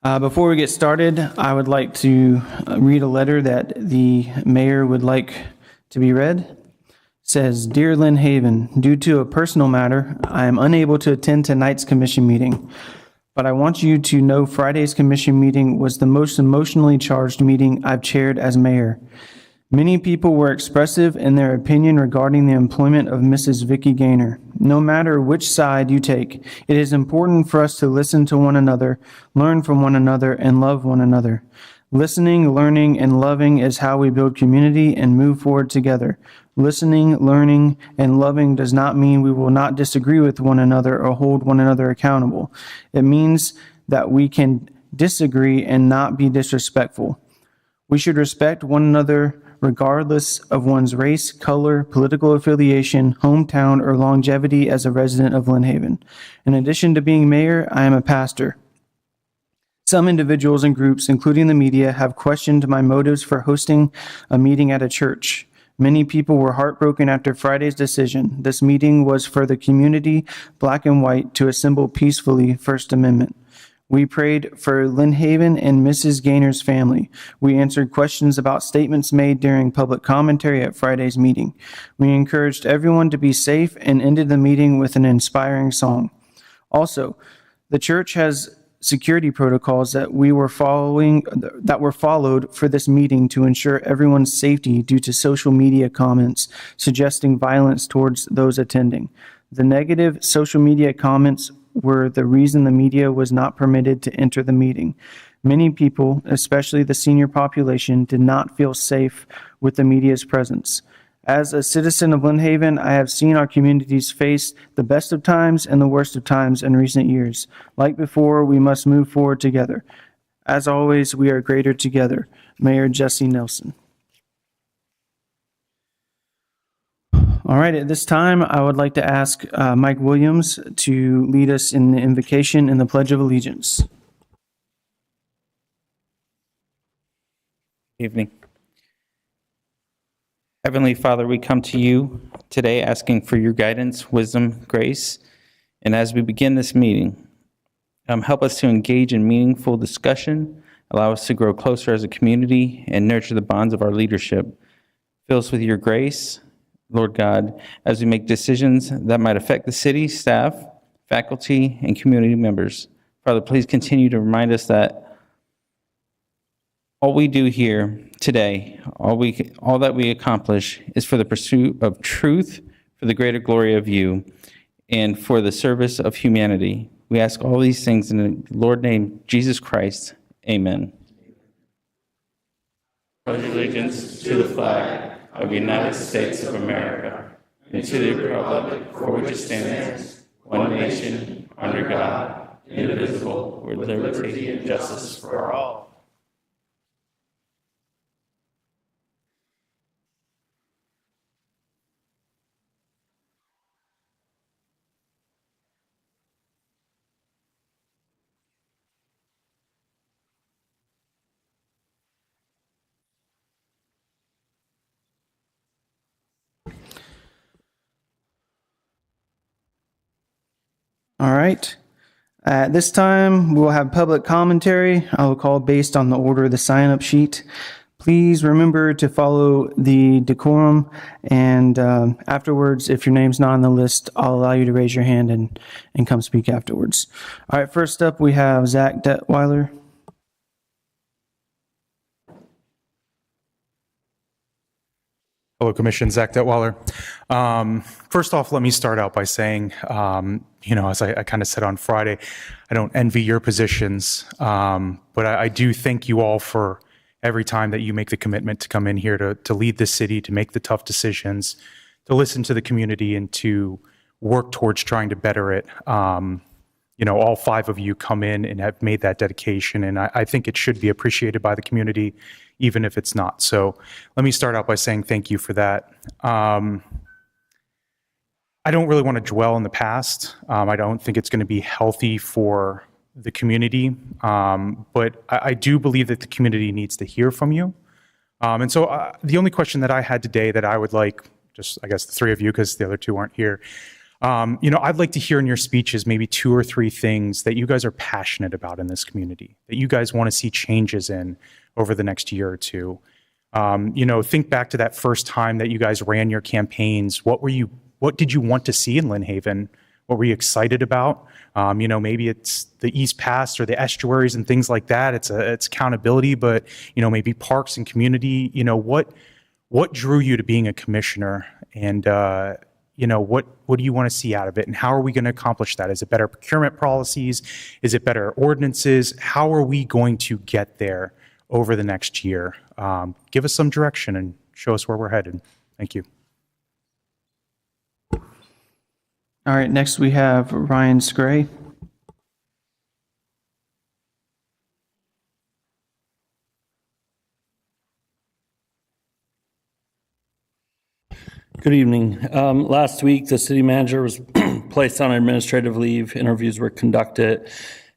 Before we get started, I would like to read a letter that the mayor would like to be read. It says, "Dear Lynn Haven, due to a personal matter, I am unable to attend tonight's commission meeting. But I want you to know Friday's commission meeting was the most emotionally charged meeting I've chaired as mayor. Many people were expressive in their opinion regarding the employment of Mrs. Vicky Gaynor. No matter which side you take, it is important for us to listen to one another, learn from one another, and love one another. Listening, learning, and loving is how we build community and move forward together. Listening, learning, and loving does not mean we will not disagree with one another or hold one another accountable. It means that we can disagree and not be disrespectful. We should respect one another regardless of one's race, color, political affiliation, hometown, or longevity as a resident of Lynn Haven. In addition to being mayor, I am a pastor. Some individuals and groups, including the media, have questioned my motives for hosting a meeting at a church. Many people were heartbroken after Friday's decision. This meeting was for the community, black and white, to assemble peacefully, First Amendment. We prayed for Lynn Haven and Mrs. Gaynor's family. We answered questions about statements made during public commentary at Friday's meeting. We encouraged everyone to be safe and ended the meeting with an inspiring song. Also, the church has security protocols that were followed for this meeting to ensure everyone's safety due to social media comments suggesting violence towards those attending. The negative social media comments were the reason the media was not permitted to enter the meeting. Many people, especially the senior population, did not feel safe with the media's presence. As a citizen of Lynn Haven, I have seen our communities face the best of times and the worst of times in recent years. Like before, we must move forward together. As always, we are greater together. Mayor Jesse Nelson." All right, at this time, I would like to ask Mike Williams to lead us in the invocation and the Pledge of Allegiance. Evening. Heavenly Father, we come to you today asking for your guidance, wisdom, grace, and as we begin this meeting, help us to engage in meaningful discussion, allow us to grow closer as a community, and nurture the bonds of our leadership. Fill us with your grace, Lord God, as we make decisions that might affect the city, staff, faculty, and community members. Father, please continue to remind us that all we do here today, all that we accomplish is for the pursuit of truth, for the greater glory of you, and for the service of humanity. We ask all these things in the Lord name, Jesus Christ. Amen. Pledge allegiance to the flag of the United States of America, and to the republic for which it stands, one nation, under God, indivisible, with liberty and justice for all. All right. At this time, we'll have public commentary. I will call based on the order of the sign-up sheet. Please remember to follow the decorum, and afterwards, if your name's not on the list, I'll allow you to raise your hand and come speak afterwards. All right, first up, we have Zach Detweiler. Hello, Commission. Zach Detweiler. First off, let me start out by saying, as I kind of said on Friday, I don't envy your positions, but I do thank you all for every time that you make the commitment to come in here to lead the city, to make the tough decisions, to listen to the community, and to work towards trying to better it. All 5 of you come in and have made that dedication, and I think it should be appreciated by the community, even if it's not. So let me start out by saying thank you for that. I don't really want to dwell in the past. I don't think it's going to be healthy for the community, but I do believe that the community needs to hear from you. And so the only question that I had today that I would like, just I guess the 3 of you, because the other 2 aren't here, I'd like to hear in your speeches maybe 2 or 3 things that you guys are passionate about in this community, that you guys want to see changes in over the next year or two. Think back to that first time that you guys ran your campaigns. What did you want to see in Lynn Haven? What were you excited about? Maybe it's the East Pass or the estuaries and things like that. It's accountability, but, maybe parks and community. What drew you to being a commissioner? And, what do you want to see out of it? And how are we going to accomplish that? Is it better procurement policies? Is it better ordinances? How are we going to get there over the next year? Give us some direction and show us where we're headed. Thank you. All right, next we have Ryan Scray. Good evening. Last week, the city manager was placed on administrative leave. Interviews were conducted,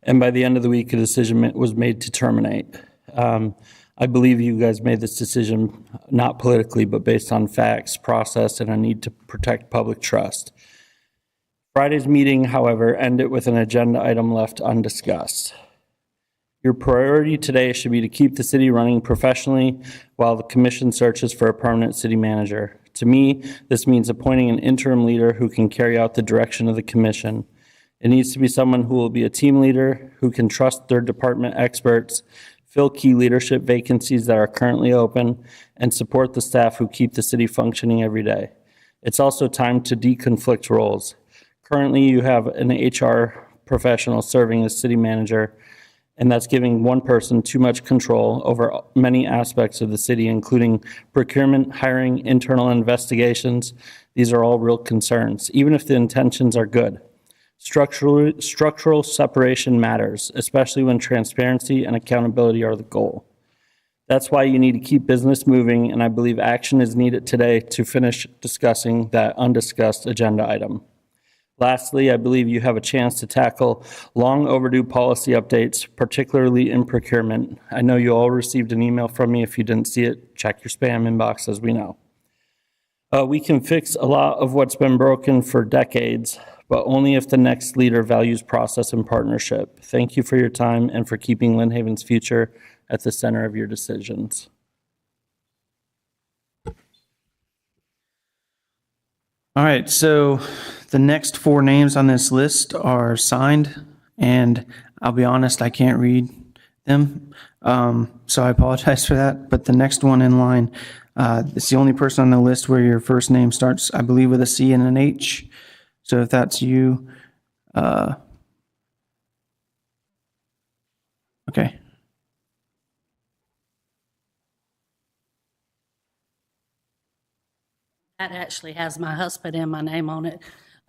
and by the end of the week, a decision was made to terminate. I believe you guys made this decision not politically, but based on facts, process, and a need to protect public trust. Friday's meeting, however, ended with an agenda item left undiscussed. Your priority today should be to keep the city running professionally while the commission searches for a permanent city manager. To me, this means appointing an interim leader who can carry out the direction of the commission. It needs to be someone who will be a team leader, who can trust their department experts, fill key leadership vacancies that are currently open, and support the staff who keep the city functioning every day. It's also time to deconflict roles. Currently, you have an HR professional serving as city manager, and that's giving one person too much control over many aspects of the city, including procurement, hiring, internal investigations. These are all real concerns, even if the intentions are good. Structural separation matters, especially when transparency and accountability are the goal. That's why you need to keep business moving, and I believe action is needed today to finish discussing that undiscussed agenda item. Lastly, I believe you have a chance to tackle long overdue policy updates, particularly in procurement. I know you all received an email from me. If you didn't see it, check your spam inbox, as we know. We can fix a lot of what's been broken for decades, but only if the next leader values process and partnership. Thank you for your time and for keeping Lynn Haven's future at the center of your decisions. All right, so the next 4 names on this list are signed, and I'll be honest, I can't read them, so I apologize for that. But the next one in line, it's the only person on the list where your first name starts, I believe, with a C and an H. So if that's you, okay. That actually has my husband and my name on it.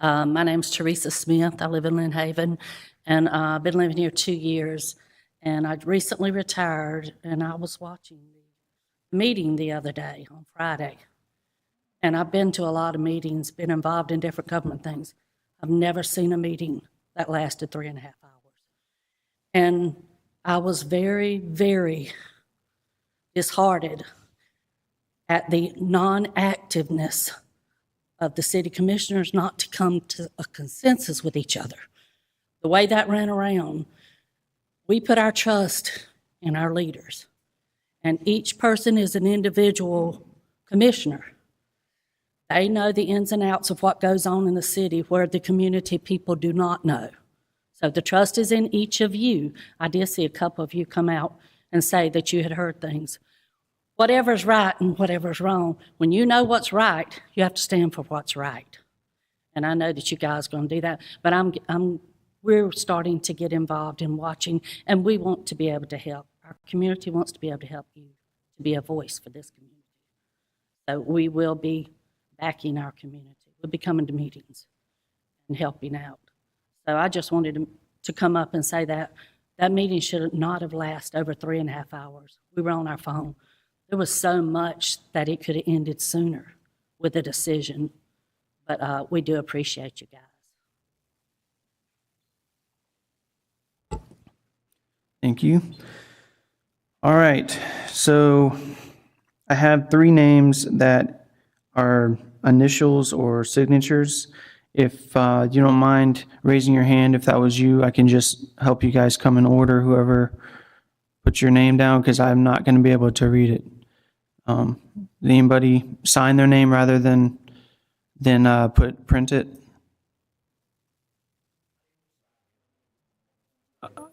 My name's Teresa Smith. I live in Lynn Haven, and I've been living here 2 years. And I recently retired, and I was watching the meeting the other day on Friday. And I've been to a lot of meetings, been involved in different government things. I've never seen a meeting that lasted 3.5 hours. And I was very, very disheartened at the non-activeness of the city commissioners not to come to a consensus with each other. The way that ran around, we put our trust in our leaders, and each person is an individual commissioner. They know the ins and outs of what goes on in the city where the community people do not know. So the trust is in each of you. I did see a couple of you come out and say that you had heard things. Whatever's right and whatever's wrong, when you know what's right, you have to stand for what's right. And I know that you guys are going to do that, but we're starting to get involved in watching, and we want to be able to help. Our community wants to be able to help you to be a voice for this community. So we will be backing our community. We'll be coming to meetings and helping out. So I just wanted to come up and say that meeting should not have lasted over 3.5 hours. We were on our phone. There was so much that it could have ended sooner with a decision, but we do appreciate you guys. Thank you. All right, so I have 3 names that are initials or signatures. If you don't mind raising your hand, if that was you, I can just help you guys come in order, whoever puts your name down, because I'm not going to be able to read it. Anybody sign their name rather than print it?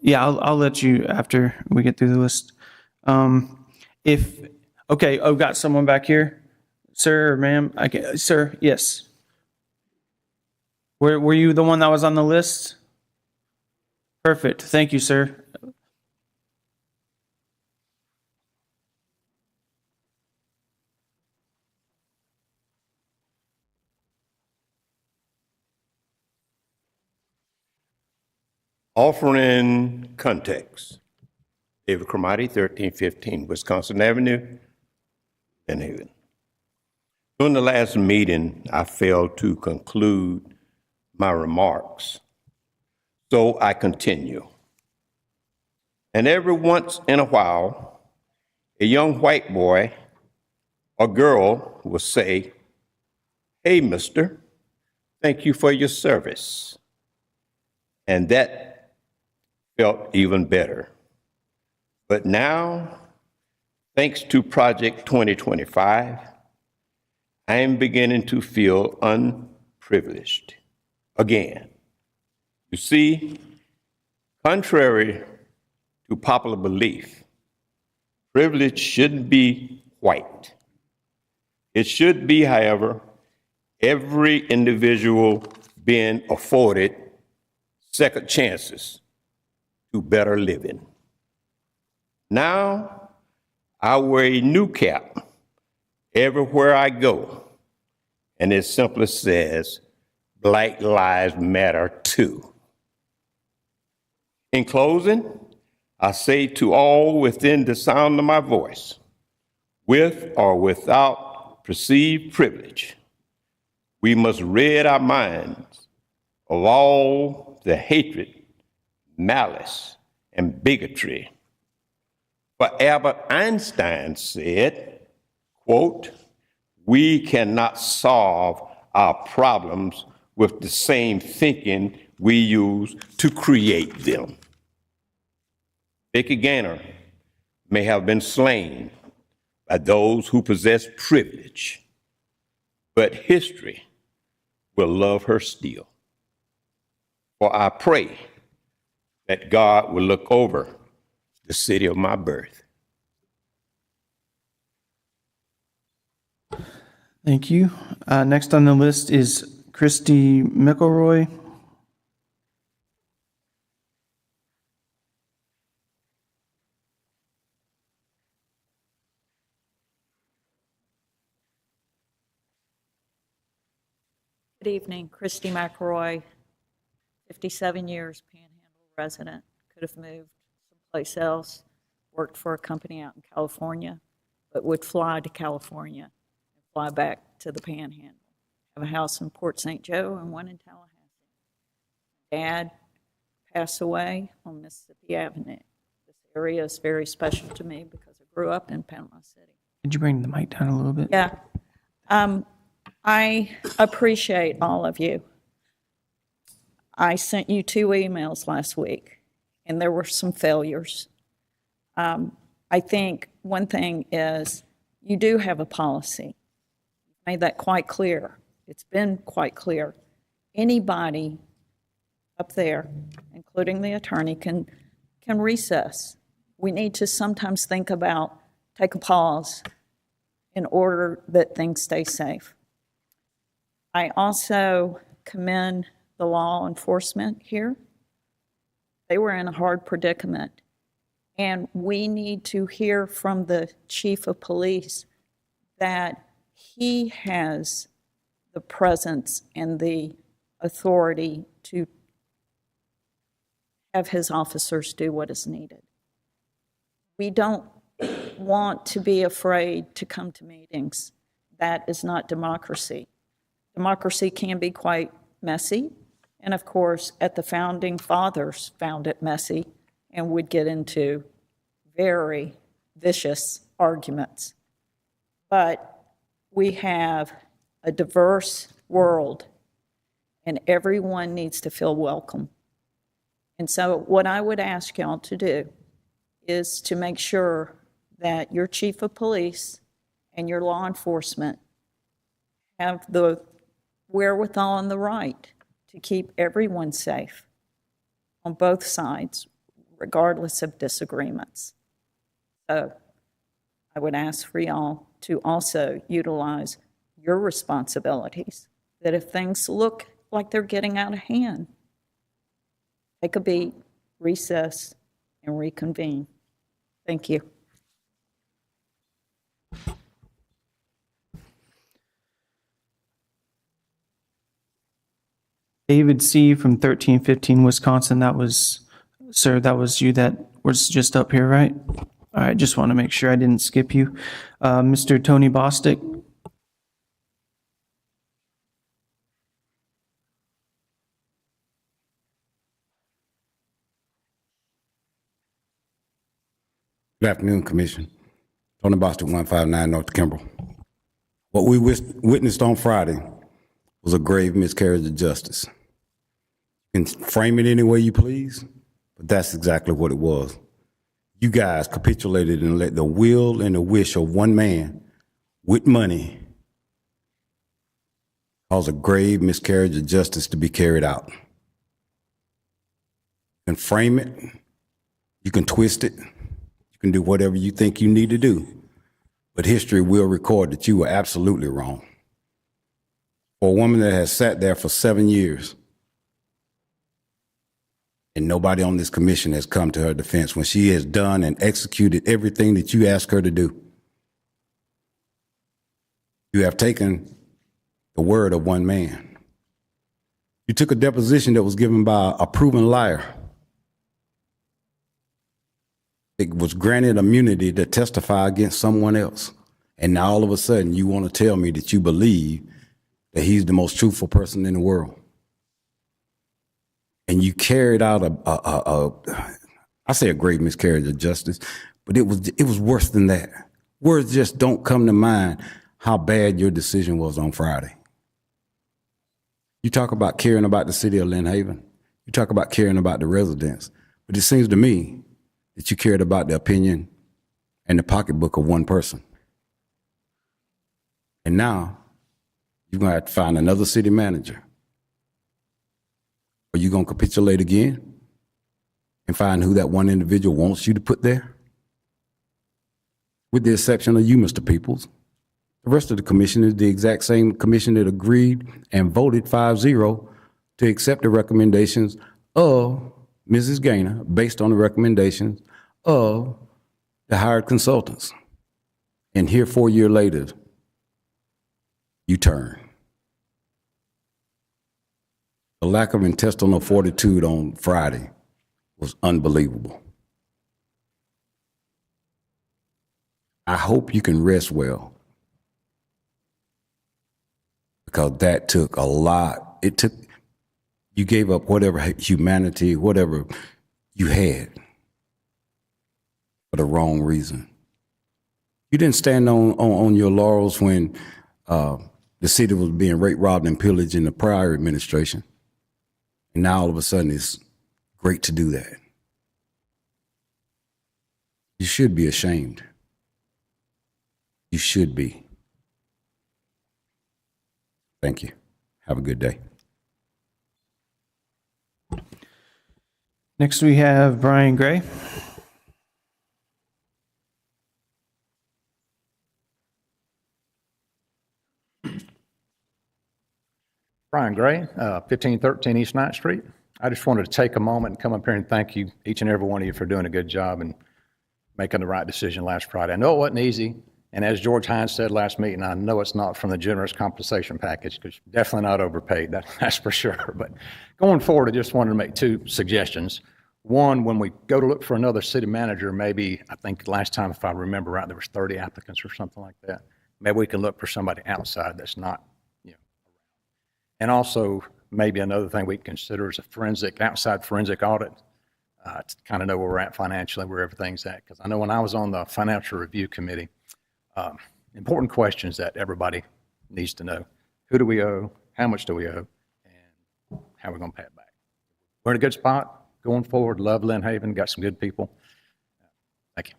Yeah, I'll let you after we get through the list. Okay, I've got someone back here, sir or ma'am. Okay, sir, yes. Were you the one that was on the list? Perfect. Thank you, sir. Offering context. David Cromartie, 1315 Wisconsin Avenue, Lynn Haven. During the last meeting, I failed to conclude my remarks, so I continue. And every once in a while, a young white boy or girl will say, "Hey, mister, thank you for your service." And that felt even better. But now, thanks to Project 2025, I am beginning to feel unprivileged again. You see, contrary to popular belief, privilege shouldn't be white. It should be, however, every individual being afforded second chances to better living. Now, I wear a new cap everywhere I go, and it simply says, Black Lives Matter too. In closing, I say to all within the sound of my voice, with or without perceived privilege, we must rid our minds of all the hatred, malice, and bigotry. For Albert Einstein said, quote, "We cannot solve our problems with the same thinking we use to create them." Vicky Gaynor may have been slain by those who possess privilege, but history will love her still. For I pray that God will look over the city of my birth. Thank you. Next on the list is Christy McElroy. Good evening, Christy McElroy, 57 years, Panhandle resident. Could have moved someplace else, worked for a company out in California, but would fly to California and fly back to the Panhandle. Have a house in Port St. Joe and one in Tallahassee. Dad passed away on Mississippi Avenue. This area is very special to me because I grew up in Panama City. Could you bring the mic down a little bit? Yeah. I appreciate all of you. I sent you 2 emails last week, and there were some failures. I think one thing is you do have a policy. You made that quite clear. It's been quite clear. Anybody up there, including the attorney, can recess. We need to sometimes think about, take a pause in order that things stay safe. I also commend the law enforcement here. They were in a hard predicament. And we need to hear from the chief of police that he has the presence and the authority to have his officers do what is needed. We don't want to be afraid to come to meetings. That is not democracy. Democracy can be quite messy. And of course, at the founding fathers found it messy and would get into very vicious arguments. But we have a diverse world, and everyone needs to feel welcome. And so what I would ask y'all to do is to make sure that your chief of police and your law enforcement have the wherewithal and the right to keep everyone safe on both sides, regardless of disagreements. So I would ask for y'all to also utilize your responsibilities, that if things look like they're getting out of hand, take a beat, recess, and reconvene. Thank you. David C. from 1315 Wisconsin, that was, sir, that was you that was just up here, right? All right, just want to make sure I didn't skip you. Mr. Tony Bostic. Good afternoon, Commission. Tony Boston, 159 North Kimbrough. What we witnessed on Friday was a grave miscarriage of justice. You can frame it any way you please, but that's exactly what it was. You guys capitulated and let the will and the wish of one man with money cause a grave miscarriage of justice to be carried out. You can frame it, you can twist it, you can do whatever you think you need to do, but history will record that you were absolutely wrong. For a woman that has sat there for 7 years and nobody on this commission has come to her defense when she has done and executed everything that you asked her to do. You have taken the word of one man. You took a deposition that was given by a proven liar. It was granted immunity to testify against someone else. And now all of a sudden you want to tell me that you believe that he's the most truthful person in the world. And you carried out I say a grave miscarriage of justice, but it was worse than that. Words just don't come to mind how bad your decision was on Friday. You talk about caring about the city of Lynn Haven. You talk about caring about the residents. But it seems to me that you cared about the opinion and the pocketbook of one person. And now you're going to have to find another city manager. Are you going to capitulate again and find who that one individual wants you to put there? With the exception of you, Mr. Peoples. The rest of the commission is the exact same commission that agreed and voted 5-0 to accept the recommendations of Mrs. Gaynor based on the recommendations of the hired consultants. And here 4 years later, you turn. The lack of intestinal fortitude on Friday was unbelievable. I hope you can rest well, because that took a lot. You gave up whatever humanity, whatever you had for the wrong reason. You didn't stand on your laurels when the city was being raped, robbed, and pillaged in the prior administration. And now all of a sudden it's great to do that. You should be ashamed. You should be. Thank you. Have a good day. Next we have Brian Gray. Brian Gray, 1513 East 9th Street. I just wanted to take a moment and come up here and thank you, each and every one of you, for doing a good job and making the right decision last Friday. I know it wasn't easy, and as George Hines said last meeting, I know it's not from the generous compensation package, because definitely not overpaid, that's for sure. But going forward, I just wanted to make two suggestions. One, when we go to look for another city manager, maybe, I think last time, if I remember right, there was 30 applicants or something like that. Maybe we can look for somebody outside that's not, and also, maybe another thing we can consider is a outside forensic audit to kind of know where we're at financially, where everything's at. Because I know when I was on the financial review committee, important questions that everybody needs to know. Who do we owe? How much do we owe? And how we're going to pay it back. We're in a good spot going forward. Love Lynn Haven, got some good people. Thank you.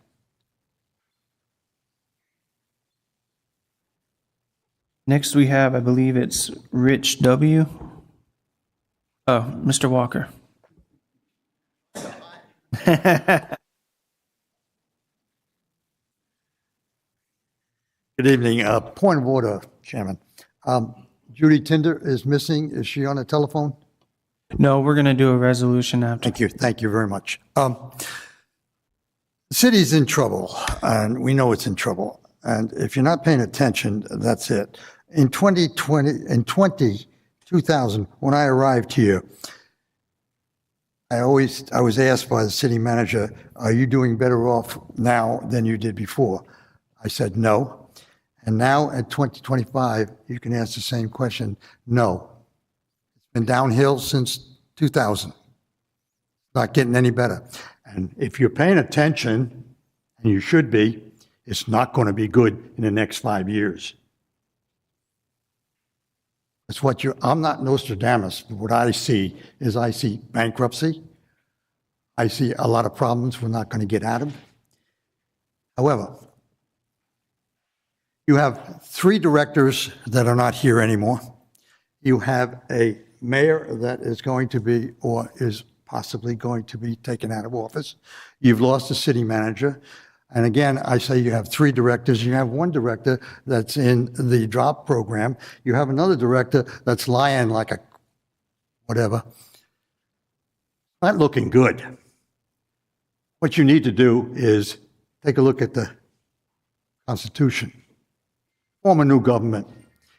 Next we have, I believe it's Rich W. Oh, Mr. Walker. Good evening. Point of order, Chairman. Judy Tinder is missing. Is she on the telephone? No, we're going to do a resolution after. Thank you. Thank you very much. The city's in trouble, and we know it's in trouble. And if you're not paying attention, that's it. In 2000, when I arrived here, I was asked by the city manager, are you doing better off now than you did before? I said, no. And now at 2025, you can ask the same question, no. It's been downhill since 2000. Not getting any better. And if you're paying attention, and you should be, it's not going to be good in the next 5 years. It's what I'm not Nostradamus, but what I see is I see bankruptcy. I see a lot of problems we're not going to get out of. However, you have 3 directors that are not here anymore. You have a mayor that is going to be, or is possibly going to be taken out of office. You've lost a city manager. And again, I say you have 3 directors. You have 1 director that's in the drop program. You have another director that's lying like a whatever. Not looking good. What you need to do is take a look at the Constitution. Form a new government.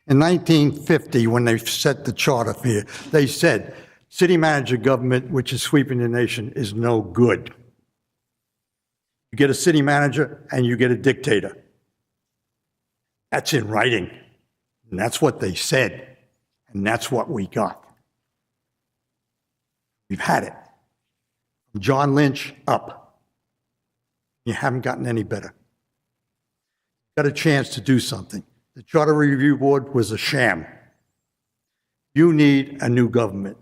In 1950, when they set the charter here, they said, city manager government, which is sweeping the nation, is no good. You get a city manager and you get a dictator. That's in writing. And that's what they said. And that's what we got. We've had it. From John Lynch up. You haven't gotten any better. Got a chance to do something. The Charter Review Board was a sham. You need a new government.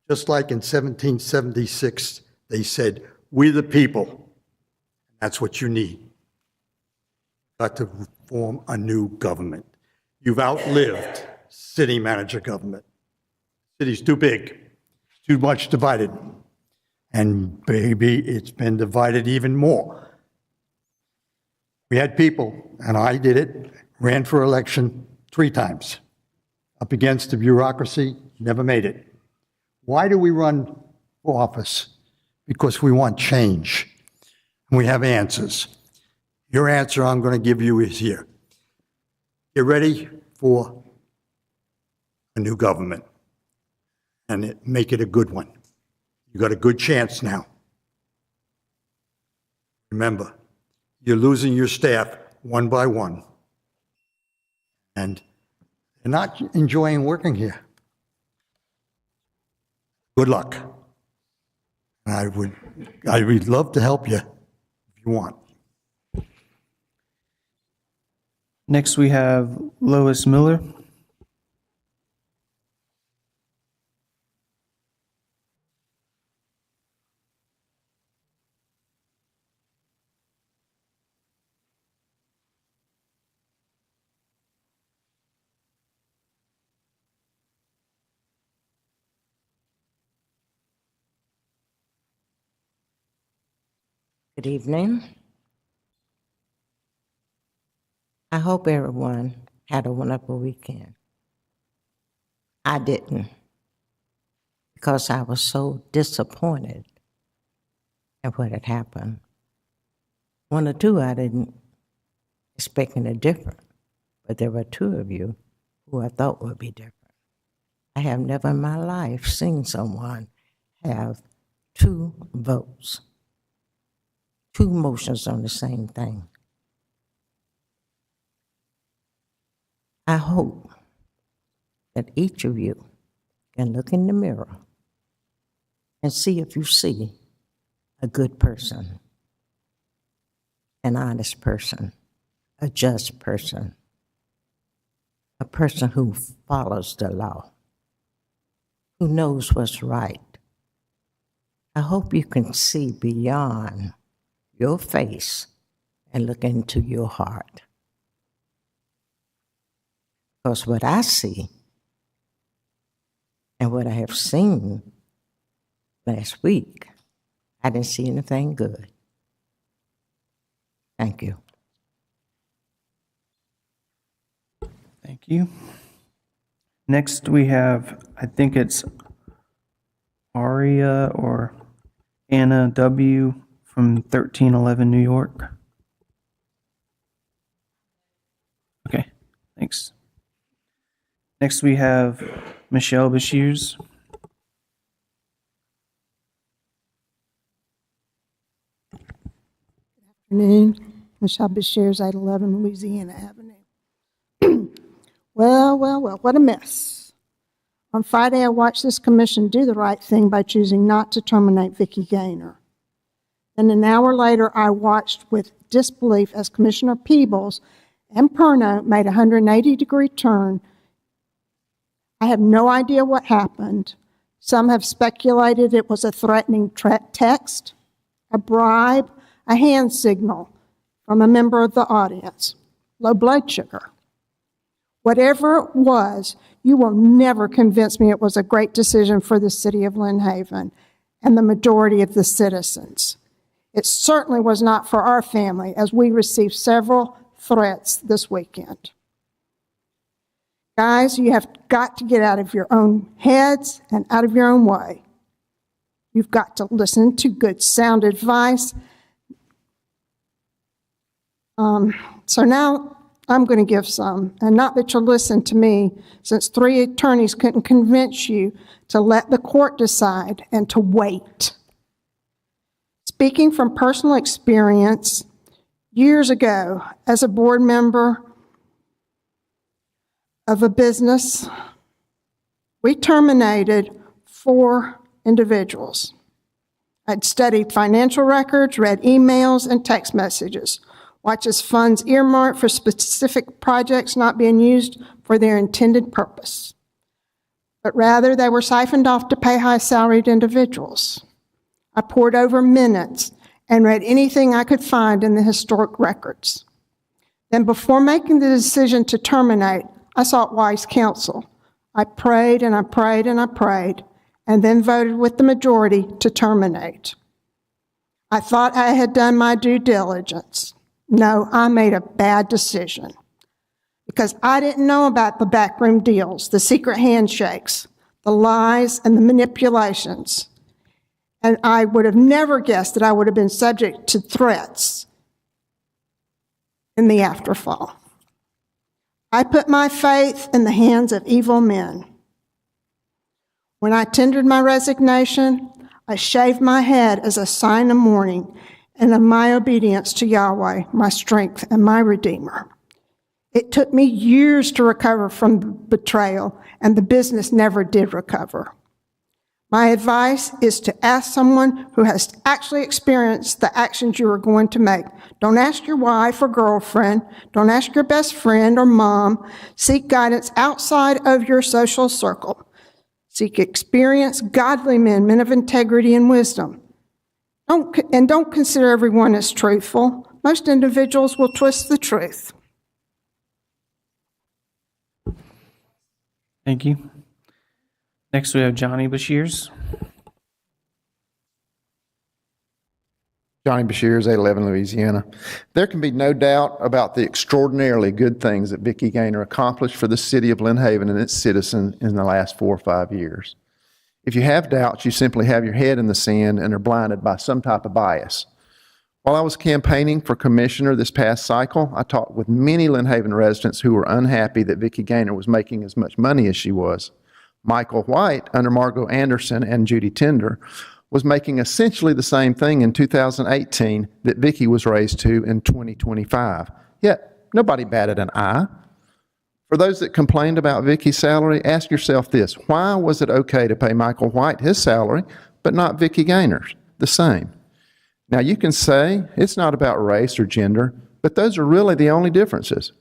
Just like in 1776, they said, we the people. That's what you need. Got to form a new government. You've outlived city manager government. City's too big, too much divided. And maybe it's been divided even more. We had people, and I did it, ran for election 3 times. Up against the bureaucracy, never made it. Why do we run for office? Because we want change. And we have answers. Your answer I'm going to give you is here. Get ready for a new government and make it a good one. You got a good chance now. Remember, you're losing your staff one by one. And they're not enjoying working here. Good luck. And I would love to help you if you want. Next, we have Lois Miller. Good evening. I hope everyone had a wonderful weekend. I didn't, because I was so disappointed at what had happened. 1 or 2, I didn't expect any different, but there were 2 of you who I thought would be different. I have never in my life seen someone have 2 votes. 2 motions on the same thing. I hope that each of you can look in the mirror and see if you see a good person, an honest person, a just person, a person who follows the law. who knows what's right. I hope you can see beyond your face and look into your heart. Because what I see and what I have seen last week, I didn't see anything good. Thank you. Thank you. Next, we have, I think it's Aria or Anna W. from 1311 New York. Okay, thanks. Next, we have Michelle Bashirs. Afternoon, Michelle Bashirs, 811 Louisiana Avenue. Well, what a mess. On Friday, I watched this commission do the right thing by choosing not to terminate Vicki Gaynor. Then an hour later, I watched with disbelief as Commissioner Peebles and Perno made a 180-degree turn. I have no idea what happened. Some have speculated it was a threatening text, a bribe, a hand signal from a member of the audience, low blood sugar. Whatever it was, you will never convince me it was a great decision for the city of Lynn Haven and the majority of the citizens. It certainly was not for our family, as we received several threats this weekend. Guys, you have got to get out of your own heads and out of your own way. You've got to listen to good sound advice. So now I'm going to give some, and not that you'll listen to me, since 3 attorneys couldn't convince you to let the court decide and to wait. Speaking from personal experience, years ago, as a board member of a business, we terminated 4 individuals. I'd studied financial records, read emails and text messages, watched as funds earmarked for specific projects not being used for their intended purpose, but rather they were siphoned off to pay high-salaried individuals. I pored over minutes and read anything I could find in the historic records. Then before making the decision to terminate, I sought wise counsel. I prayed and I prayed and I prayed, and then voted with the majority to terminate. I thought I had done my due diligence. No, I made a bad decision because I didn't know about the backroom deals, the secret handshakes, the lies, and the manipulations. And I would have never guessed that I would have been subject to threats in the afterfall. I put my faith in the hands of evil men. When I tendered my resignation, I shaved my head as a sign of mourning and of my obedience to Yahweh, my strength and my Redeemer. It took me years to recover from the betrayal, and the business never did recover. My advice is to ask someone who has actually experienced the actions you are going to make. Don't ask your wife or girlfriend. Don't ask your best friend or mom. Seek guidance outside of your social circle. Seek experienced, godly men of integrity and wisdom. Don't consider everyone as truthful. Most individuals will twist the truth. Thank you. Next, we have Johnny Bashirs. Johnny Bashirs, 811 Louisiana. There can be no doubt about the extraordinarily good things that Vicki Gaynor accomplished for the city of Lynn Haven and its citizens in the last 4 or 5 years. If you have doubts, you simply have your head in the sand and are blinded by some type of bias. While I was campaigning for commissioner this past cycle, I talked with many Lynn Haven residents who were unhappy that Vicki Gaynor was making as much money as she was. Michael White, under Margot Anderson and Judy Tender, was making essentially the same thing in 2018 that Vicki was raised to in 2025. Yet, nobody batted an eye. For those that complained about Vicki's salary, ask yourself this: why was it okay to pay Michael White his salary, but not Vicki Gaynor's the same? Now, you can say it's not about race or gender, but those are really the only differences.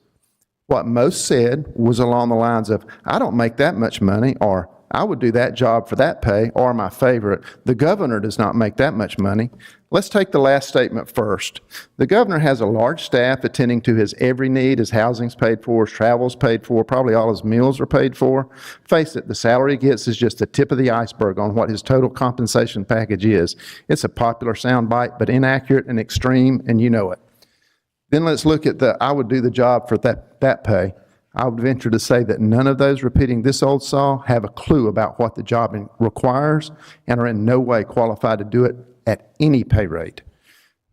What most said was along the lines of, I don't make that much money, or I would do that job for that pay, or my favorite, the governor does not make that much money. Let's take the last statement first. The governor has a large staff attending to his every need. His housing's paid for, his travel's paid for, probably all his meals are paid for. Face it, the salary he gets is just the tip of the iceberg on what his total compensation package is. It's a popular soundbite, but inaccurate and extreme, and you know it. Then let's look at I would do the job for that pay. I would venture to say that none of those repeating this old saw have a clue about what the job requires and are in no way qualified to do it at any pay rate.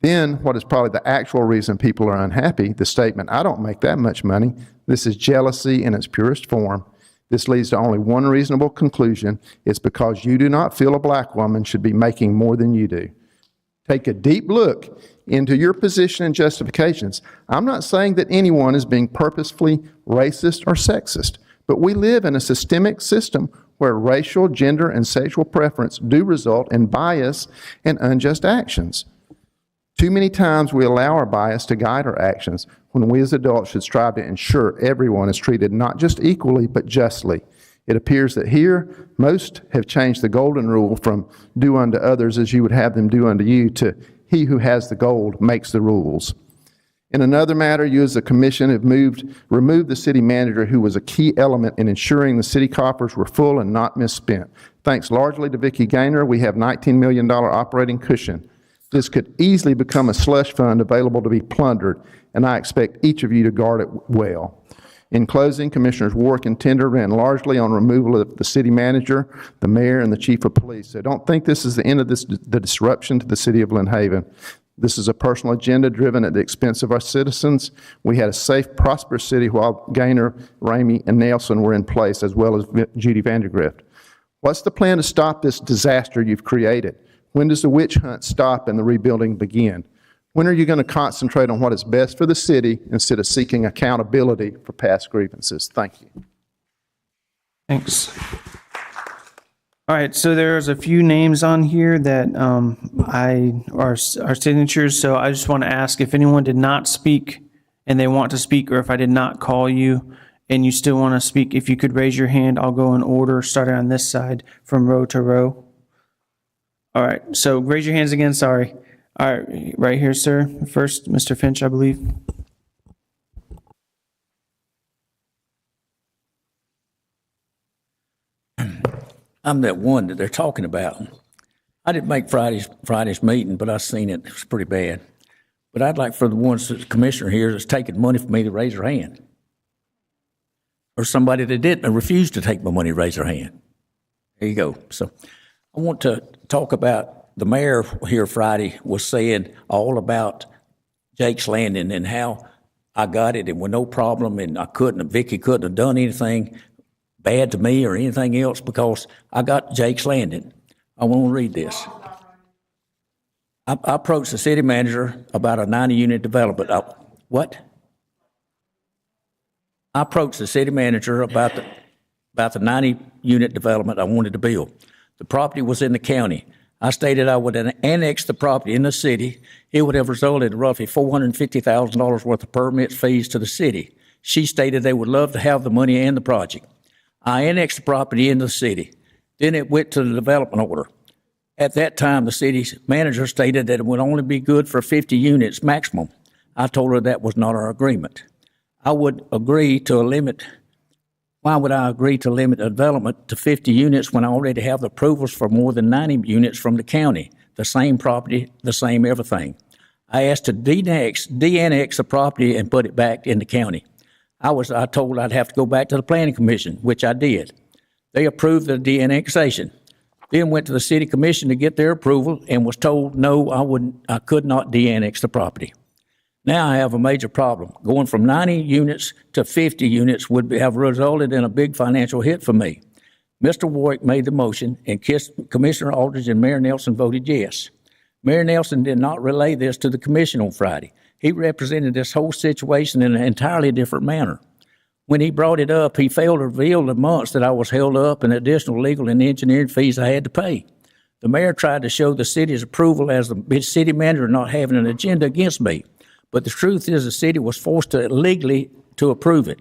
Then, what is probably the actual reason people are unhappy, the statement, I don't make that much money. This is jealousy in its purest form. This leads to only one reasonable conclusion. It's because you do not feel a black woman should be making more than you do. Take a deep look into your position and justifications. I'm not saying that anyone is being purposefully racist or sexist, but we live in a systemic system where racial, gender, and sexual preference do result in bias and unjust actions. Too many times we allow our bias to guide our actions when we as adults should strive to ensure everyone is treated not just equally, but justly. It appears that here, most have changed the golden rule from do unto others as you would have them do unto you to he who has the gold makes the rules. In another matter, you as a commission have removed the city manager who was a key element in ensuring the city coffers were full and not misspent. Thanks largely to Vicki Gaynor, we have $19 million operating cushion. This could easily become a slush fund available to be plundered, and I expect each of you to guard it well. In closing, Commissioners Warwick and Tender ran largely on removal of the city manager, the mayor, and the chief of police. So don't think this is the end of the disruption to the city of Lynn Haven. This is a personal agenda driven at the expense of our citizens. We had a safe, prosperous city while Gaynor, Ramey, and Nelson were in place, as well as Judy Vandergrift. What's the plan to stop this disaster you've created? When does the witch hunt stop and the rebuilding begin? When are you going to concentrate on what is best for the city instead of seeking accountability for past grievances? Thank you. Thanks. All right, so there's a few names on here that are signatures, so I just want to ask if anyone did not speak and they want to speak, or if I did not call you and you still want to speak, if you could raise your hand, I'll go in order, starting on this side from row to row. All right, so raise your hands again, sorry. All right, right here, sir. First, Mr. Finch, I believe. I'm that one that they're talking about. I didn't make Friday's meeting, but I seen it. It was pretty bad. But I'd like for the ones that the commissioner here that's taking money from me to raise their hand. Or somebody that didn't refuse to take my money to raise their hand. There you go. So I want to talk about the mayor here Friday was saying all about Jake's Landing and how I got it and with no problem, and Vicki couldn't have done anything bad to me or anything else because I got Jake's Landing. I want to read this. I approached the city manager about a 90-unit development. What? I approached the city manager about the 90-unit development I wanted to build. The property was in the county. I stated I would annex the property in the city. It would have resulted in roughly $450,000 worth of permit fees to the city. She stated they would love to have the money and the project. I annexed the property into the city. Then it went to the development order. At that time, the city's manager stated that it would only be good for 50 units maximum. I told her that was not our agreement. I would agree to a limit. Why would I agree to limit the development to 50 units when I already have the approvals for more than 90 units from the county? The same property, the same everything. I asked to de-annex the property and put it back in the county. I told I'd have to go back to the planning commission, which I did. They approved the de-annexation. Then went to the city commission to get their approval and was told no, I could not de-annex the property. Now I have a major problem. Going from 90 units to 50 units would have resulted in a big financial hit for me. Mr. Warwick made the motion, and Commissioner Aldridge and Mayor Nelson voted yes. Mayor Nelson did not relay this to the commission on Friday. He represented this whole situation in an entirely different manner. When he brought it up, he failed to reveal the months that I was held up and additional legal and engineering fees I had to pay. The mayor tried to show the city's approval as the city manager not having an agenda against me. But the truth is the city was forced to legally to approve it.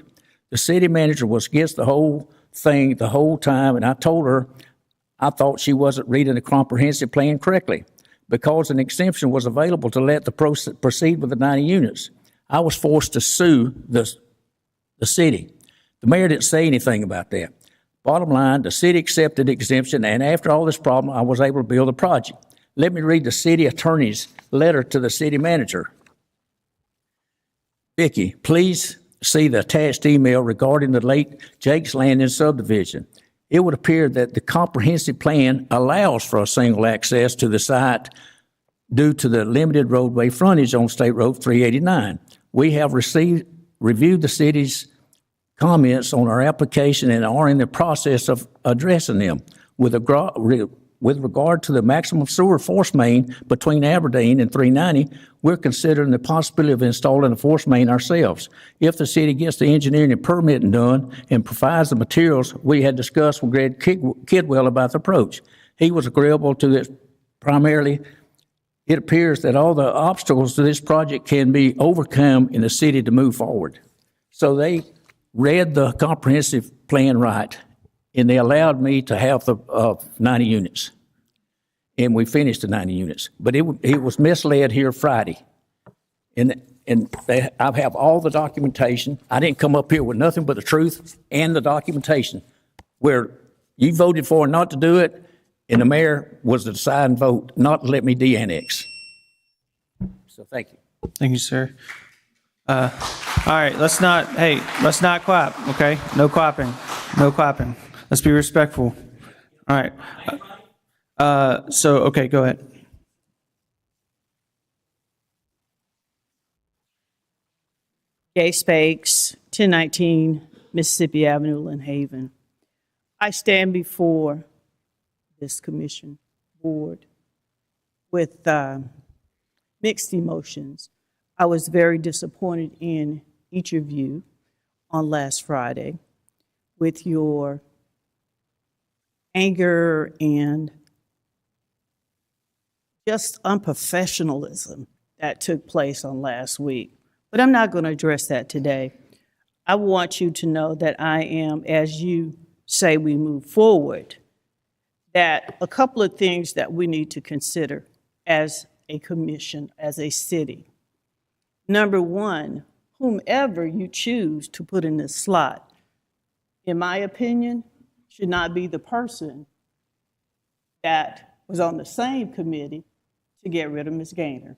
The city manager was against the whole thing the whole time, and I told her I thought she wasn't reading the comprehensive plan correctly because an exemption was available to let the proceed with the 90 units. I was forced to sue the city. The mayor didn't say anything about that. Bottom line, the city accepted the exemption, and after all this problem, I was able to build the project. Let me read the city attorney's letter to the city manager. Vicki, please see the attached email regarding the late Jake's Landing subdivision. It would appear that the comprehensive plan allows for a single access to the site due to the limited roadway frontage on State Road 389. We have reviewed the city's comments on our application and are in the process of addressing them. With regard to the maximum sewer force main between Aberdeen and 390, we're considering the possibility of installing a force main ourselves. If the city gets the engineering and permitting done and provides the materials, we had discussed with Greg Kidwell about the approach. He was agreeable to it. Primarily, it appears that all the obstacles to this project can be overcome in the city to move forward. So they read the comprehensive plan right, and they allowed me to have the 90 units. And we finished the 90 units. But it was misled here Friday. And I have all the documentation. I didn't come up here with nothing but the truth and the documentation, where you voted for not to do it, and the mayor was the deciding vote not to let me de-annex. So thank you. Thank you, sir. All right, let's not clap, okay? No clapping, no clapping. Let's be respectful. All right. Okay, go ahead. Gay Spakes, 1019 Mississippi Avenue, Lynn Haven. I stand before this commission board with mixed emotions. I was very disappointed in each of you on last Friday with your anger and just unprofessionalism that took place on last week. But I'm not going to address that today. I want you to know that I am, as you say we move forward, that a couple of things that we need to consider as a commission, as a city. Number one, whomever you choose to put in this slot, in my opinion, should not be the person that was on the same committee to get rid of Ms. Gaynor.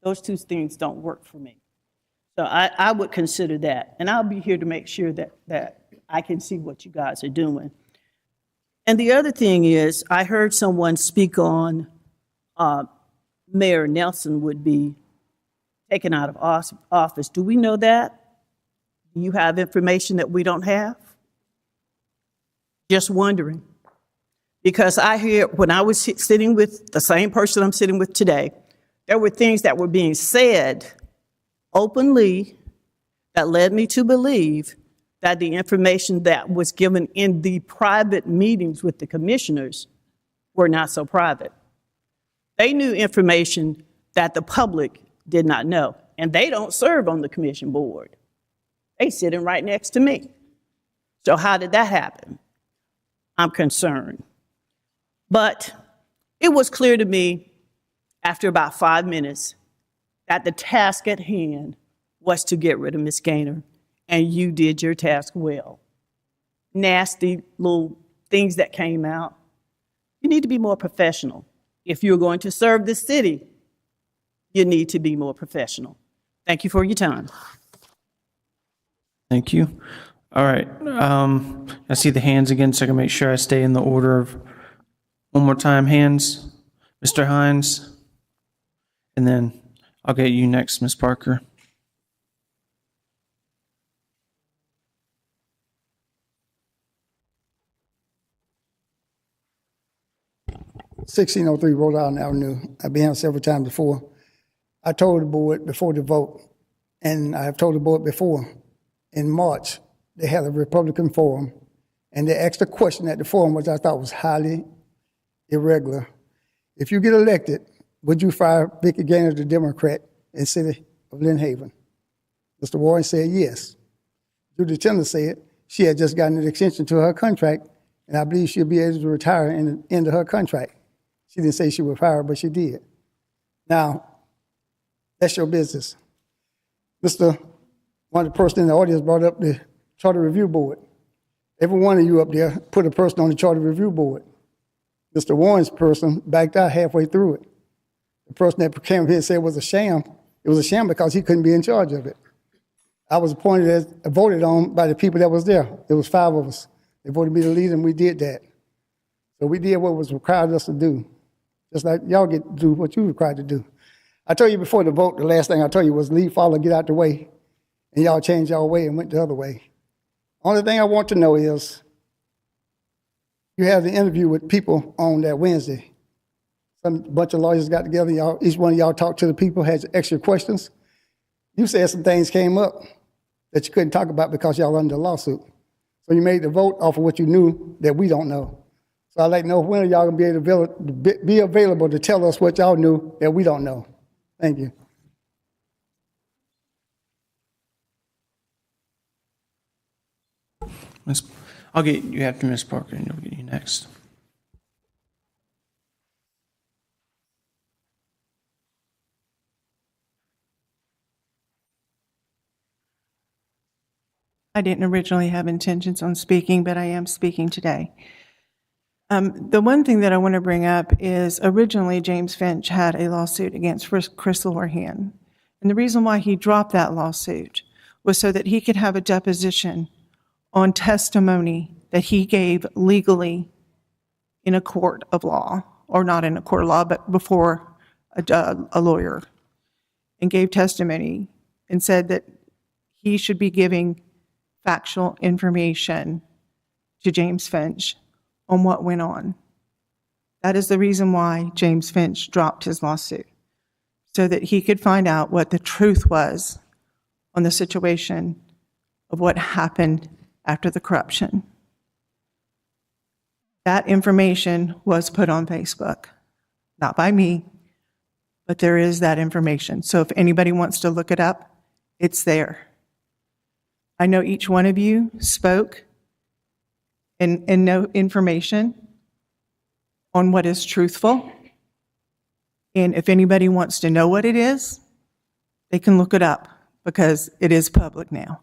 Those two things don't work for me. So I would consider that. And I'll be here to make sure that I can see what you guys are doing. And the other thing is, I heard someone speak on Mayor Nelson would be taken out of office. Do we know that? Do you have information that we don't have? Just wondering. Because I hear, when I was sitting with the same person I'm sitting with today, there were things that were being said openly that led me to believe that the information that was given in the private meetings with the commissioners were not so private. They knew information that the public did not know, and they don't serve on the commission board. They sitting right next to me. So how did that happen? I'm concerned. But it was clear to me after about 5 minutes that the task at hand was to get rid of Ms. Gaynor, and you did your task well. Nasty little things that came out. You need to be more professional. If you're going to serve the city, you need to be more professional. Thank you for your time. Thank you. All right. I see the hands again, so I can make sure I stay in the order of one more time. Hands, Mr. Hines, and then I'll get you next, Ms. Parker. (1603) Rhode Island Avenue. I've been here several times before. I told the board before the vote, and I have told the board before, in March, they had a Republican forum, and they asked a question at the forum, which I thought was highly irregular. If you get elected, would you fire Vicki Gaynor, the Democrat, in the city of Lynn Haven? Mr. Warren said yes. Judy Tender said she had just gotten an extension to her contract, and I believe she'll be able to retire in the end of her contract. She didn't say she would retire, but she did. Now, that's your business. One of the person in the audience brought up the Charter Review Board. Every one of you up there put a person on the Charter Review Board. Mr. Warren's person backed out halfway through it. The person that came here and said it was a sham. It was a sham because he couldn't be in charge of it. I was appointed as voted on by the people that was there. There was 5 of us. They voted me the leader, and we did that. So we did what was required of us to do. Just like y'all get to do what you required to do. I told you before the vote, the last thing I told you was leave, follow, get out the way. And y'all changed y'all way and went the other way. Only thing I want to know is, you had the interview with people on that Wednesday. Some bunch of lawyers got together, each one of y'all talked to the people, had extra questions. You said some things came up that you couldn't talk about because y'all under a lawsuit. So you made the vote off of what you knew that we don't know. So I'd like to know when are y'all gonna be available to tell us what y'all knew that we don't know. Thank you. I'll get you after Ms. Parker, and we'll get you next. I didn't originally have intentions on speaking, but I am speaking today. The one thing that I want to bring up is originally James Finch had a lawsuit against Chris Lorahan. And the reason why he dropped that lawsuit was so that he could have a deposition on testimony that he gave legally in a court of law, or not in a court of law, but before a lawyer, and gave testimony and said that he should be giving factual information to James Finch on what went on. That is the reason why James Finch dropped his lawsuit, so that he could find out what the truth was on the situation of what happened after the corruption. That information was put on Facebook, not by me, but there is that information. So if anybody wants to look it up, it's there. I know each one of you spoke and know information on what is truthful. And if anybody wants to know what it is, they can look it up because it is public now.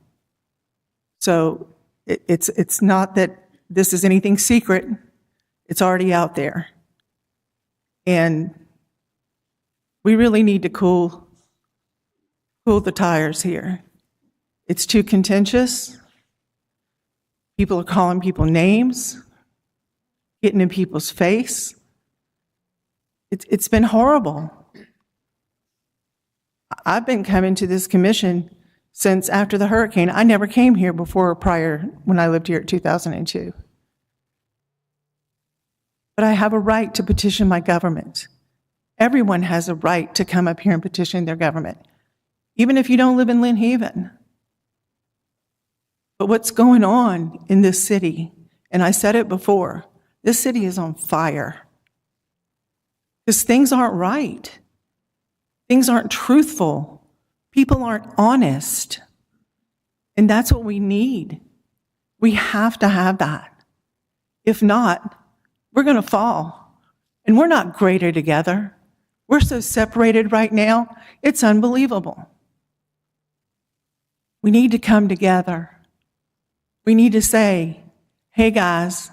So it's not that this is anything secret. It's already out there. And we really need to cool the tires here. It's too contentious. People are calling people names, getting in people's face. It's been horrible. I've been coming to this commission since after the hurricane. I never came here before or prior when I lived here in 2002. But I have a right to petition my government. Everyone has a right to come up here and petition their government, even if you don't live in Lynn Haven. But what's going on in this city, and I said it before, this city is on fire. Because things aren't right. Things aren't truthful. People aren't honest. And that's what we need. We have to have that. If not, we're going to fall. And we're not greater together. We're so separated right now, it's unbelievable. We need to come together. We need to say, hey guys,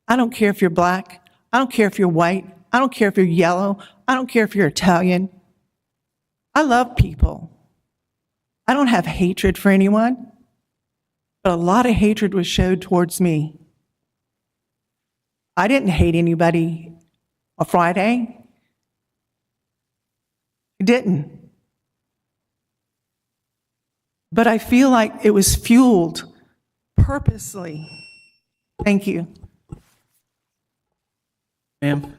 I don't care if you're black, I don't care if you're white, I don't care if you're yellow, I don't care if you're Italian. I love people. I don't have hatred for anyone, but a lot of hatred was showed towards me. I didn't hate anybody on Friday. I didn't. But I feel like it was fueled purposely. Thank you. Ma'am?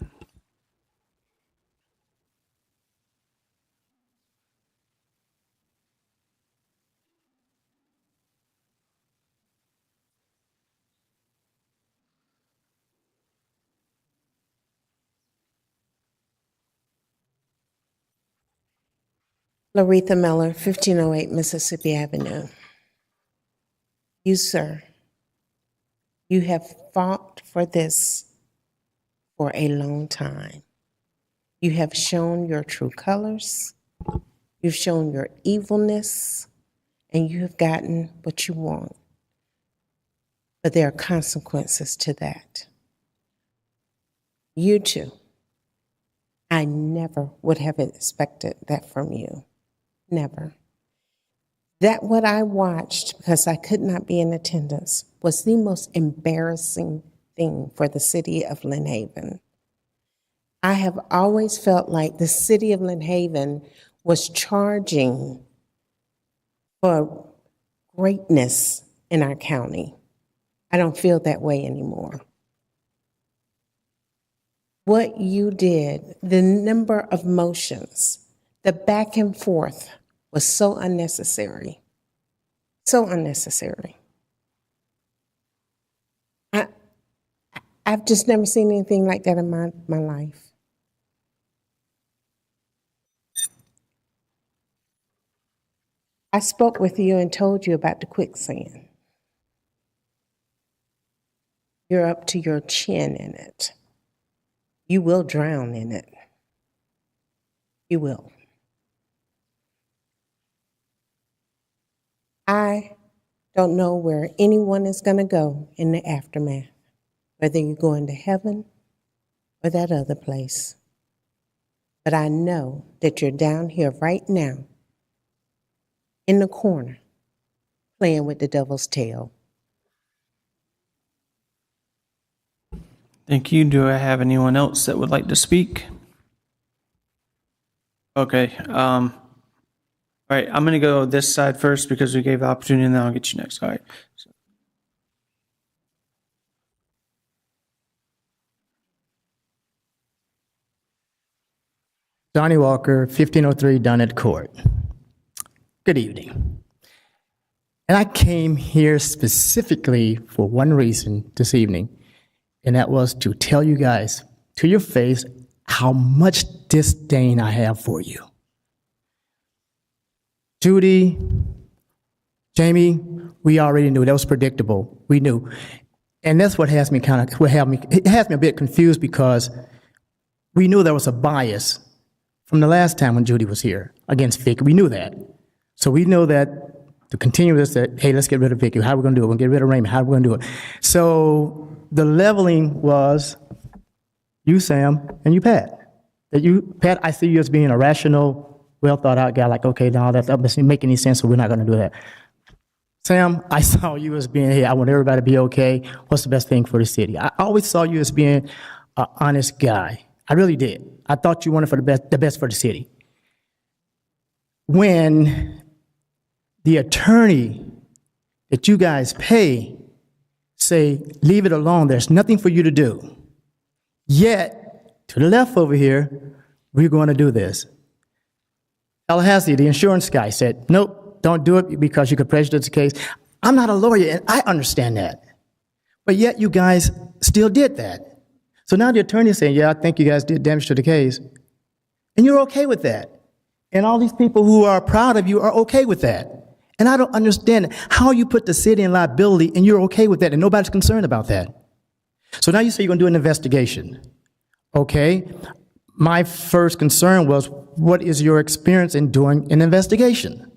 Laretha Miller, 1508 Mississippi Avenue. You, sir, You have fought for this for a long time. You have shown your true colors. You've shown your evilness, and you have gotten what you want. But there are consequences to that. You too. I never would have expected that from you. Never. That what I watched, because I could not be in attendance, was the most embarrassing thing for the city of Lynn Haven. I have always felt like the city of Lynn Haven was charging for greatness in our county. I don't feel that way anymore. What you did, the number of motions, the back and forth was so unnecessary. So unnecessary. I've just never seen anything like that in my life. I spoke with you and told you about the quicksand. You're up to your chin in it. You will drown in it. You will. I don't know where anyone is going to go in the aftermath, whether you're going to heaven or that other place. But I know that you're down here right now in the corner playing with the devil's tail. Thank you. Do I have anyone else that would like to speak? Okay. All right. I'm going to go this side first because we gave the opportunity, and then I'll get you next. All right. Johnny Walker, 1503 Dunnett Court. Good evening. And I came here specifically for one reason this evening, and that was to tell you guys to your face how much disdain I have for you. Judy, Jamie, we already knew. That was predictable. We knew. And that's what has me it has me a bit confused because we knew there was a bias from the last time when Judy was here against Vicky. We knew that. So we know that to continue this, that, hey, let's get rid of Vicky. How are we going to do it? We're going to get rid of Raymond. How are we going to do it? So the leveling was you, Sam, and you, Pat. Pat, I see you as being a rational, well thought out guy, like, okay, no, that doesn't make any sense, so we're not going to do that. Sam, I saw you as being, hey, I want everybody to be okay. What's the best thing for the city? I always saw you as being an honest guy. I really did. I thought you wanted for the best for the city. When the attorney that you guys pay say, leave it alone, there's nothing for you to do. Yet, to the left over here, we're going to do this. Tallahassee, the insurance guy, said, nope, don't do it because you could prejudice the case. I'm not a lawyer, and I understand that. But yet you guys still did that. So now the attorney is saying, yeah, I think you guys did damage to the case. And you're okay with that. And all these people who are proud of you are okay with that. And I don't understand how you put the city in liability and you're okay with that and nobody's concerned about that. So now you say you're going to do an investigation. Okay. My first concern was, what is your experience in doing an investigation?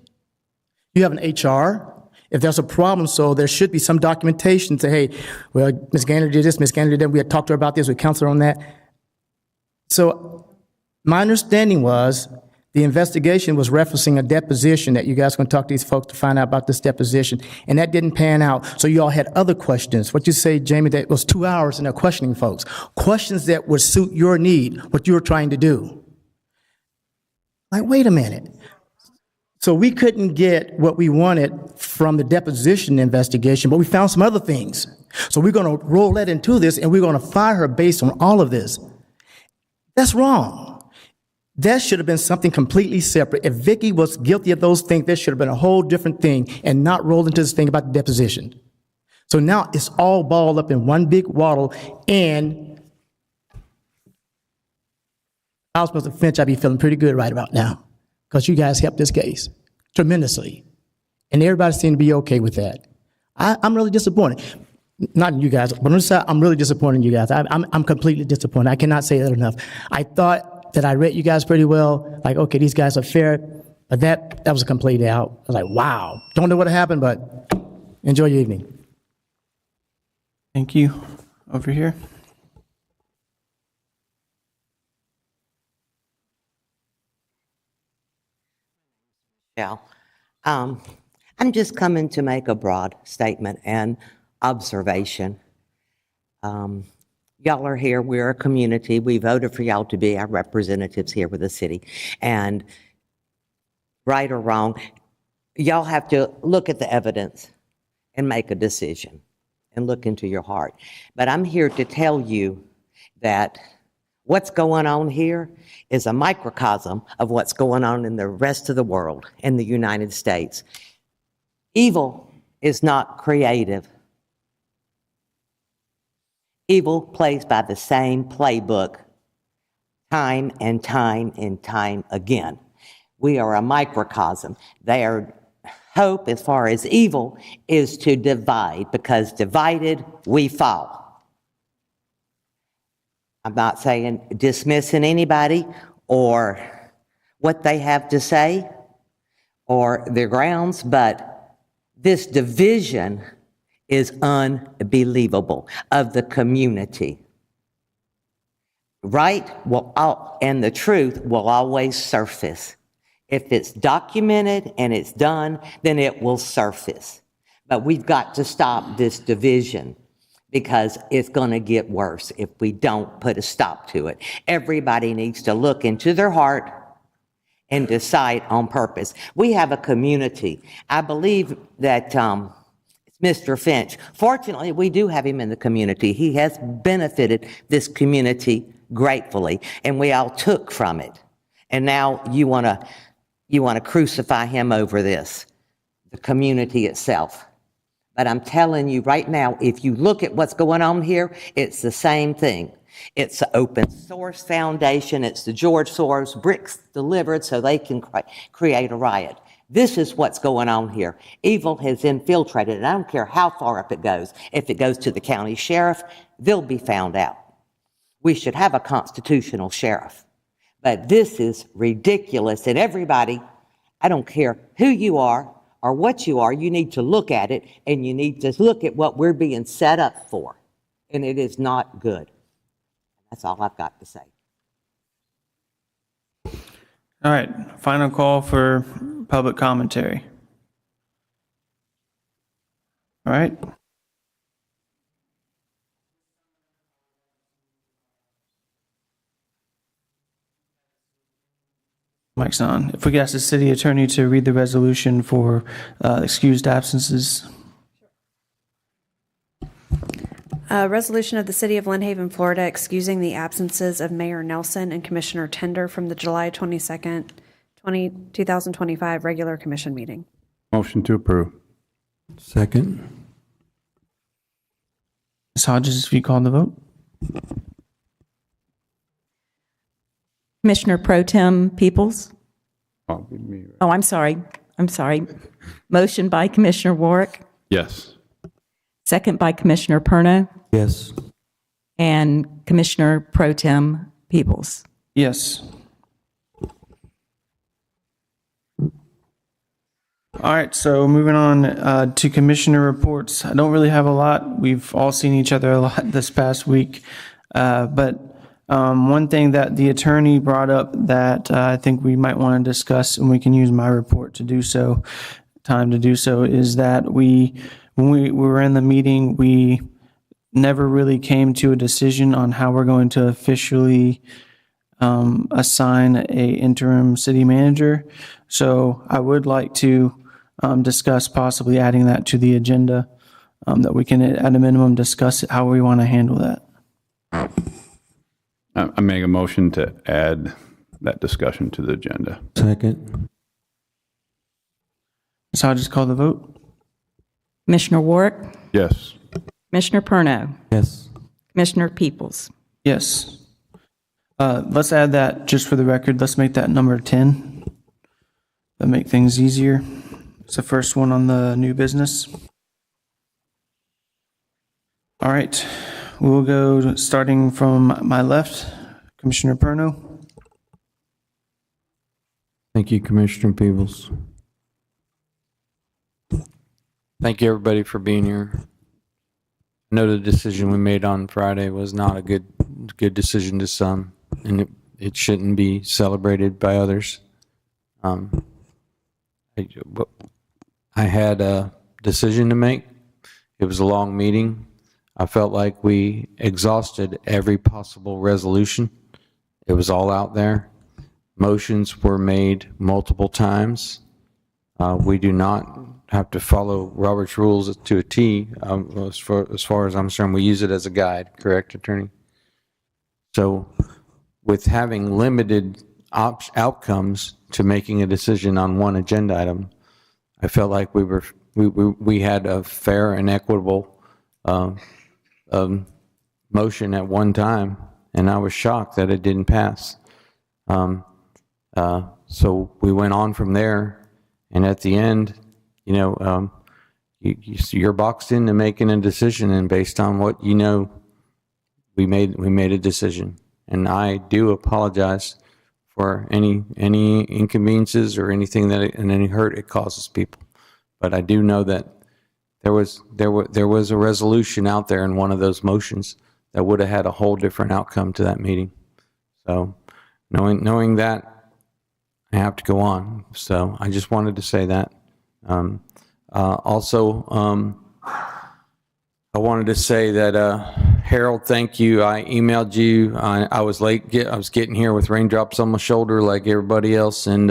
You have an HR. If there's a problem, so there should be some documentation to, hey, well, Ms. Gaynor did this, Ms. Gaynor did that, we had talked to her about this, we counseled her on that. So my understanding was the investigation was referencing a deposition that you guys are going to talk to these folks to find out about this deposition, and that didn't pan out. So you all had other questions. What you say, Jamie, that it was 2 hours and they're questioning folks. Questions that would suit your need, what you were trying to do. Like, wait a minute. So we couldn't get what we wanted from the deposition investigation, but we found some other things. So we're going to roll that into this, and we're going to fire her based on all of this. That's wrong. That should have been something completely separate. If Vicky was guilty of those things, there should have been a whole different thing and not rolled into this thing about the deposition. So now it's all balled up in one big waddle, and I was supposed to Finch, I'd be feeling pretty good right about now because you guys helped this case tremendously. And everybody seemed to be okay with that. I'm really disappointed. not you guys, but I'm really disappointed in you guys. I'm completely disappointed. I cannot say that enough. I thought that I read you guys pretty well. Like, okay, these guys are fair, but that was completely out. I was like, wow. Don't know what happened, but enjoy your evening. Thank you. Over here. Yeah. I'm just coming to make a broad statement and observation. Y'all are here. We're a community. We voted for y'all to be our representatives here with the city. And right or wrong, y'all have to look at the evidence and make a decision and look into your heart. But I'm here to tell you that what's going on here is a microcosm of what's going on in the rest of the world, in the United States. Evil is not creative. Evil plays by the same playbook time and time and time again. We are a microcosm. Their hope as far as evil is to divide, because divided we fall. I'm not saying dismissing anybody or what they have to say or their grounds, but this division is unbelievable of the community. Right and the truth will always surface. If it's documented and it's done, then it will surface. But we've got to stop this division, because it's going to get worse if we don't put a stop to it. Everybody needs to look into their heart and decide on purpose. We have a community. I believe that it's Mr. Finch. Fortunately, we do have him in the community. He has benefited this community gratefully, and we all took from it. And now you want to crucify him over this, the community itself. But I'm telling you right now, if you look at what's going on here, it's the same thing. It's the open source foundation. It's the George Soros bricks delivered so they can create a riot. This is what's going on here. Evil has infiltrated, and I don't care how far up it goes. If it goes to the county sheriff, they'll be found out. We should have a constitutional sheriff. But this is ridiculous, and everybody, I don't care who you are or what you are, you need to look at it, and you need to look at what we're being set up for, and it is not good. That's all I've got to say. All right, final call for public commentary. All right. Mic's on. If we could ask the city attorney to read the resolution for excused absences. A resolution of the City of Lynn Haven, Florida, excusing the absences of Mayor Nelson and Commissioner Tender from the July 22nd, 2025 regular commission meeting. Motion to approve. Second. Ms. Hodges, if you call the vote. Commissioner Pro Tem Peoples? Oh, me. Oh, I'm sorry. Motion by Commissioner Warwick, Yes. second by Commissioner Perna, Yes. and Commissioner Pro Tem Peoples. Yes. All right, so moving on to commissioner reports. I don't really have a lot. We've all seen each other a lot this past week. But one thing that the attorney brought up that I think we might want to discuss, and we can use my report to do so, is that when we were in the meeting, we never really came to a decision on how we're going to officially assign a interim city manager. So I would like to discuss possibly adding that to the agenda, that we can at a minimum discuss how we want to handle that. I make a motion to add that discussion to the agenda. Second. So I'll just call the vote. Commissioner Warwick, Yes. Commissioner Perno, Yes. Commissioner Peoples. Yes. Let's add that just for the record. Let's make that number 10. That'll make things easier. It's the first one on the new business. All right, we'll go starting from my left, Commissioner Perno. Thank you, Commissioner Peebles. Thank you, everybody, for being here. I know the decision we made on Friday was not a good decision to some, and it shouldn't be celebrated by others. I had a decision to make. It was a long meeting. I felt like we exhausted every possible resolution. It was all out there. Motions were made multiple times. We do not have to follow Robert's rules to a T. As far as I'm concerned, we use it as a guide, correct, Attorney? So with having limited outcomes to making a decision on one agenda item, I felt like we had a fair and equitable motion at one time, and I was shocked that it didn't pass. So we went on from there, and at the end, you're boxed into making a decision, and based on what you know, we made a decision. And I do apologize for any inconveniences or anything and any hurt it causes people. But I do know that there was a resolution out there in one of those motions that would have had a whole different outcome to that meeting. So knowing that, I have to go on. So I just wanted to say that. Also, I wanted to say that, Harold, thank you. I emailed you. I was late. I was getting here with raindrops on my shoulder like everybody else. And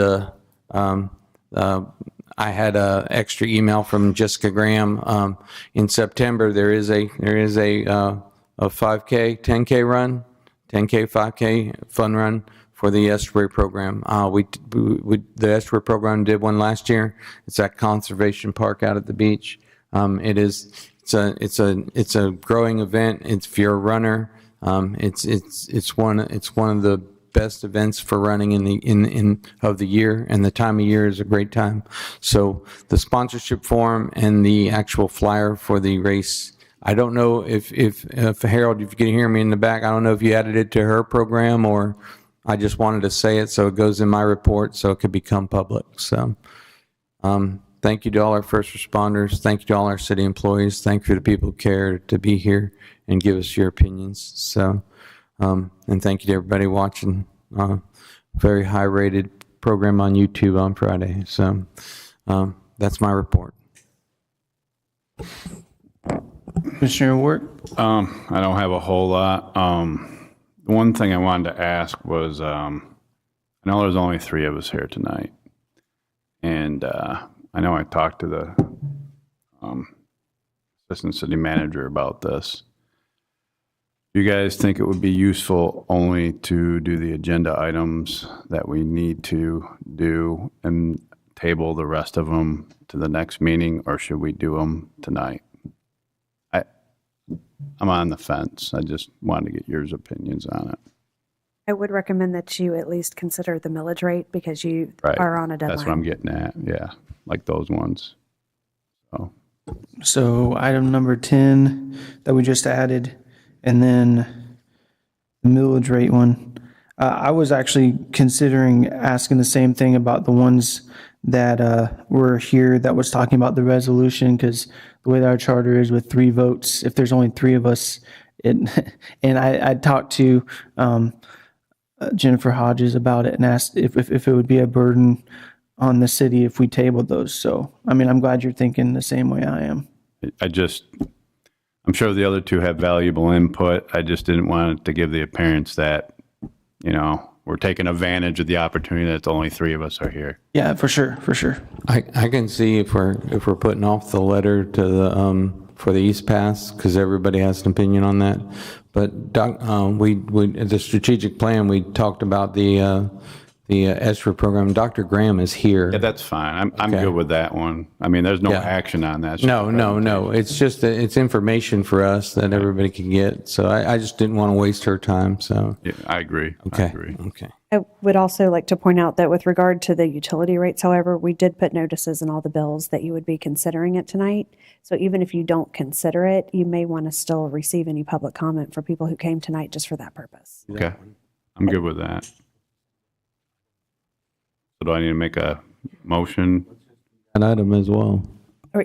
I had a extra email from Jessica Graham. In September, there is a 5K, 10K run, 10K, 5K fun run for the Estuary program. The Estuary program did one last year. It's at Conservation Park out at the beach. It's a growing event. If you're a runner, it's one of the best events for running of the year, and the time of year is a great time. So the sponsorship form and the actual flyer for the race, I don't know if Harold, if you can hear me in the back, I don't know if you added it to her program, or I just wanted to say it so it goes in my report so it could become public. So thank you to all our first responders. Thank you to all our city employees. Thank you to the people who care to be here and give us your opinions. So, and thank you to everybody watching very high-rated program on YouTube on Friday. So that's my report. Commissioner Ward? I don't have a whole lot. One thing I wanted to ask was, I know there's only 3 of us here tonight, and I know I talked to the assistant city manager about this. Do you guys think it would be useful only to do the agenda items that we need to do and table the rest of them to the next meeting, or should we do them tonight? I'm on the fence. I just wanted to get your opinions on it. I would recommend that you at least consider the millage rate because you are on a deadline. That's what I'm getting at. Yeah, like those ones. So item number 10 that we just added, and then the millage rate one. I was actually considering asking the same thing about the ones that were here that was talking about the resolution, because the way that our charter is with 3 votes, if there's only 3 of us, and I talked to Jennifer Hodges about it and asked if it would be a burden on the city if we tabled those. So, I mean, I'm glad you're thinking the same way I am. I'm sure the other 2 have valuable input. I just didn't want it to give the appearance that, we're taking advantage of the opportunity that only 3 of us are here. Yeah, for sure. I can see if we're putting off the letter to the for the East Pass, because everybody has an opinion on that. But the strategic plan, we talked about the the ESTRA program. Dr. Graham is here. Yeah, that's fine. I'm Okay. good with that one. I mean, there's no Yeah. action on that. It's No, just a no, no. presentation. It's just that it's information for us that everybody can get. So I just didn't want to waste her time. So Yeah, I agree. I okay, agree. okay. I would also like to point out that with regard to the utility rates, however, we did put notices in all the bills that you would be considering it tonight. So even if you don't consider it, you may want to still receive any public comment for people who came tonight just for that purpose. Okay, I'm good with that. So do I need to make a motion? An item as well.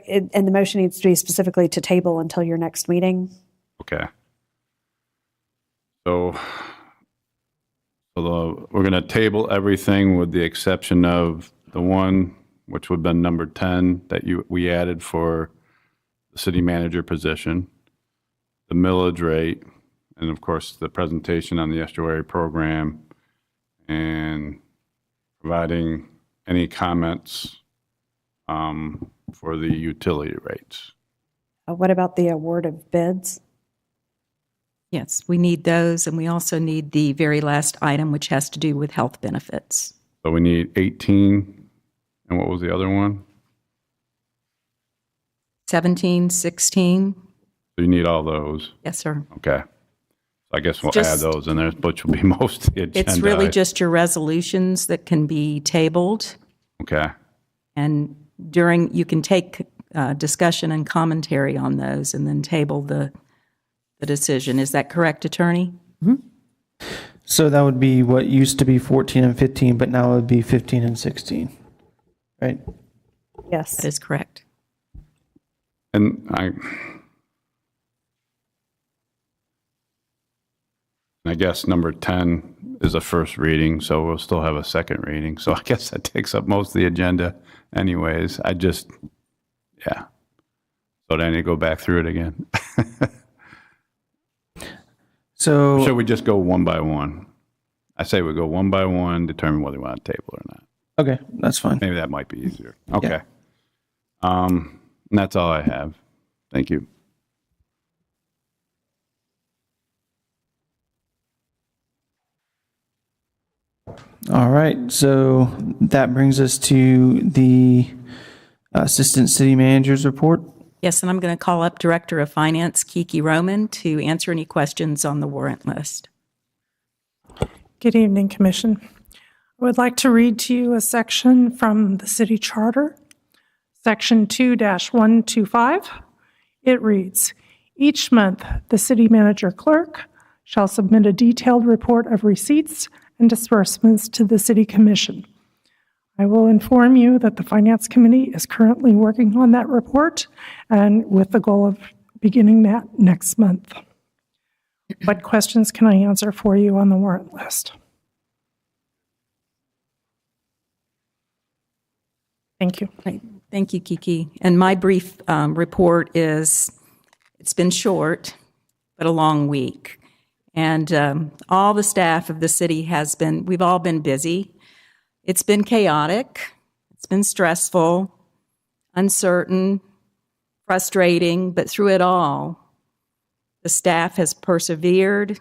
And the motion needs to be specifically to table until your next meeting. Okay. So, we're going to table everything with the exception of the one, which would have been number 10, that we added for the city manager position, the millage rate, and of course, the presentation on the Estuary program, and providing any comments for the utility rates. What about the award of bids? Yes, we need those, and we also need the very last item, which has to do with health benefits. So we need 18, and what was the other one? 17, 16, So you need all those. yes, sir. Okay. So I guess we'll add Just- those in there, which will be most of the agenda. It's really just your resolutions that can be tabled, Okay. and you can take discussion and commentary on those and then table the decision. Is that correct, Attorney? So that would be what used to be 14 and 15, but now it would be 15 and 16, right? Yes. That is correct. And I guess number 10 is a first reading, so we'll still have a second reading. So I guess that takes up most of the agenda anyways. Yeah. So do I need to go back through it again? So Should we just go one by one? I say we go one by one, determine whether we want to table or not. okay, that's fine. Maybe that might be easier. Okay. And that's all I have. Thank you. All right, so that brings us to the Assistant City Manager's report. Yes, and I'm going to call up Director of Finance, Kiki Roman, to answer any questions on the warrant list. Good evening, Commission. I would like to read to you a section from the City Charter, Section 2-125. It reads, "Each month, the City Manager Clerk shall submit a detailed report of receipts and disbursements to the City Commission. I will inform you that the Finance Committee is currently working on that report and with the goal of beginning that next month. What questions can I answer for you on the warrant list?" Thank you. Right. Thank you, Kiki. And my brief report is, it's been short, but a long week. And all the staff of the city we've all been busy. It's been chaotic. It's been stressful, uncertain, frustrating, but through it all, the staff has persevered,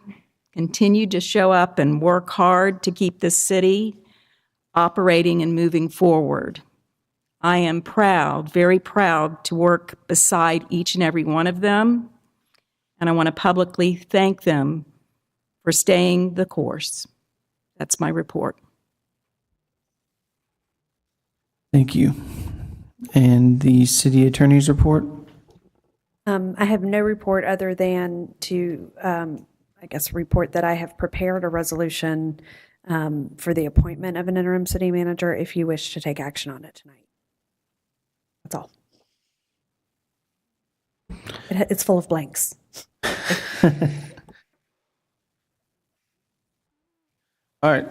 continued to show up and work hard to keep this city operating and moving forward. I am proud, very proud, to work beside each and every one of them, and I want to publicly thank them for staying the course. That's my report. Thank you. And the City Attorney's report? I have no report other than to, report that I have prepared a resolution for the appointment of an interim city manager if you wish to take action on it tonight. That's all. It's full of blanks. All right.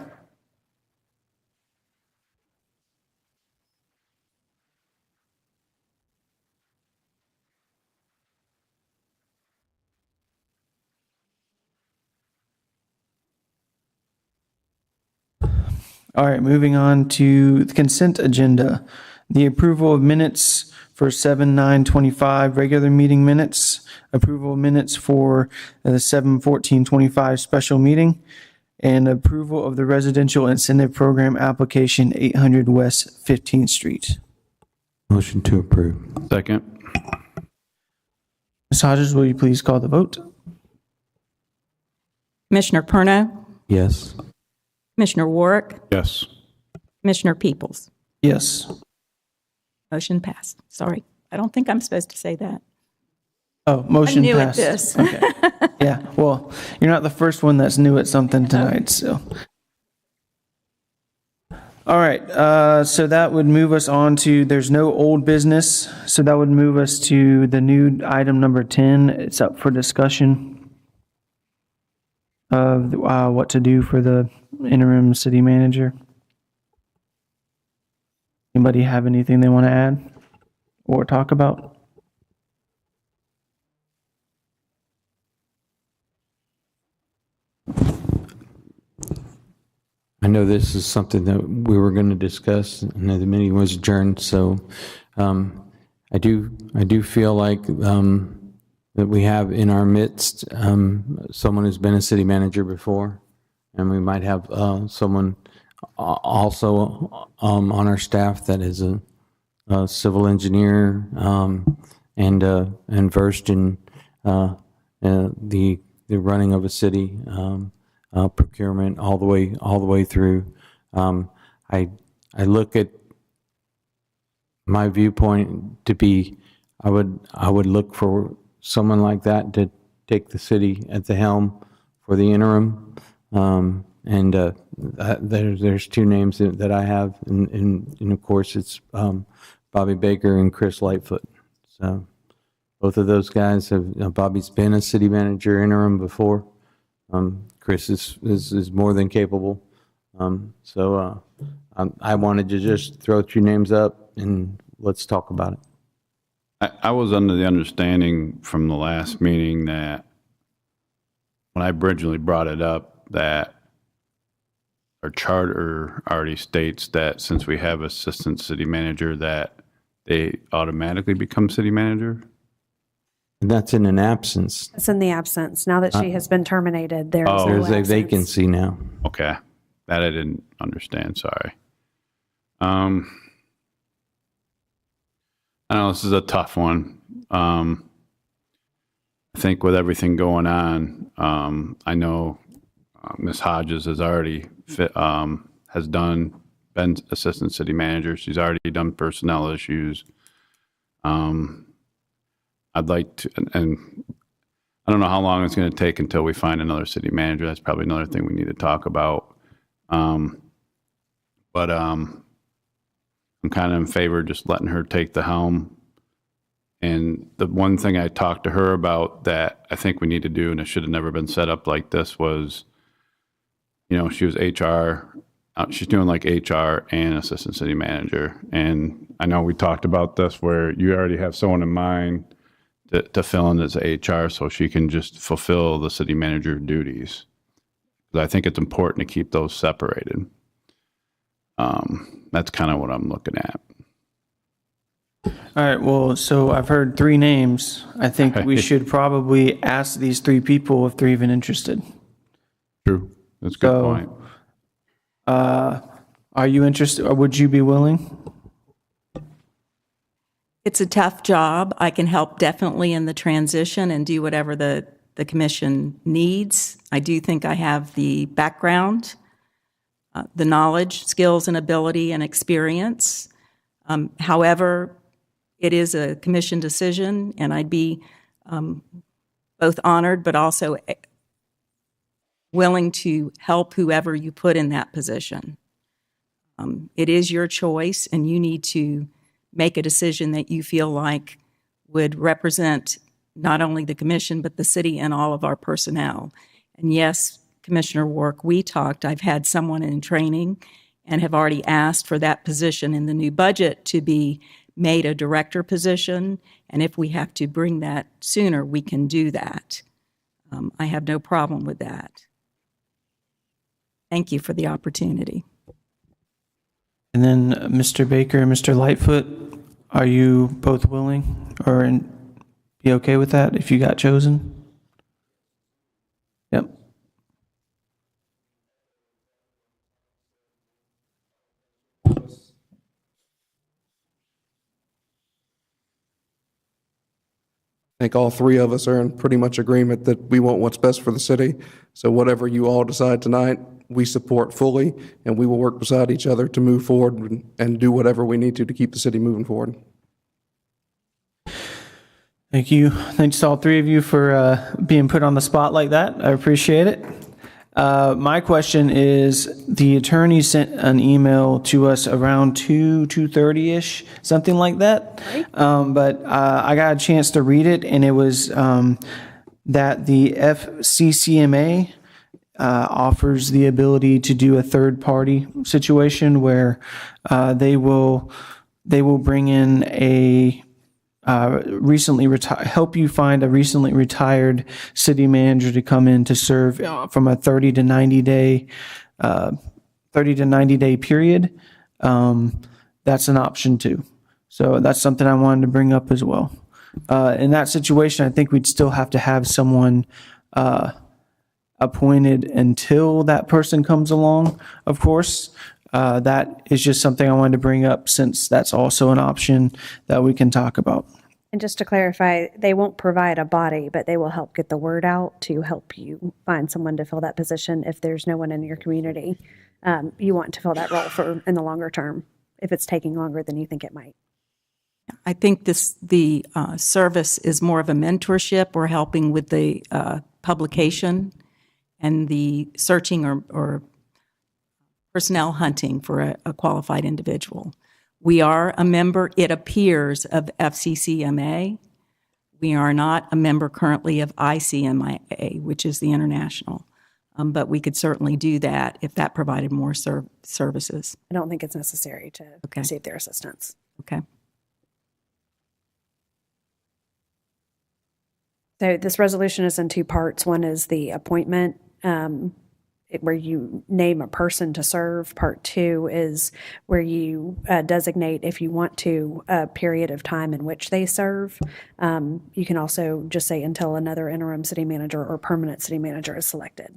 All right, moving on to the consent agenda. The approval of minutes for 7/9/25 regular meeting minutes, approval of minutes for the 7/14/25 special meeting, and approval of the residential incentive program application 800 West 15th Street. Motion to approve. Second. Ms. Hodges, will you please call the vote? Commissioner Perno, Yes. Commissioner Warwick, Yes. Commissioner Peoples. Yes. Motion passed. Sorry, I don't think I'm supposed to say that. Oh, motion new at passed. this. Okay. Yeah, well, you're not the first one that's new at something tonight, so. All right, so that would move us on to, there's no old business, so that would move us to the new item number 10. It's up for discussion of what to do for the interim city manager. Anybody have anything they want to add or talk about? I know this is something that we were going to discuss, and the meeting was adjourned, so I do feel like that we have in our midst someone who's been a city manager before, and we might have someone also on our staff that is a civil engineer and versed in the running of a city. Procurement all the way through. I look at my viewpoint to be, I would look for someone like that to take the city at the helm for the interim. There's two names that I have, and of course it's Bobby Baker and Chris Lightfoot. So both of those guys have. Bobby's been a city manager interim before. Chris is more than capable. I wanted to just throw two names up and let's talk about it. I was under the understanding from the last meeting that when I originally brought it up, that our charter already states that since we have assistant city manager, that they automatically become city manager. And that's in an absence. It's in the absence. Now that she has been terminated, there is no There's a absence. vacancy now. Okay, that I didn't understand. Sorry. I know this is a tough one. I think with everything going on, I know Ms. Hodges has already been assistant city manager. She's already done personnel issues. I'd like to, and I don't know how long it's going to take until we find another city manager. That's probably another thing we need to talk about. But I'm kind of in favor of just letting her take the helm. And the one thing I talked to her about that I think we need to do, and it should have never been set up like this, was, she was HR. She's doing like HR and assistant city manager. And I know we talked about this where you already have someone in mind to fill in as HR so she can just fulfill the city manager duties. Because I think it's important to keep those separated. That's kind of what I'm looking at. All right, well, so I've heard three names. I think we should probably ask these three people if they're even interested. True. That's a good point. Are you interested, or would you be willing? It's a tough job. I can help definitely in the transition and do whatever the commission needs. I do think I have the background, the knowledge, skills, and ability and experience. However, it is a commission decision, and I'd be both honored but also willing to help whoever you put in that position. It is your choice, and you need to make a decision that you feel like would represent not only the commission, but the city and all of our personnel. And yes, Commissioner Warwick, we talked, I've had someone in training and have already asked for that position in the new budget to be made a director position. And if we have to bring that sooner, we can do that. I have no problem with that. Thank you for the opportunity. And then Mr. Baker and Mr. Lightfoot, are you both willing or be okay with that if you got chosen? Yep. I think all three of us are in pretty much agreement that we want what's best for the city. So whatever you all decide tonight, we support fully, and we will work beside each other to move forward and do whatever we need to keep the city moving forward. Thank you. Thanks to all three of you for being put on the spot like that. I appreciate it. My question is, the attorney sent an email to us around 2:30-ish, something like that. But I got a chance to read it, and it was that the FCCMA offers the ability to do a third-party situation where they will bring in a help you find a recently retired city manager to come in to serve from a 30 to 90 day period. That's an option too. So that's something I wanted to bring up as well. In that situation, I think we'd still have to have someone appointed until that person comes along, of course. That is just something I wanted to bring up, since that's also an option that we can talk about. And just to clarify, they won't provide a body, but they will help get the word out to help you find someone to fill that position if there's no one in your community you want to fill that role for in the longer term, if it's taking longer than you think it might. I think the service is more of a mentorship or helping with the publication and the searching or personnel hunting for a qualified individual. We are a member, it appears, of FCCMA. We are not a member currently of ICMA, which is the international. But we could certainly do that if that provided more services. I don't think it's necessary to receive their assistance. Okay. So this resolution is in two parts. One is the appointment, where you name a person to serve. Part two is where you designate, if you want to, a period of time in which they serve. You can also just say until another interim city manager or permanent city manager is selected.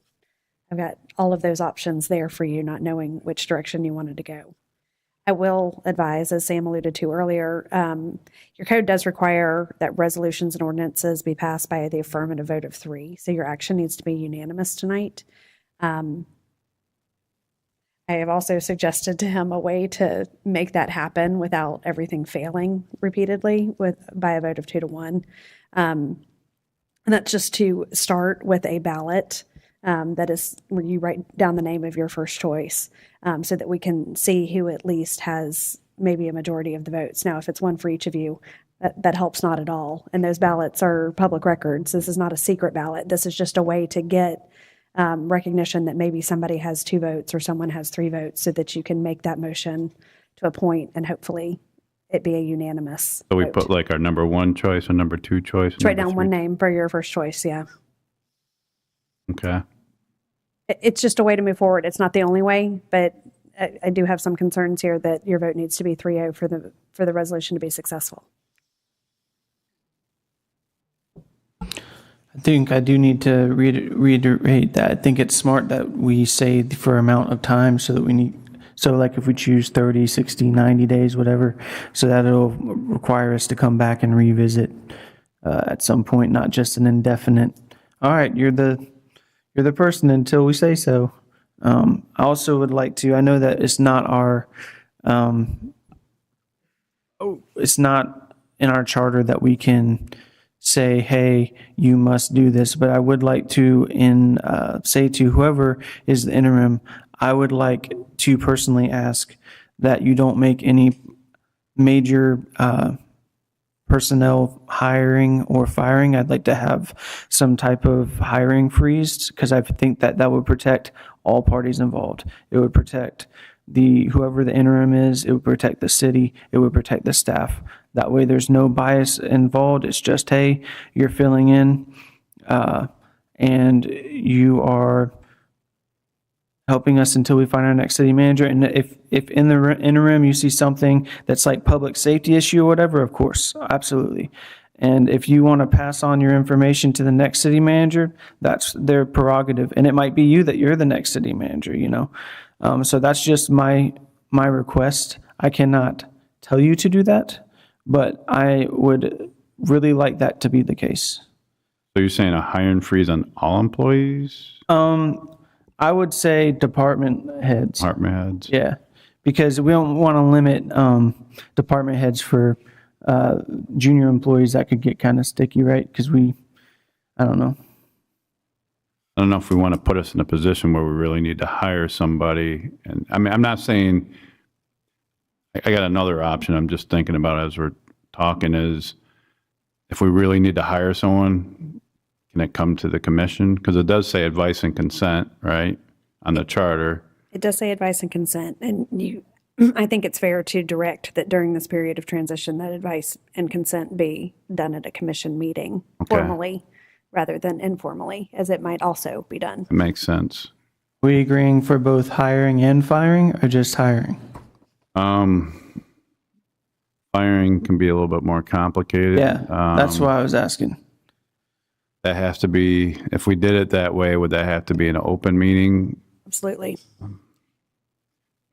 I've got all of those options there for you, not knowing which direction you wanted to go. I will advise, as Sam alluded to earlier, your code does require that resolutions and ordinances be passed by the affirmative vote of 3. So your action needs to be unanimous tonight. I have also suggested to him a way to make that happen without everything failing repeatedly by a vote of 2 to 1. And that's just to start with a ballot that is where you write down the name of your first choice, so that we can see who at least has maybe a majority of the votes. Now, if it's one for each of you, that helps not at all. And those ballots are public records. This is not a secret ballot. This is just a way to get recognition that maybe somebody has 2 votes or someone has 3 votes, so that you can make that motion to appoint and hopefully it be a unanimous So we vote. put like our number 1 choice and number 2 choice? Just write down one name for your first choice, yeah. Okay. It's just a way to move forward. It's not the only way, but I do have some concerns here that your vote needs to be 3-0 for the resolution to be successful. I think I do need to reiterate that. I think it's smart that we say for amount of time, so that like if we choose 30, 60, 90 days, whatever, so that it'll require us to come back and revisit at some point, not just an indefinite, all right, you're the person until we say so. I also would like to, I know that it's not it's not in our charter that we can say, hey, you must do this, but I would like to say to whoever is the interim, I would like to personally ask that you don't make any major personnel hiring or firing. I'd like to have some type of hiring freeze, because I think that would protect all parties involved. It would protect whoever the interim is, it would protect the city, it would protect the staff. That way there's no bias involved. It's just, hey, you're filling in and you are helping us until we find our next city manager. And if in the interim you see something that's like public safety issue or whatever, of course, absolutely. And if you want to pass on your information to the next city manager, that's their prerogative. And it might be you that you're the next city manager, So that's just my request. I cannot tell you to do that, but I would really like that to be the case. So you're saying a hiring freeze on all employees, I would say department heads. department heads? Yeah, because we don't want to limit department heads for junior employees. That could get kind of sticky, right? Because I don't know. I don't know if we want to put us in a position where we really need to hire somebody. And I mean, I'm not saying, I got another option I'm just thinking about as we're talking is if we really need to hire someone, can it come to the commission? Because it does say advice and consent, right, on the charter. It does say advice and consent, and I think it's fair to direct that during this period of transition, that advice and consent be done at a commission meeting formally rather than informally, as it might also be done. It makes sense. We agreeing for both hiring and firing, or just hiring? Firing can be a little bit more complicated. Yeah, that's why I was asking. That has to be, if we did it that way, would that have to be an open meeting? Absolutely.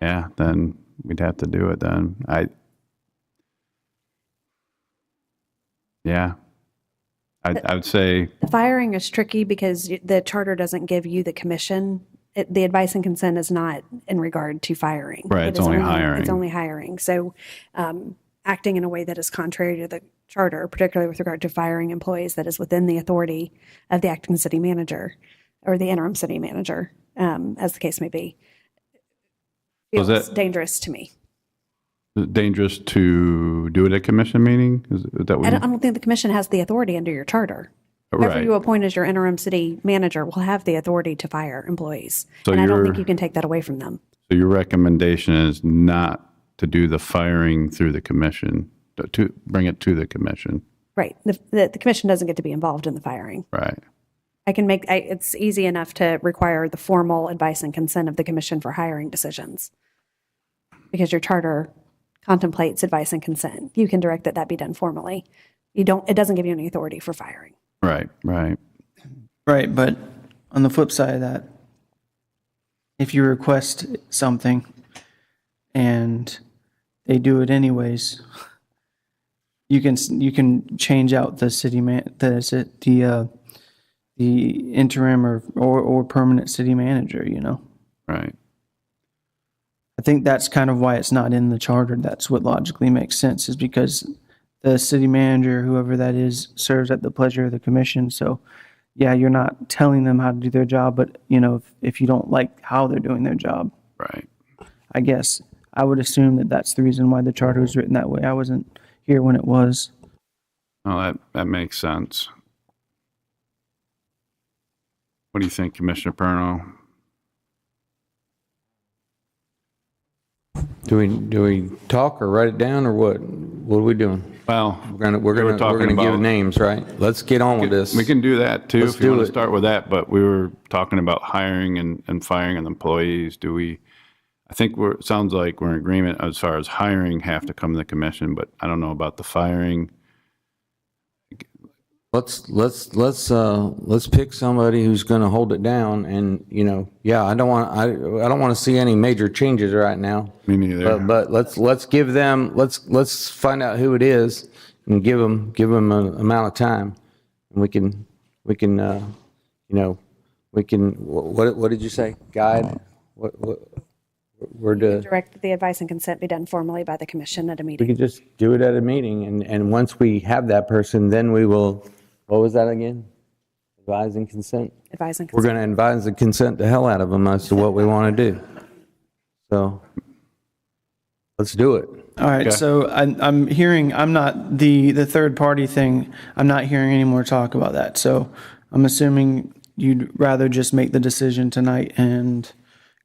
Yeah, then we'd have to do it then. I would say, The firing is tricky because the charter doesn't give you the commission. The advice and consent is not in regard to firing. Right, It it's is only hiring. It's only hiring. So acting in a way that is contrary to the charter, particularly with regard to firing employees that is within the authority of the acting city manager or the interim city manager, as the case may be, Was feels that- dangerous to me. is it dangerous to do it at commission meeting? Is that what I don't think the commission has the authority under your charter. Whoever Right. you appoint as your interim city manager will have the authority to fire employees. So And I don't you're- think you can take that away from them. So your recommendation is not to do the firing through the commission, to bring it to the commission, Right. The commission doesn't get to be involved in the firing. right? It's easy enough to require the formal advice and consent of the commission for hiring decisions. Because your charter contemplates advice and consent. You can direct that be done formally. It doesn't give you any authority for firing. Right, right. Right, but on the flip side of that, if you request something and they do it anyways, you can change out the the interim or permanent city manager, you know. Right. I think that's kind of why it's not in the charter. That's what logically makes sense, is because the city manager, whoever that is, serves at the pleasure of the commission. So, yeah, you're not telling them how to do their job, but, you know, if you don't like how they're doing their job, Right. I guess I would assume that that's the reason why the charter was written that way. I wasn't here when it was. Oh, that makes sense. What do you think, Commissioner Perno? Do we talk or write it down or what? What are we doing? Well, We're were gonna talking give about- names, right? Let's get on with this. we can do that too Let's if you want do to it. start with that, but we were talking about hiring and firing of employees. I think it sounds like we're in agreement as far as hiring have to come to the commission, but I don't know about the firing. Let's pick somebody who's going to hold it down, and I don't want to see any major changes right now. Me neither. But let's give them let's find out who it is and give them an amount of time, and we can what did you say? Guide what we're to. Direct that the advice and consent be done formally by the commission at a We meeting. can just do it at a meeting, and once we have that person, then we will. What was that again? Advise and consent? Advise and We're consent. going to advise and consent the hell out of them as to what we want to do. So let's do it. All right, Okay. so I'm hearing, I'm not, the third party thing, I'm not hearing any more talk about that. So I'm assuming you'd rather just make the decision tonight and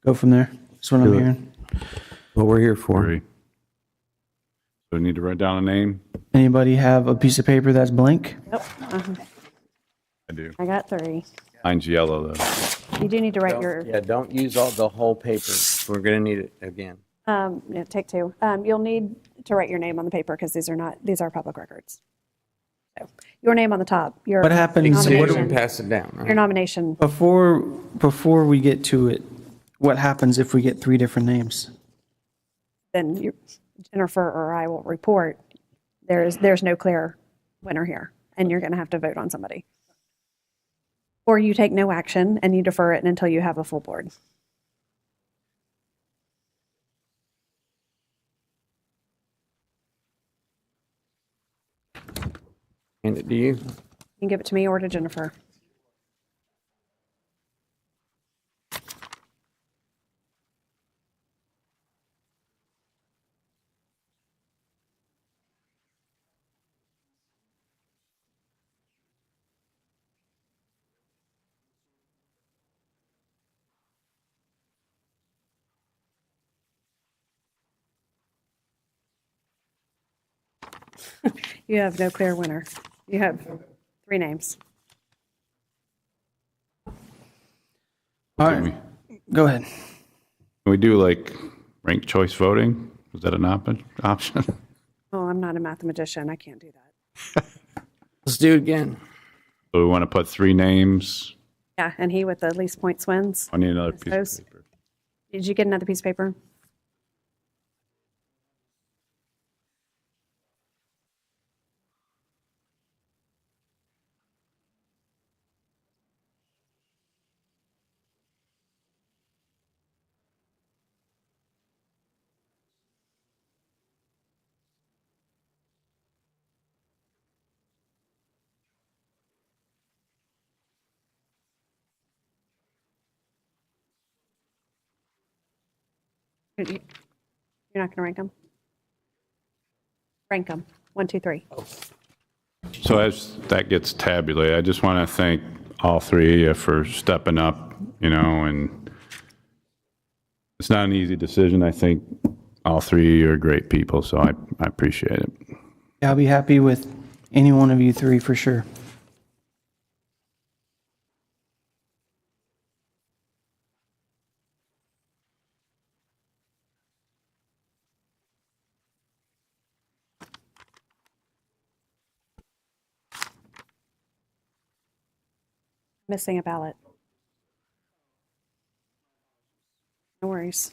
go from there. That's what I'm Do it. hearing. What we're here for. Agree. So we need to write down a name? Anybody have a piece of paper that's blank? Yep. I do. I got 3. Mine's yellow though. You do need to write your, Don't use the whole paper. We're going to need it again. take 2. You'll need to write your name on the paper because these are public records. So your name on the top, your What happens- So what do we nomination, pass it down, right? your nomination. Before we get to it, what happens if we get 3 different names? Then Jennifer or I will report. There's no clear winner here, and you're going to have to vote on somebody. Or you take no action and you defer it until you have a full board. Hand it to you. You can give it to me or to Jennifer. You have no clear winner. You have 3 names. All right, go ahead. Can we do like ranked choice voting? Was that an option? Oh, I'm not a mathematician. I can't do that. Let's do it again. So we want to put 3 names. Yeah, and he with the least points wins. I need another piece of Suppose. paper. Did you get another piece of paper? You're not going to rank them? Rank them. 1, 2, 3. So as that gets tabulated, I just want to thank all 3 of you for stepping up, and it's not an easy decision. I think all 3 of you are great people, so I appreciate it. I'll be happy with any one of you 3 for sure. Missing a ballot. No worries.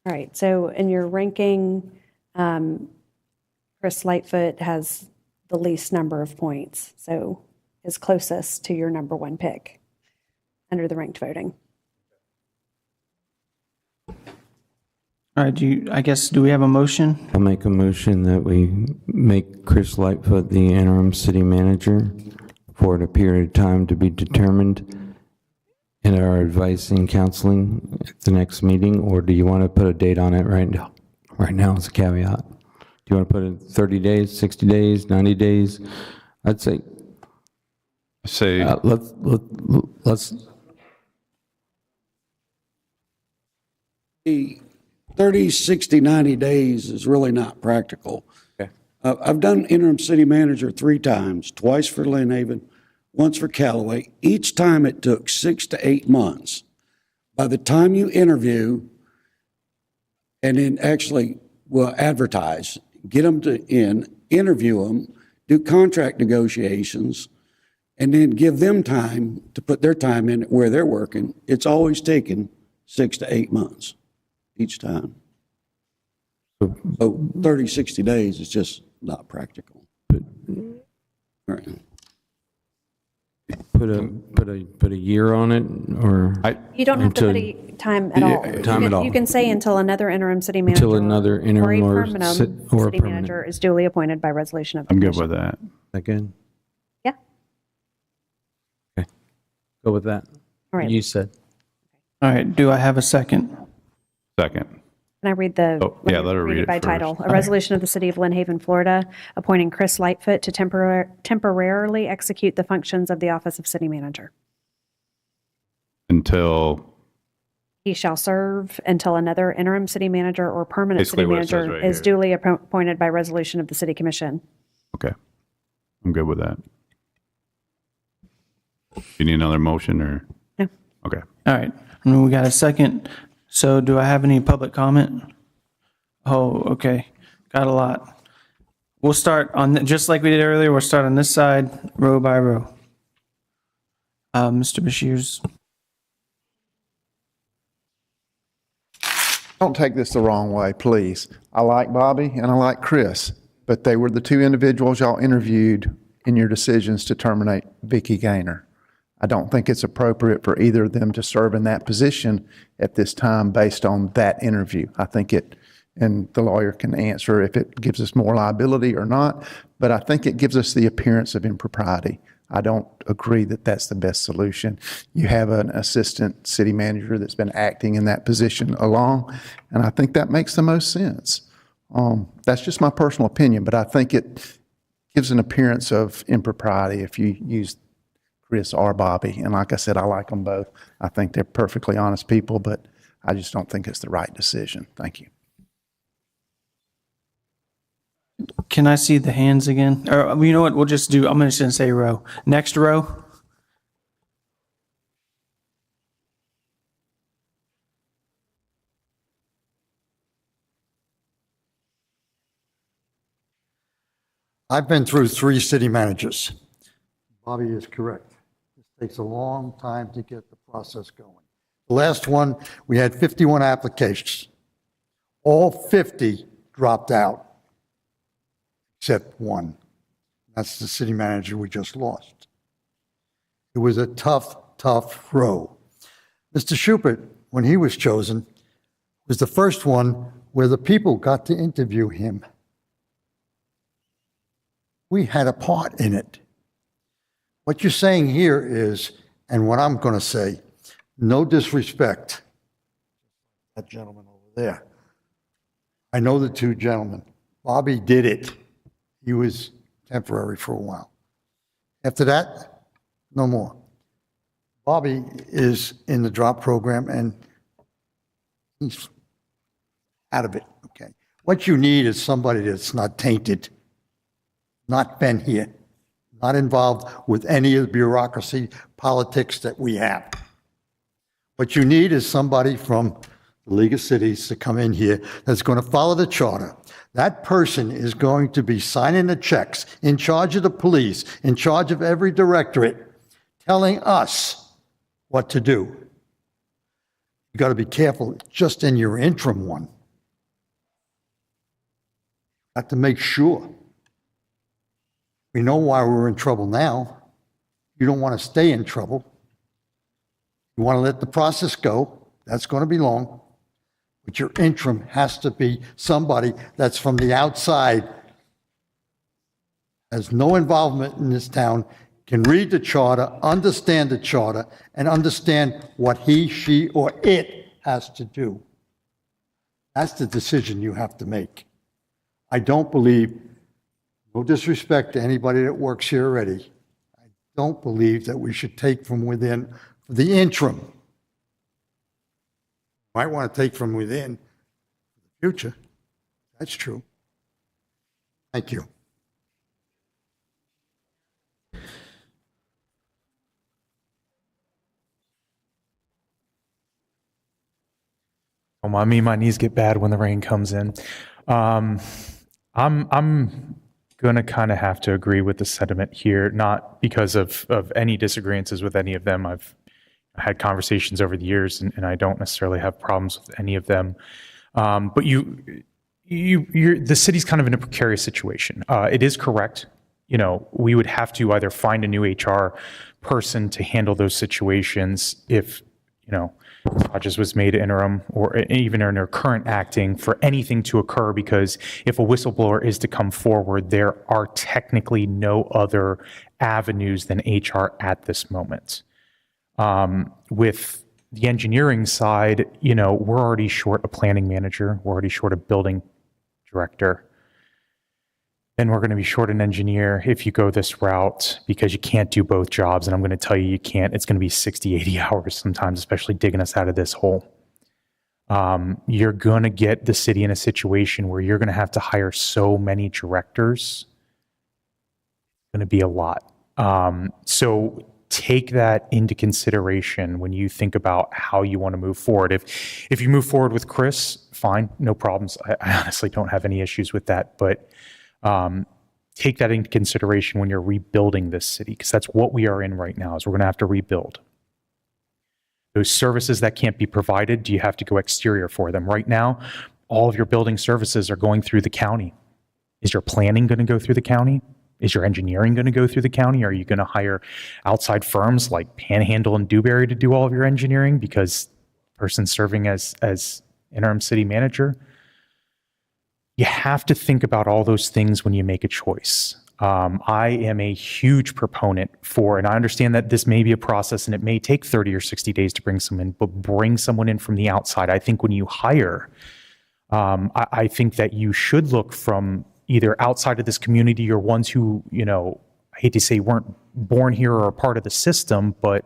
All right, so in your ranking, Chris Lightfoot has the least number of points, so is closest to your number 1 pick under the ranked voting. All right, do we have a motion? I'll make a motion that we make Chris Lightfoot the interim city manager for a period of time to be determined in our advice and counseling at the next meeting, or do you want to put a date on it right now? Right now as a caveat. Do you want to put it 30 days, 60 days, 90 days? I'd say, let's 30, 60, 90 days is really not practical. Okay. I've done interim city manager 3 times, twice for Lynn Haven, once for Callaway. Each time it took 6 to 8 months. By the time you interview and then actually advertise, get them interview them, do contract negotiations, and then give them time to put their time in where they're working, it's always taken 6 to 8 months each time. So 30, 60 days is just not practical. Right. Put a year on it, or You don't have to put a time at all. You can say until another interim city manager. Until another interim or a or permanent city city manager is duly appointed by resolution of the I'm good commission. with that. that good? Yeah, Okay. Go with that. all right. You said. All right, do I have a second? Second. Can I read the? Oh, yeah, let her read it by first. title. A resolution of the City of Lynn Haven, Florida, appointing Chris Lightfoot to temporarily execute the functions of the office of city manager. Until He shall serve until another interim city manager or permanent Basically city what it says manager right is here. duly appointed by resolution of the city commission. Okay. I'm good with that. You need another motion or? No. Okay. All right, and we got a second. So do I have any public comment? Oh, okay, got a lot. We'll start on, just like we did earlier, we'll start on this side, row by row. Mr. Bashir's. Don't take this the wrong way, please. I like Bobby and I like Chris, but they were the two individuals y'all interviewed in your decisions to terminate Vicki Gaynor. I don't think it's appropriate for either of them to serve in that position at this time based on that interview. I think it, and the lawyer can answer if it gives us more liability or not, but I think it gives us the appearance of impropriety. I don't agree that that's the best solution. You have an assistant city manager that's been acting in that position along, and I think that makes the most sense. That's just my personal opinion, but I think it gives an appearance of impropriety if you use Chris or Bobby. And like I said, I like them both. I think they're perfectly honest people, but I just don't think it's the right decision. Thank you. Can I see the hands again? Or you know what, we'll just do, I'm just gonna say row. Next row. I've been through 3 city managers. Bobby is correct. This takes a long time to get the process going. The last one, we had 51 applications. All 50 dropped out, except one. That's the city manager we just lost. It was a tough row. Mr. Schubert, when he was chosen, was the first one where the people got to interview him. We had a part in it. What you're saying here is, and what I'm going to say, no disrespect. That gentleman over there. I know the 2 gentlemen. Bobby did it. He was temporary for a while. After that, no more. Bobby is in the drop program and he's out of it, okay? What you need is somebody that's not tainted, not been here, not involved with any of the bureaucracy, politics that we have. What you need is somebody from the League of Cities to come in here that's going to follow the charter. That person is going to be signing the checks, in charge of the police, in charge of every directorate, telling us what to do. You got to be careful just in your interim one. You have to make sure. We know why we're in trouble now. You don't want to stay in trouble. You want to let the process go. That's going to be long. But your interim has to be somebody that's from the outside, has no involvement in this town, can read the charter, understand the charter, and understand what he, she, or it has to do. That's the decision you have to make. I don't believe, no disrespect to anybody that works here already, I don't believe that we should take from within for the interim. Might want to take from within for the future. That's true. Thank you. Don't mind me, my knees get bad when the rain comes in. I'm going to kind of have to agree with the sentiment here, not because of any disagreements with any of them. I've had conversations over the years, and I don't necessarily have problems with any of them. But the city's kind of in a precarious situation. It is correct. You know, we would have to either find a new HR person to handle those situations if, you know, Rogers was made interim or even in her current acting for anything to occur, because if a whistleblower is to come forward, there are technically no other avenues than HR at this moment. With the engineering side, you know, we're already short a planning manager, we're already short a building director, and we're going to be short an engineer if you go this route, because you can't do both jobs. And I'm going to tell you, you can't. It's going to be 60, 80 hours sometimes, especially digging us out of this hole. you're going to get the city in a situation where you're going to have to hire so many directors. It's going to be a lot. So take that into consideration when you think about how you want to move forward. If you move forward with Chris, fine, no problems. I honestly don't have any issues with that, but take that into consideration when you're rebuilding this city, because that's what we are in right now, is we're going to have to rebuild. Those services that can't be provided, do you have to go exterior for them? Right now, all of your building services are going through the county. Is your planning going to go through the county? Is your engineering going to go through the county? Are you going to hire outside firms like Panhandle and Dewberry to do all of your engineering because the person serving as interim city manager? You have to think about all those things when you make a choice. I am a huge proponent for, and I understand that this may be a process and it may take 30 or 60 days to bring someone in, but bring someone in from the outside. I think when you hire, I think that you should look from either outside of this community or ones who, I hate to say weren't born here or are part of the system, but,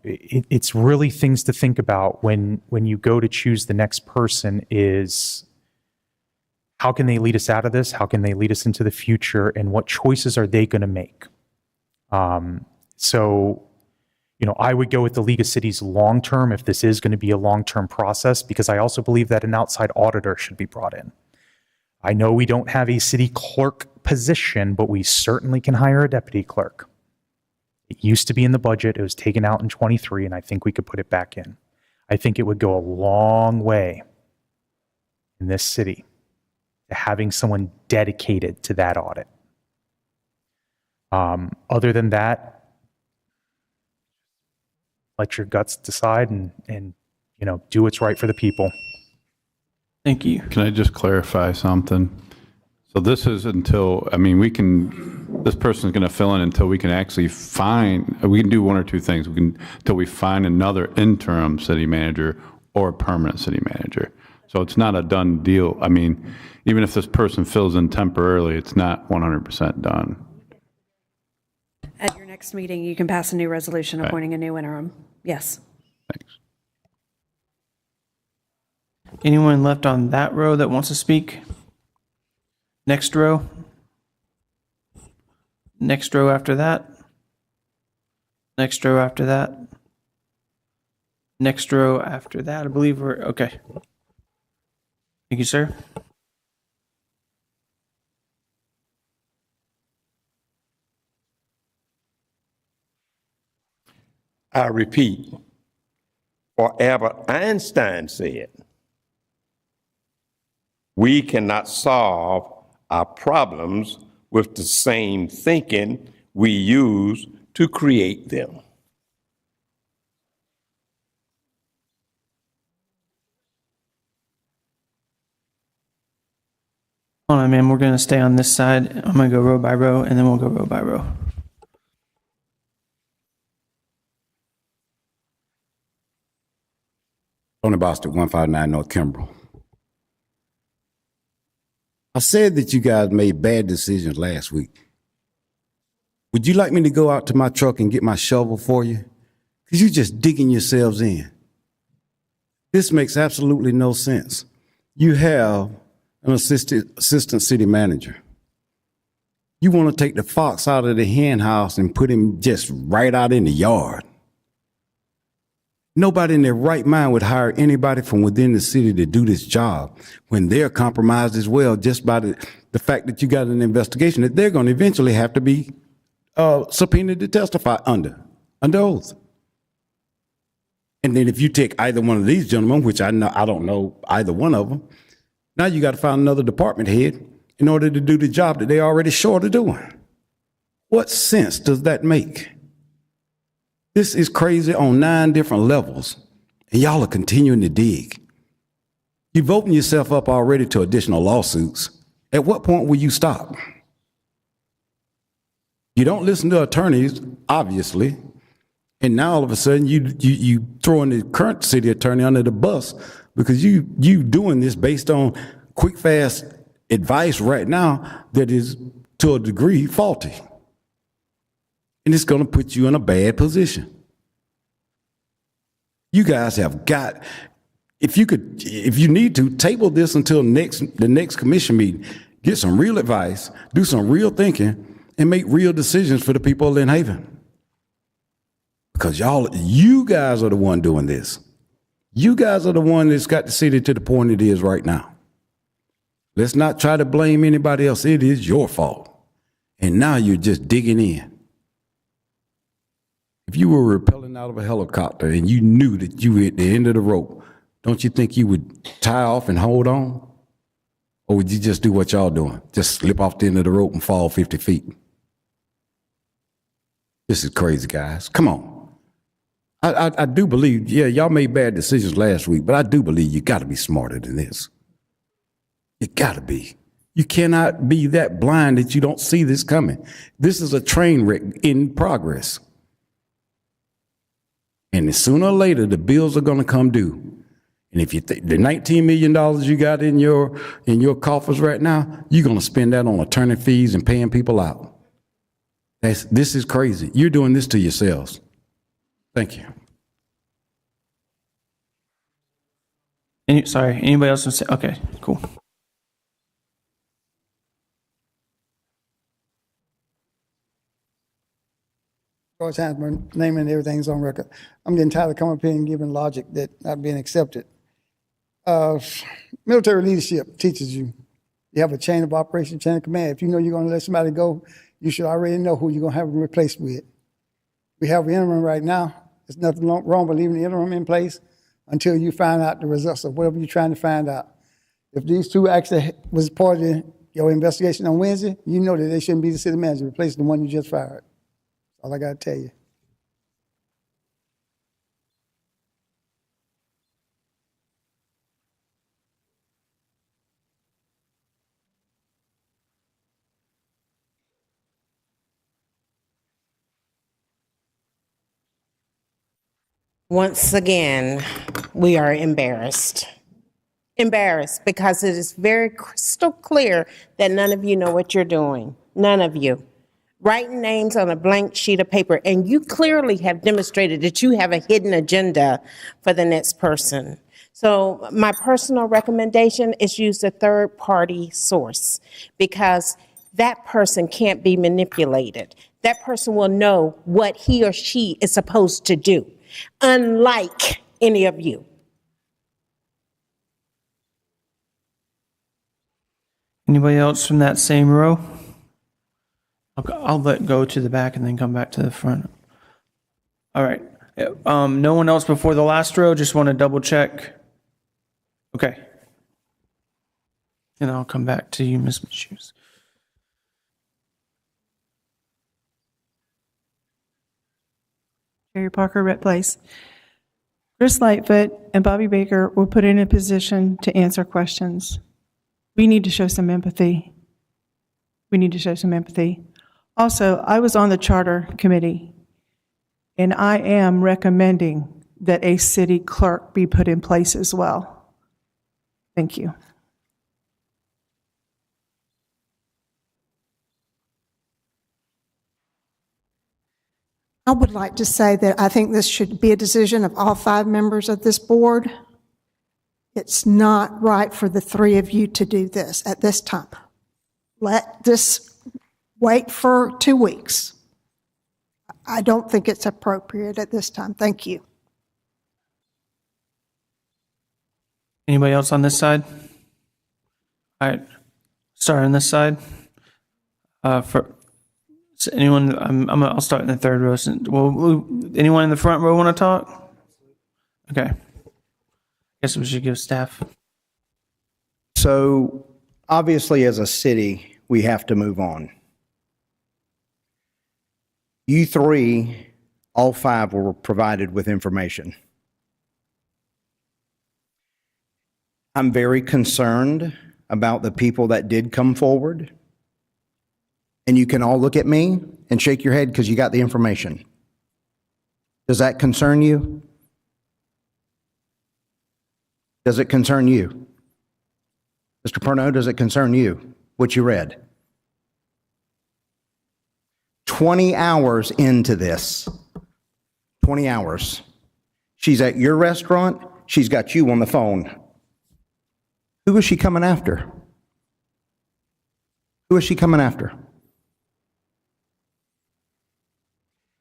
it's really things to think about when you go to choose the next person is, how can they lead us out of this? How can they lead us into the future? And what choices are they going to make? So, I would go with the League of Cities long-term if this is going to be a long-term process, because I also believe that an outside auditor should be brought in. I know we don't have a city clerk position, but we certainly can hire a deputy clerk. It used to be in the budget. It was taken out in 23, and I think we could put it back in. I think it would go a long way in this city to having someone dedicated to that audit. Other than that, let your guts decide and do what's right for the people. Thank you. Can I just clarify something? So this is until, this person's going to fill in until we can actually we can do one or two things. Until we find another interim city manager or a permanent city manager. So it's not a done deal. Even if this person fills in temporarily, it's not 100% done. At your next meeting, you can pass a new resolution appointing a new interim. Yes. Thanks. Anyone left on that row that wants to speak? Next row? Next row after that? Next row after that? Next row after that? I believe we're okay. Thank you, sir. I repeat, for Albert Einstein said, we cannot solve our problems with the same thinking we use to create them. Hold on, man. We're going to stay on this side. I'm going to go row by row, and then we'll go row by row. Tony Bostic, 159 North Kimbrell. I said that you guys made bad decisions last week. Would you like me to go out to my truck and get my shovel for you? Because you're just digging yourselves in. This makes absolutely no sense. You have an assistant city manager. You want to take the fox out of the hen house and put him just right out in the yard. Nobody in their right mind would hire anybody from within the city to do this job when they're compromised as well, just by the fact that you got an investigation that they're going to eventually have to be subpoenaed to testify under oath. And then if you take either one of these gentlemen, which I don't know either one of them, now you got to find another department head in order to do the job that they're already short of doing. What sense does that make? This is crazy on 9 different levels, and y'all are continuing to dig. You've opened yourself up already to additional lawsuits. At what point will you stop? You don't listen to attorneys, obviously, and now all of a sudden you throwing the current city attorney under the bus because you doing this based on quick, fast advice right now that is, to a degree, faulty. And it's going to put you in a bad position. You guys have got, if you need to, table this until the next commission meeting. Get some real advice, do some real thinking, and make real decisions for the people of Lynn Haven. Because you guys are the one doing this. You guys are the one that's got the city to the point it is right now. Let's not try to blame anybody else. It is your fault. And now you're just digging in. If you were rappelling out of a helicopter and you knew that you were at the end of the rope, don't you think you would tie off and hold on? Or would you just do what y'all doing? Just slip off the end of the rope and fall 50 feet? This is crazy, guys. Come on. I do believe, yeah, y'all made bad decisions last week, but I do believe you got to be smarter than this. You got to be. You cannot be that blind that you don't see this coming. This is a train wreck in progress. And sooner or later, the bills are going to come due. And if you think the $19 million you got in your coffers right now, you're going to spend that on attorney fees and paying people out. This is crazy. You're doing this to yourselves. Thank you. Anybody else want to say? Okay, cool. George Hansman, name and everything's on record. I'm getting tired of coming up here and giving logic that not being accepted. Military leadership teaches you. You have a chain of operation, chain of command. If you know you're going to let somebody go, you should already know who you're going to have them replaced with. We have an interim right now. There's nothing wrong with leaving the interim in place until you find out the results of whatever you're trying to find out. If these two actually was part of your investigation on Wednesday, you know that they shouldn't be the city manager replacing the one you just fired. That's all I got to tell you. Once again, we are embarrassed. Embarrassed because it is very crystal clear that none of you know what you're doing. None of you. Writing names on a blank sheet of paper, and you clearly have demonstrated that you have a hidden agenda for the next person. So my personal recommendation is use a third-party source because that person can't be manipulated. That person will know what he or she is supposed to do, unlike any of you. Anybody else from that same row? I'll let go to the back and then come back to the front. All right. No one else before the last row? Just want to double check. Okay. And I'll come back to you, Ms. Shoes. Jerry Parker, Red Place. Chris Lightfoot and Bobby Baker were put in a position to answer questions. We need to show some empathy. We need to show some empathy. Also, I was on the charter committee, and I am recommending that a city clerk be put in place as well. Thank you. I would like to say that I think this should be a decision of all 5 members of this board. It's not right for the 3 of you to do this at this time. Let this wait for 2 weeks. I don't think it's appropriate at this time. Thank you. Anybody else on this side? All right. Start on this side. So anyone? I'll start in the third row. Well, anyone in the front row want to talk? Okay. Guess we should give staff. So obviously, as a city, we have to move on. You 3, all 5 were provided with information. I'm very concerned about the people that did come forward. And you can all look at me and shake your head because you got the information. Does that concern you? Does it concern you? Mr. Perno, does it concern you, what you read? 20 hours into this, 20 hours, She's at your restaurant. She's got you on the phone. Who is she coming after? Who is she coming after?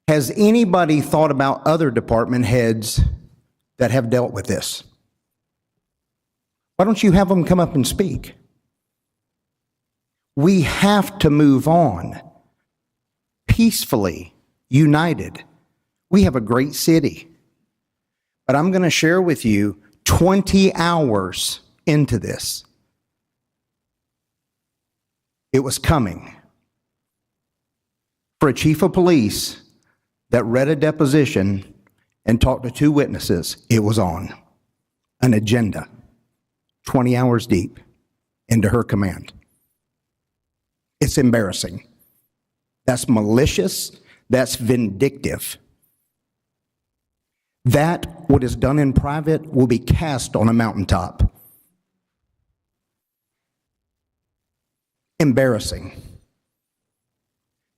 Has anybody thought about other department heads that have dealt with this? Why don't you have them come up and speak? We have to move on peacefully, united. We have a great city. But I'm going to share with you 20 hours into this. It was coming. For a chief of police that read a deposition and talked to 2 witnesses, it was on. An agenda, 20 hours deep into her command. It's embarrassing. That's malicious. That's vindictive. That, what is done in private, will be cast on a mountaintop. Embarrassing.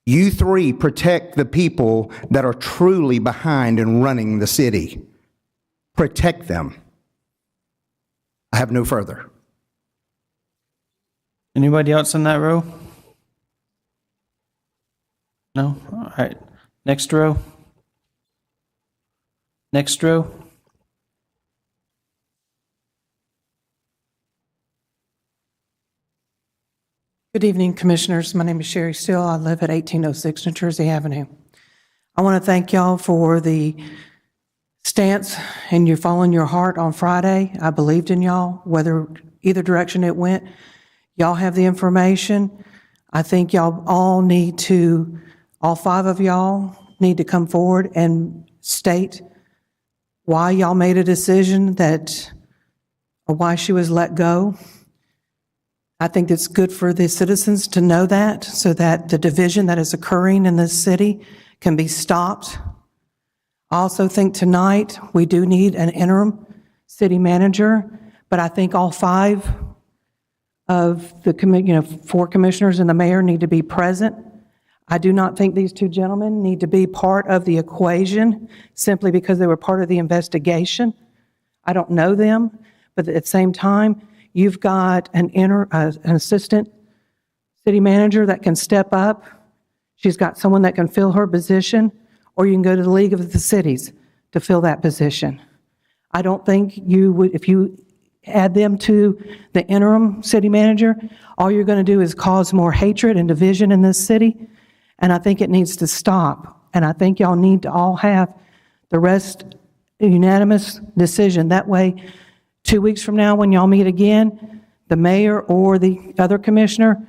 You 3 protect the people that are truly behind and running the city. Protect them. I have no further. Anybody else in that row? No? All right. Next row. Next row. Good evening, Commissioners. My name is Sherry Steele. I live at 1806 New Jersey Avenue. I want to thank y'all for the stance and you following your heart on Friday. I believed in y'all, whether either direction it went. Y'all have the information. I think y'all all need to, all 5 of y'all need to come forward and state why y'all made a decision that, or why she was let go. I think it's good for the citizens to know that so that the division that is occurring in this city can be stopped. I also think tonight we do need an interim city manager, but I think all 5 of the 4 commissioners and the mayor need to be present. I do not think these 2 gentlemen need to be part of the equation simply because they were part of the investigation. I don't know them, but at the same time, you've got an assistant city manager that can step up. She's got someone that can fill her position, or you can go to the League of the Cities to fill that position. I don't think you would, if you add them to the interim city manager, all you're going to do is cause more hatred and division in this city, and I think it needs to stop. And I think y'all need to all have the rest unanimous decision. That way, 2 weeks from now, when y'all meet again, the mayor or the other commissioner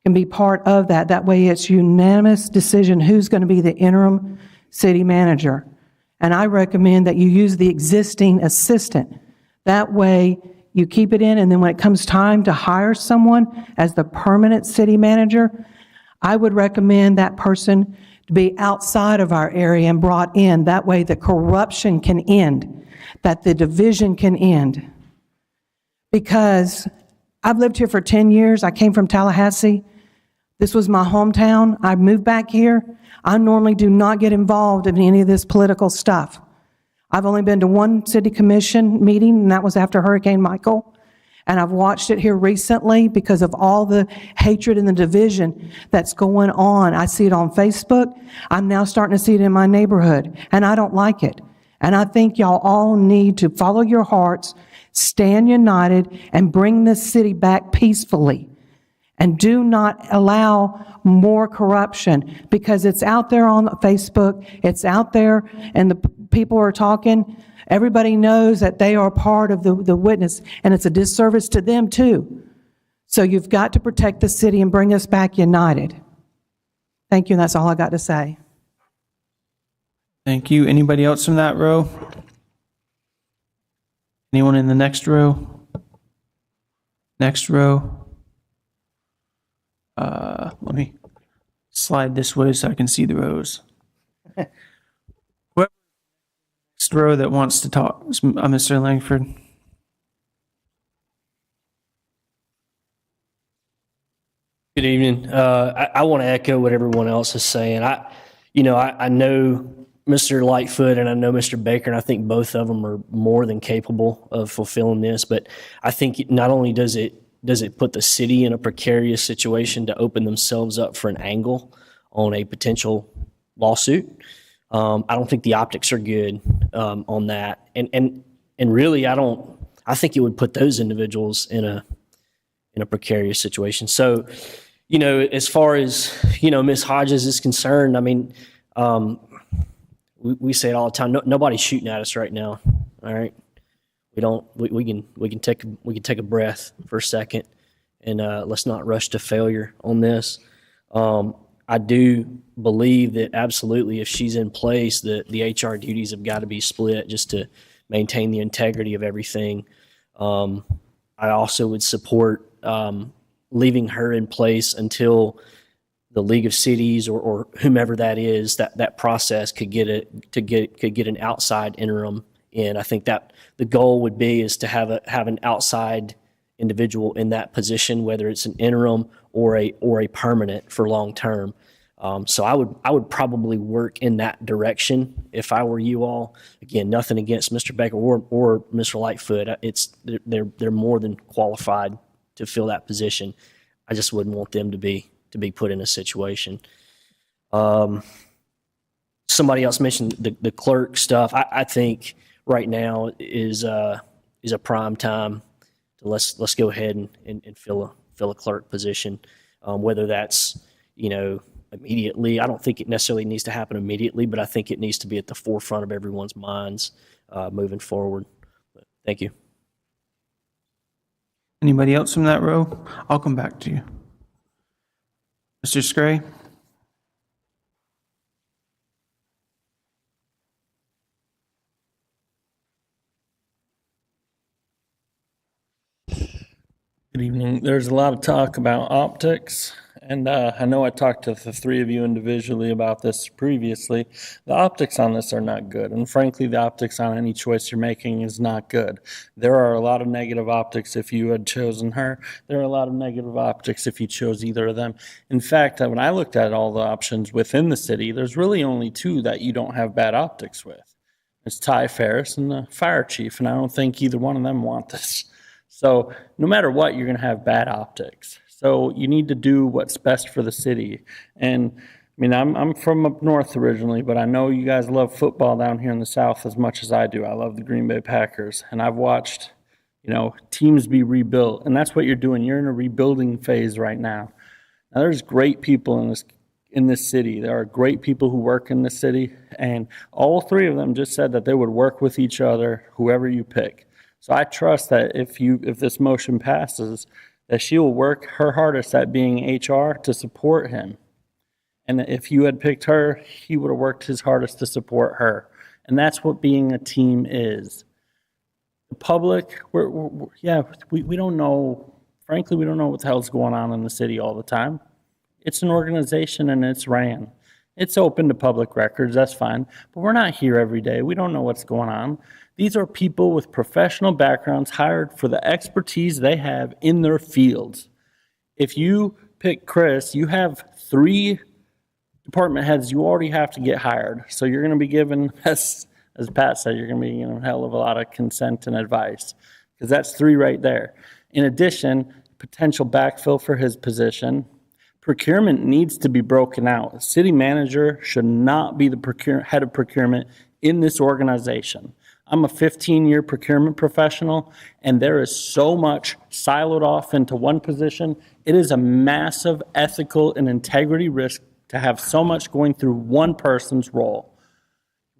can be part of that. That way it's unanimous decision who's going to be the interim city manager. And I recommend that you use the existing assistant. That way you keep it in, and then when it comes time to hire someone as the permanent city manager, I would recommend that person to be outside of our area and brought in. That way the corruption can end, that the division can end. Because I've lived here for 10 years. I came from Tallahassee. This was my hometown. I moved back here. I normally do not get involved in any of this political stuff. I've only been to 1 city commission meeting, and that was after Hurricane Michael. And I've watched it here recently because of all the hatred and the division that's going on. I see it on Facebook. I'm now starting to see it in my neighborhood, and I don't like it. And I think y'all all need to follow your hearts, stand united, and bring this city back peacefully. And do not allow more corruption, because it's out there on Facebook, it's out there, and the people are talking. Everybody knows that they are part of the witness, and it's a disservice to them too. So you've got to protect the city and bring us back united. Thank you, and that's all I got to say. Thank you. Anybody else from that row? Anyone in the next row? Next row? Let me slide this way so I can see the rows. Whoever next row that wants to talk, Mr. Langford. Good evening. I want to echo what everyone else is saying. I know Mr. Lightfoot and I know Mr. Baker, and I think both of them are more than capable of fulfilling this. But I think not only does it put the city in a precarious situation to open themselves up for an angle on a potential lawsuit. I don't think the optics are good on that, and really, I think it would put those individuals in a precarious situation. So, as far as Ms. Hodges is concerned, I mean, we say it all the time. Nobody's shooting at us right now. All right, we can take a breath for a second, and let's not rush to failure on this. I do believe that absolutely, if she's in place, the HR duties have got to be split just to maintain the integrity of everything. I also would support leaving her in place until the League of Cities or whomever that is, that process could get an outside interim in. I think that the goal would be is to have an outside individual in that position, whether it's an interim or a permanent for long term. So I would probably work in that direction if I were you all. Again, nothing against Mr. Baker or Mr. Lightfoot. They're more than qualified to fill that position. I just wouldn't want them to be put in a situation. Somebody else mentioned the clerk stuff. I think right now is a prime time to let's go ahead and fill a clerk position, whether that's immediately. I don't think it necessarily needs to happen immediately, but I think it needs to be at the forefront of everyone's minds moving forward. But thank you. Anybody else from that row? I'll come back to you. Mr. Scray? Good evening. There's a lot of talk about optics, and I know I talked to the three of you individually about this previously. The optics on this are not good, and frankly, the optics on any choice you're making is not good. There are a lot of negative optics if you had chosen her. There are a lot of negative optics if you chose either of them. In fact, when I looked at all the options within the city, there's really only two that you don't have bad optics with. It's Ty Ferris and the fire chief, and I don't think either one of them want this. So no matter what, you're going to have bad optics. So you need to do what's best for the city. And I mean, I'm from up north originally, but I know you guys love football down here in the south as much as I do. I love the Green Bay Packers, and I've watched, teams be rebuilt, and that's what you're doing. You're in a rebuilding phase right now. Now, there's great people in this city. There are great people who work in this city, and all three of them just said that they would work with each other, whoever you pick. So I trust that if this motion passes, that she will work her hardest at being HR to support him. And if you had picked her, he would have worked his hardest to support her. And that's what being a team is. The public, we don't know, frankly, we don't know what the hell's going on in the city all the time. It's an organization and it's ran. It's open to public records, that's fine. But we're not here every day. We don't know what's going on. These are people with professional backgrounds hired for the expertise they have in their fields. If you pick Chris, you have 3 department heads you already have to get hired. So you're going to be given, as Pat said, you're going to be given a hell of a lot of consent and advice, because that's 3 right there. In addition, potential backfill for his position. Procurement needs to be broken out. City manager should not be the head of procurement in this organization. I'm a 15-year procurement professional, and there is so much siloed off into one position. It is a massive ethical and integrity risk to have so much going through one person's role.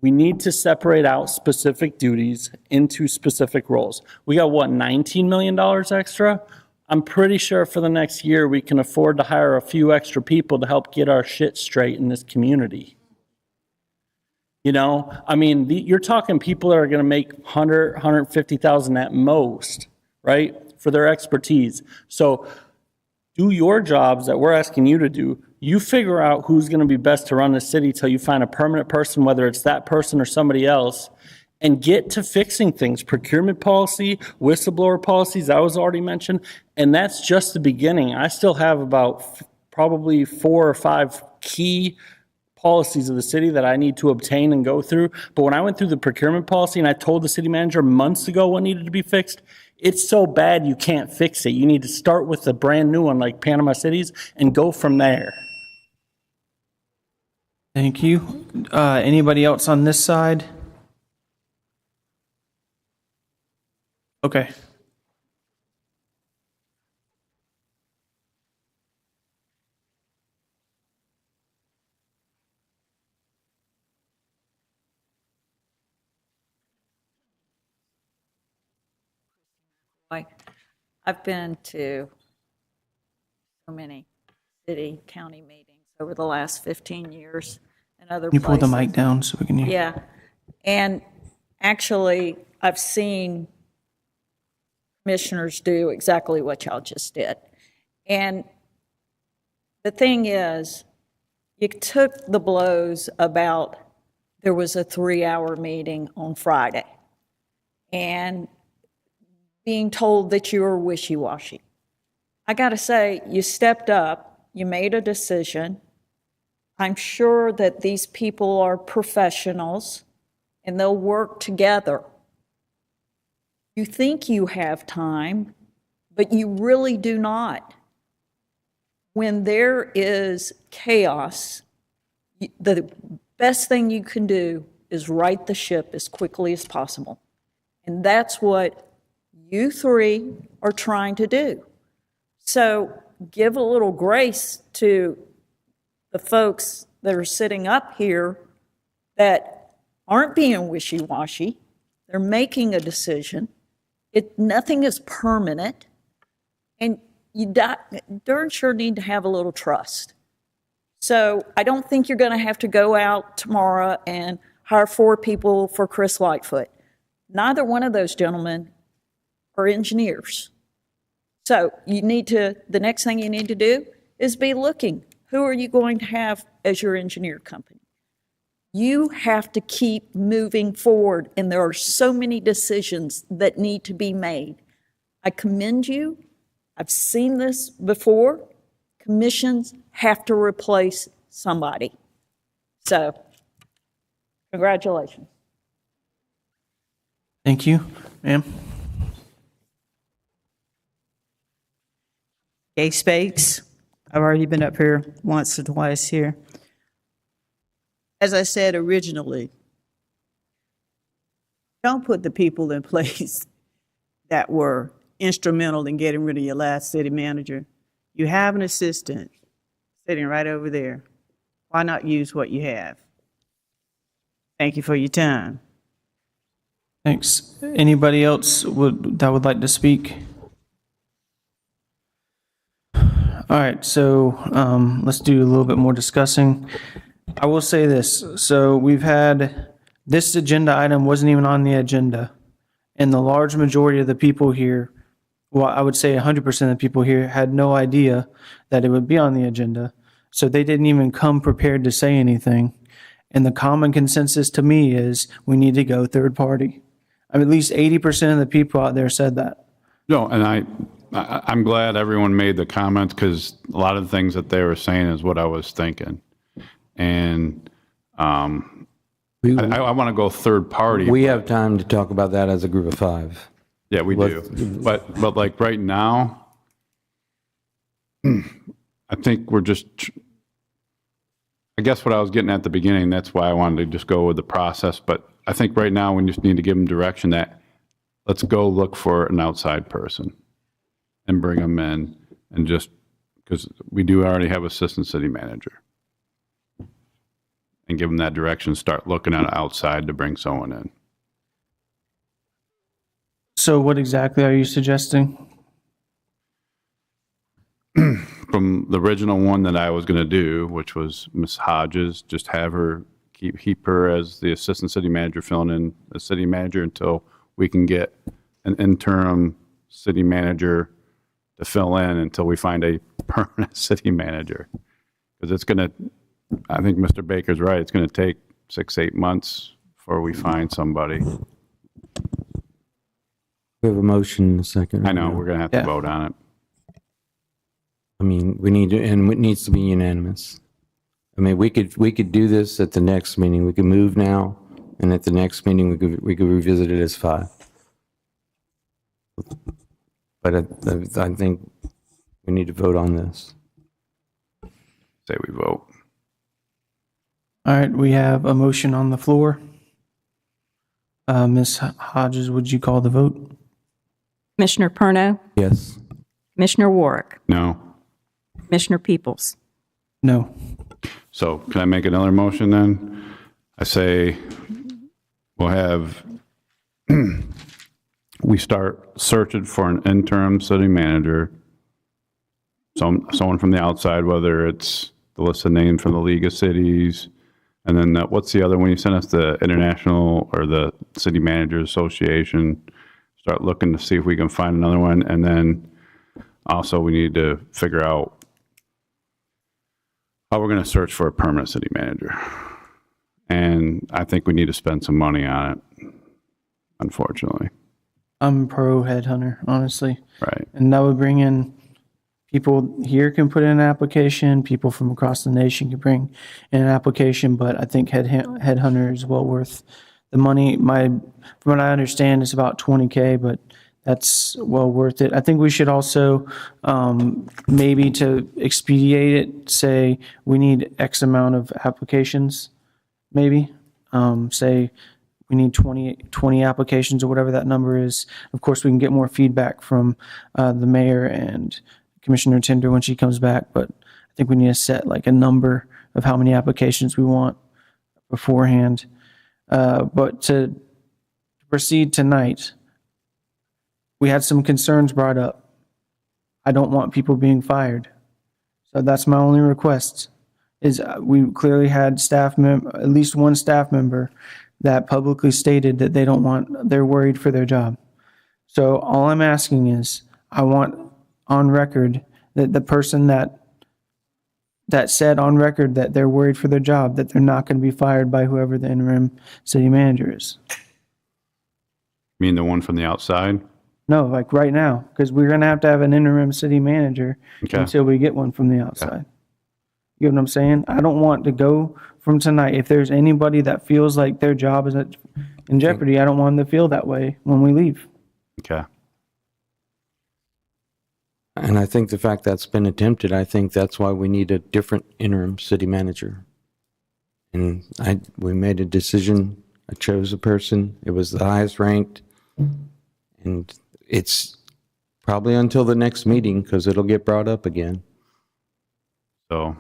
We need to separate out specific duties into specific roles. We got, $19 million extra? I'm pretty sure for the next year we can afford to hire a few extra people to help get our shit straight in this community. You're talking people that are going to make 150,000 at most, right, for their expertise. So do your jobs that we're asking you to do. You figure out who's going to be best to run the city till you find a permanent person, whether it's that person or somebody else, and get to fixing things. Procurement policy, whistleblower policies, that was already mentioned, and that's just the beginning. I still have about probably 4 or 5 key policies of the city that I need to obtain and go through. But when I went through the procurement policy and I told the city manager months ago what needed to be fixed, it's so bad you can't fix it. You need to start with a brand new one like Panama City's and go from there. Thank you. Anybody else on this side? Okay. I've been to so many city, county meetings over the last 15 years and other Can you pull places. the mic down so we can hear? Yeah. And actually, I've seen commissioners do exactly what y'all just did. And the thing is, you took the blows about there was a 3-hour meeting on Friday and being told that you were wishy-washy. I got to say, you stepped up, you made a decision. I'm sure that these people are professionals and they'll work together. You think you have time, but you really do not. When there is chaos, the best thing you can do is right the ship as quickly as possible. And that's what you three are trying to do. So give a little grace to the folks that are sitting up here that aren't being wishy-washy. They're making a decision. Nothing is permanent. And you darn sure need to have a little trust. So I don't think you're going to have to go out tomorrow and hire 4 people for Chris Lightfoot. Neither one of those gentlemen are engineers. So the next thing you need to do is be looking. Who are you going to have as your engineer company? You have to keep moving forward, and there are so many decisions that need to be made. I commend you. I've seen this before. Commissions have to replace somebody. So, congratulations. Thank you, ma'am. Gay Spakes. I've already been up here once or twice here. As I said originally, don't put the people in place that were instrumental in getting rid of your last city manager. You have an assistant sitting right over there. Why not use what you have? Thank you for your time. Thanks. Anybody else that would like to speak? All right, so let's do a little bit more discussing. I will say this. So we've had, this agenda item wasn't even on the agenda. And the large majority of the people here, well, I would say 100% of the people here had no idea that it would be on the agenda. So they didn't even come prepared to say anything. And the common consensus to me is we need to go third party. I mean, at least 80% of the people out there said that. No, and I'm glad everyone made the comments because a lot of the things that they were saying is what I was thinking. And I want to go third party. We have time to talk about that as a group of 5. Yeah, we do. But like right now, I think we're just, I guess what I was getting at the beginning, that's why I wanted to just go with the process. But I think right now we just need to give them direction that let's go look for an outside person and bring them in, and just because we do already have assistant city manager, and give them that direction, start looking at outside to bring someone in. So what exactly are you suggesting? From the original one that I was going to do, which was Ms. Hodges, just have her, keep her as the assistant city manager, filling in as city manager until we can get an interim city manager to fill in until we find a permanent city manager. Because it's going to, I think Mr. Baker's right, it's going to take 6-8 months before we find somebody. We have a motion in a second. I know, we're going to have to vote on it. I mean, we need to, and it needs to be unanimous. I mean, we could do this at the next meeting. We could move now, and at the next meeting, we could revisit it as 5. But I think we need to vote on this. Say we vote. All right, we have a motion on the floor. Ms. Hodges, would you call the vote? Commissioner Perno, Yes. Commissioner Warwick, No. Commissioner Peoples. No. So can I make another motion then? I say we'll have, we start searching for an interim city manager, someone from the outside, whether it's the list of names from the League of Cities, and then what's the other one you sent us, the International or the City Managers Association? Start looking to see if we can find another one, and then also we need to figure out how we're going to search for a permanent city manager. And I think we need to spend some money on it, unfortunately. I'm pro headhunter, honestly. Right. And that would bring in people here can put in an application, people from across the nation can bring in an application, but I think headhunter is well worth the money. From what I understand, it's about $20K, but that's well worth it. I think we should also, maybe to expedite it, say we need X amount of applications, maybe. Say we need 20 applications or whatever that number is. Of course, we can get more feedback from the mayor and Commissioner Tinder when she comes back, but I think we need to set like a number of how many applications we want beforehand. But to proceed tonight, we had some concerns brought up. I don't want people being fired. So that's my only request, is we clearly had at least one staff member that publicly stated that they're worried for their job. So all I'm asking is, I want on record that the person that said on record that they're worried for their job, that they're not going to be fired by whoever the interim city manager is. You mean the one from the outside? No, like right now, because we're going to have an interim city manager Okay. until we get one from the outside. You know what I'm saying? I don't want to go from tonight. If there's anybody that feels like their job is in jeopardy, I don't want them to feel that way when we leave. Okay. And I think the fact that's been attempted, I think that's why we need a different interim city manager. And we made a decision. I chose a person. It was the highest ranked. And it's probably until the next meeting, because it'll get brought up again. So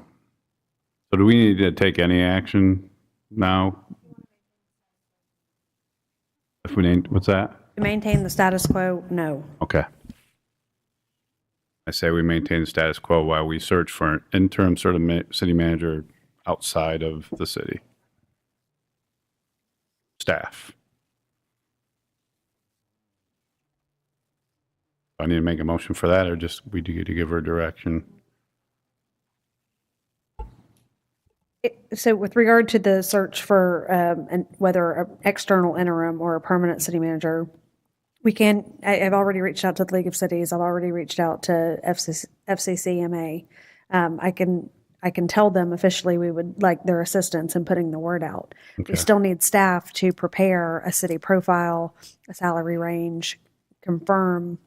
do we need to take any action now? If we need, what's that? To maintain the status quo, no. Okay. I say we maintain the status quo while we search for an interim sort of city manager outside of the city. Staff. Do I need to make a motion for that, or just we need to give her direction? So with regard to the search for whether an external interim or a permanent city manager, I've already reached out to the League of Cities. I've already reached out to FCCMA. I can tell them officially we would like their assistance in putting the word out. Okay. We still need staff to prepare a city profile, a salary range, confirm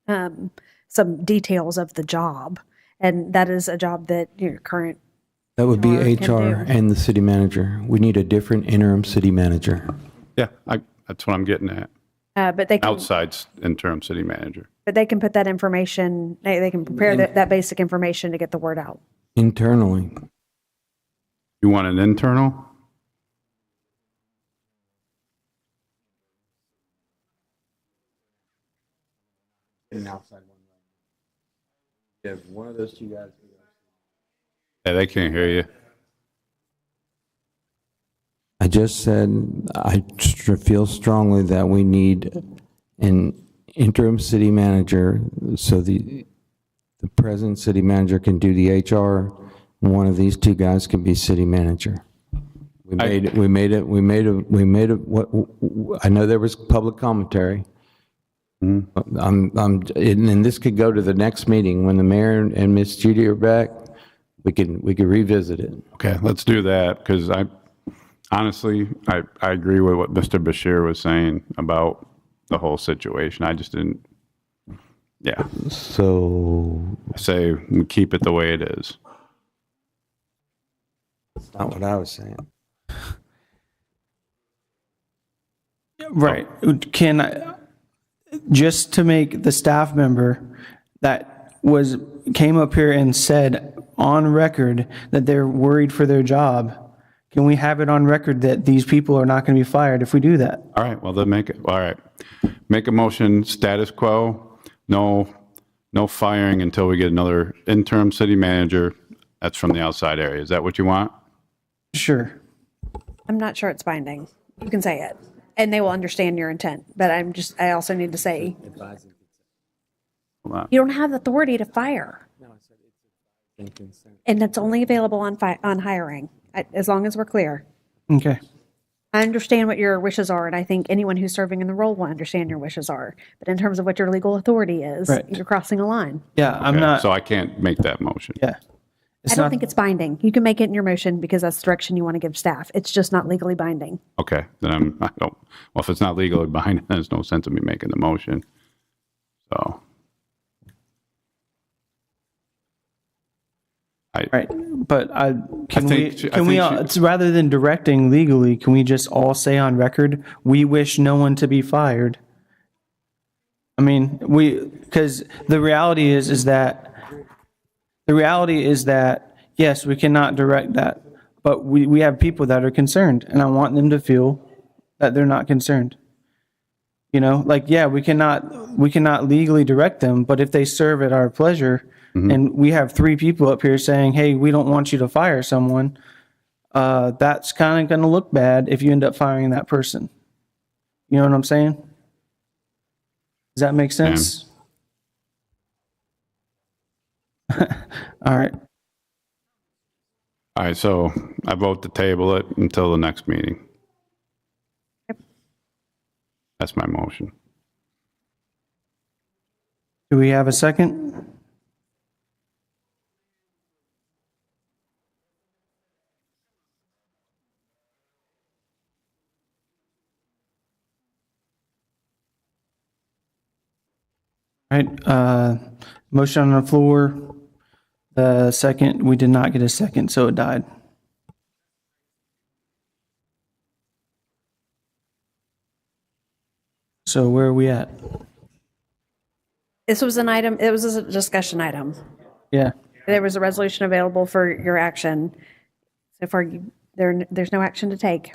some details of the job. And that is a job that your current That would be HR and the city manager. We need a different interim city manager. Yeah, that's what I'm getting at. But they can, outside interim city manager. But they can put that information, they can prepare that basic information to get the word out. Internally. You want an internal? An outside one. Yeah, one of those two guys. Yeah, they can't hear you. I just said I feel strongly that we need an interim city manager, so the present city manager can do the HR, and one of these two guys can be city manager. I know there was public commentary. Mm-hmm. And this could go to the next meeting when the mayor and Miss Judy are back. we could revisit it. Okay, let's do that, because honestly, I agree with what Mr. Bashir was saying about the whole situation. I just didn't, yeah. So I say we keep it the way it is. that's not what I was saying. Right. Can I, just to make the staff member that came up here and said on record that they're worried for their job, can we have it on record that these people are not going to be fired if we do that? All right, well, then make a motion, status quo, no firing until we get another interim city manager that's from the outside area. Is that what you want? Sure. I'm not sure it's binding. You can say it, and they will understand your intent. But I also need to say, Hold on. you don't have the authority to fire. And it's only available on hiring, as long as we're clear. Okay. I understand what your wishes are, and I think anyone who's serving in the role will understand your wishes are. But in terms of what your legal authority is, Right. you're crossing a line. Yeah, I'm Okay, not. So I can't make that motion. Yeah. It's I don't not, think it's binding. You can make it in your motion because that's the direction you want to give staff. It's just not legally binding. Okay, then well, if it's not legally binding, then there's no sense of me making the motion. So. right. But can think we, she- it's rather than directing legally, can we just all say on record, we wish no one to be fired? I mean, because the reality is that, yes, we cannot direct that, but we have people that are concerned, and I want them to feel that they're not concerned. You know, like, yeah, we cannot legally direct them, but if they serve at our pleasure, and we have 3 people up here saying, hey, we don't want you to fire someone, that's kind of going to look bad if you end up firing that person. You know what I'm saying? Does that make sense? All right. All right, so I vote to table it until the next meeting. That's my motion. Do we have a second? All right, motion on the floor. The second, we did not get a second, so it died. So where are we at? This was an item, it was a discussion item. Yeah. There was a resolution available for your action. So far, there's no action to take.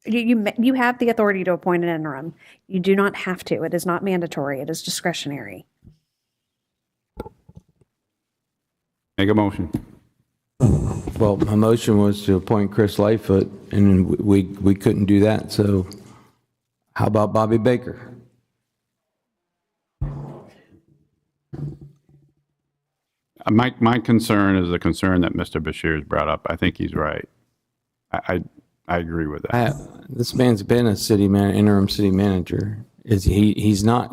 You have the authority to appoint an interim. You do not have to. It is not mandatory. It is discretionary. Make a motion. Well, my motion was to appoint Chris Lightfoot, and we couldn't do that, so how about Bobby Baker? My concern is the concern that Mr. Bashir has brought up. I think he's right. I agree with that. This man's been a interim city manager. He's not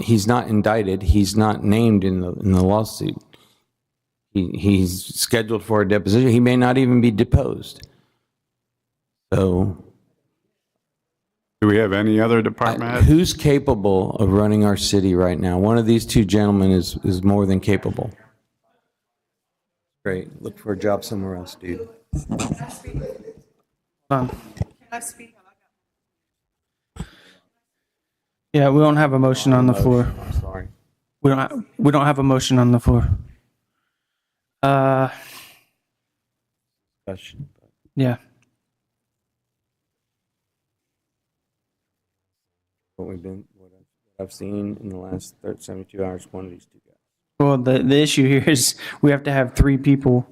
indicted. He's not named in the lawsuit. He's scheduled for a deposition. He may not even be deposed. So, Do we have any other department heads? who's capable of running our city right now? One of these 2 gentlemen is more than capable. Great. Look for a job somewhere else, dude. Yeah, we don't have a motion on the floor. I'm sorry. We don't have a motion on the floor. Question. Yeah. What I've seen in the last 72 hours, one of these 2 guys. Well, the issue here is we have to have 3 people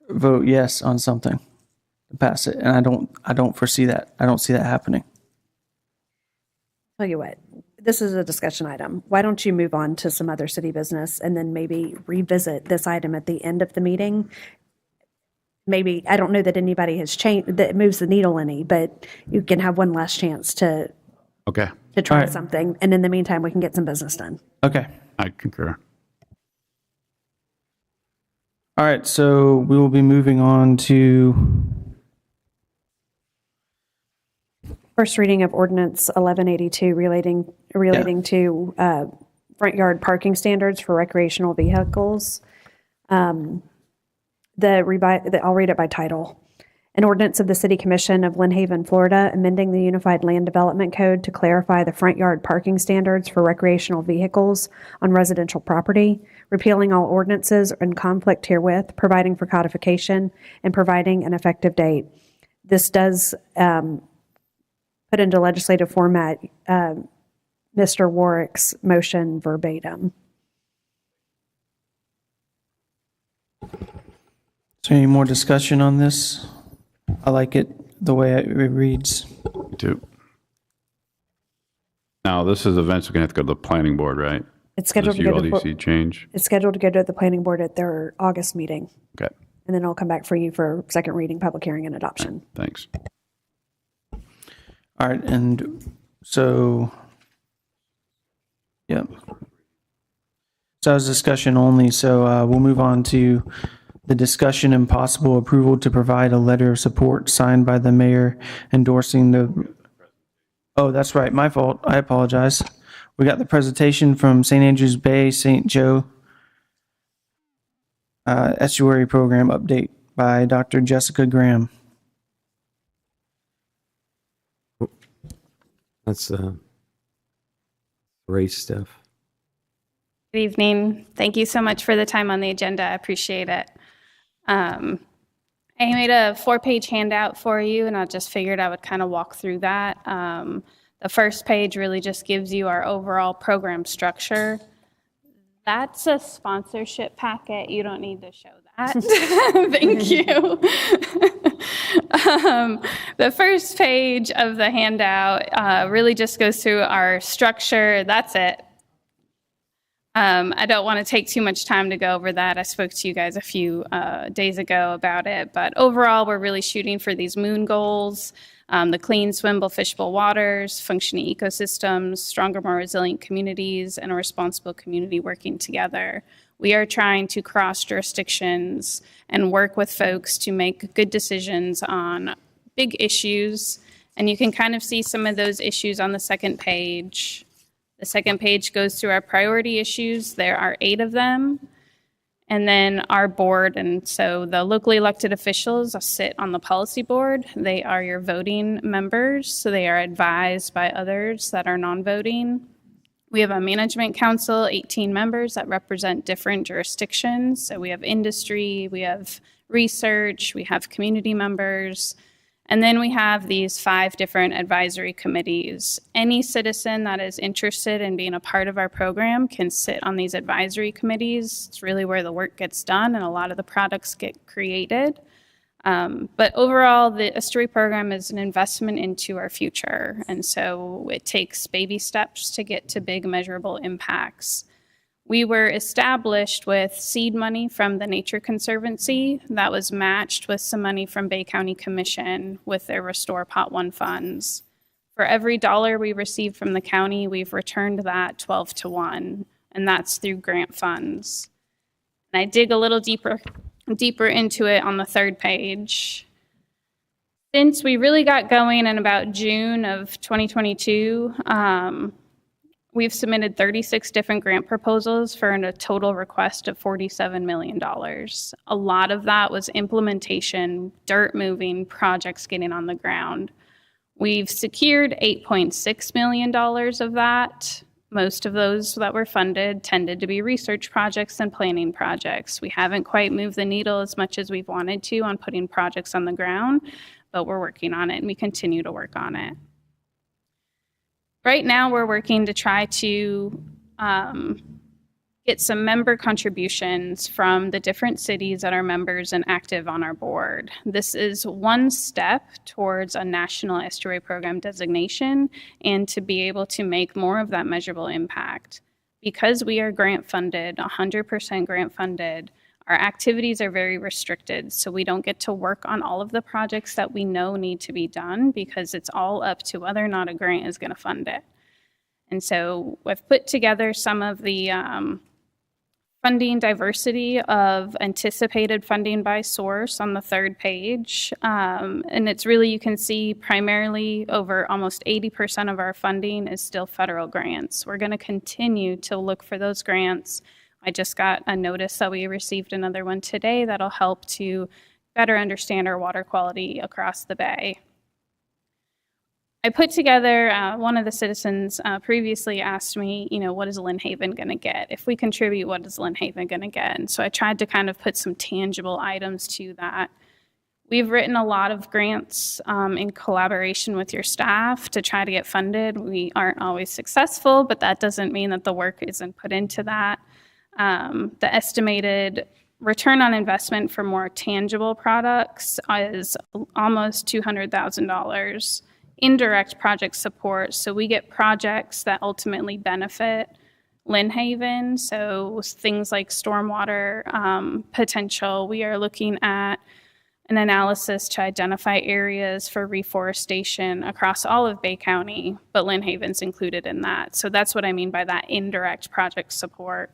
vote yes on something to pass it, and I don't foresee that. I don't see that happening. Tell you what, this is a discussion item. Why don't you move on to some other city business and then maybe revisit this item at the end of the meeting? Maybe, I don't know that anybody has changed, that moves the needle any, but you can have one last chance to Okay, try All right. something. And in the meantime, we can get some business done. Okay. I concur. All right, so we will be moving on to, First reading of Ordinance 1182 relating to front yard parking standards for recreational vehicles. I'll read it by title. An ordinance of the City Commission of Lynn Haven, Florida, amending the Unified Land Development Code to clarify the front yard parking standards for recreational vehicles on residential property, repealing all ordinances in conflict herewith, providing for codification, and providing an effective date. This does put into legislative format Mr. Warwick's motion verbatim. is there any more discussion on this? I like it the way it reads. Me too. Now, this is eventually going to have to go to the planning board, right? It's scheduled to go to ULDC change? It's scheduled to go to the planning board at their August meeting, Okay, and then it'll come back for you for second reading, public hearing, and adoption. thanks. All right, and so, yep. So that was discussion only, so we'll move on to the discussion and possible approval to provide a letter of support signed by the mayor endorsing the, oh, that's right, my fault, I apologize. We got the presentation from St. Andrews Bay, St. Joe Estuary Program update by Dr. Jessica Graham. That's race stuff. Good evening. Thank you so much for the time on the agenda. I appreciate it. I made a 4-page handout for you, and I just figured I would kind of walk through that. The first page really just gives you our overall program structure. That's a sponsorship packet. You don't need to show that. Thank you. The first page of the handout really just goes through our structure. That's it. I don't want to take too much time to go over that. I spoke to you guys a few days ago about it, but overall, we're really shooting for these moon goals, the clean, swimmable, fishable waters, functioning ecosystems, stronger, more resilient communities, and a responsible community working together. We are trying to cross jurisdictions and work with folks to make good decisions on big issues, and you can kind of see some of those issues on the second page. The second page goes through our priority issues. There are 8 of them. And then our board, and so the locally elected officials sit on the policy board. They are your voting members, so they are advised by others that are non-voting. We have a management council, 18 members that represent different jurisdictions. So we have industry, we have research, we have community members. And then we have these 5 different advisory committees. Any citizen that is interested in being a part of our program can sit on these advisory committees. It's really where the work gets done and a lot of the products get created. But overall, the Estuary program is an investment into our future. And so it takes baby steps to get to big measurable impacts. We were established with seed money from the Nature Conservancy that was matched with some money from Bay County Commission with their Restore Pot 1 funds. For every dollar we received from the county, we've returned that 12 to 1, and that's through grant funds. And I dig a little deeper into it on the third page. Since we really got going in about June of 2022, we've submitted 36 different grant proposals for a total request of $47 million. A lot of that was implementation, dirt moving, projects getting on the ground. We've secured $8.6 million of that. Most of those that were funded tended to be research projects and planning projects. We haven't quite moved the needle as much as we've wanted to on putting projects on the ground, but we're working on it and we continue to work on it. Right now, we're working to try to get some member contributions from the different cities that are members and active on our board. This is one step towards a national estuary program designation and to be able to make more of that measurable impact. Because we are grant funded, 100% grant funded, our activities are very restricted, so we don't get to work on all of the projects that we know need to be done because it's all up to whether or not a grant is going to fund it. And so I've put together some of the funding diversity of anticipated funding by source on the third page. And it's really, you can see primarily over almost 80% of our funding is still federal grants. We're going to continue to look for those grants. I just got a notice that we received another one today that'll help to better understand our water quality across the bay. I put together, one of the citizens previously asked me, what is Lynn Haven going to get? If we contribute, what is Lynn Haven going to get? And so I tried to kind of put some tangible items to that. We've written a lot of grants in collaboration with your staff to try to get funded. We aren't always successful, but that doesn't mean that the work isn't put into that. The estimated return on investment for more tangible products is almost $200,000. Indirect project support, so we get projects that ultimately benefit Lynn Haven, so things like stormwater potential. We are looking at an analysis to identify areas for reforestation across all of Bay County, but Lynn Haven's included in that. So that's what I mean by that indirect project support.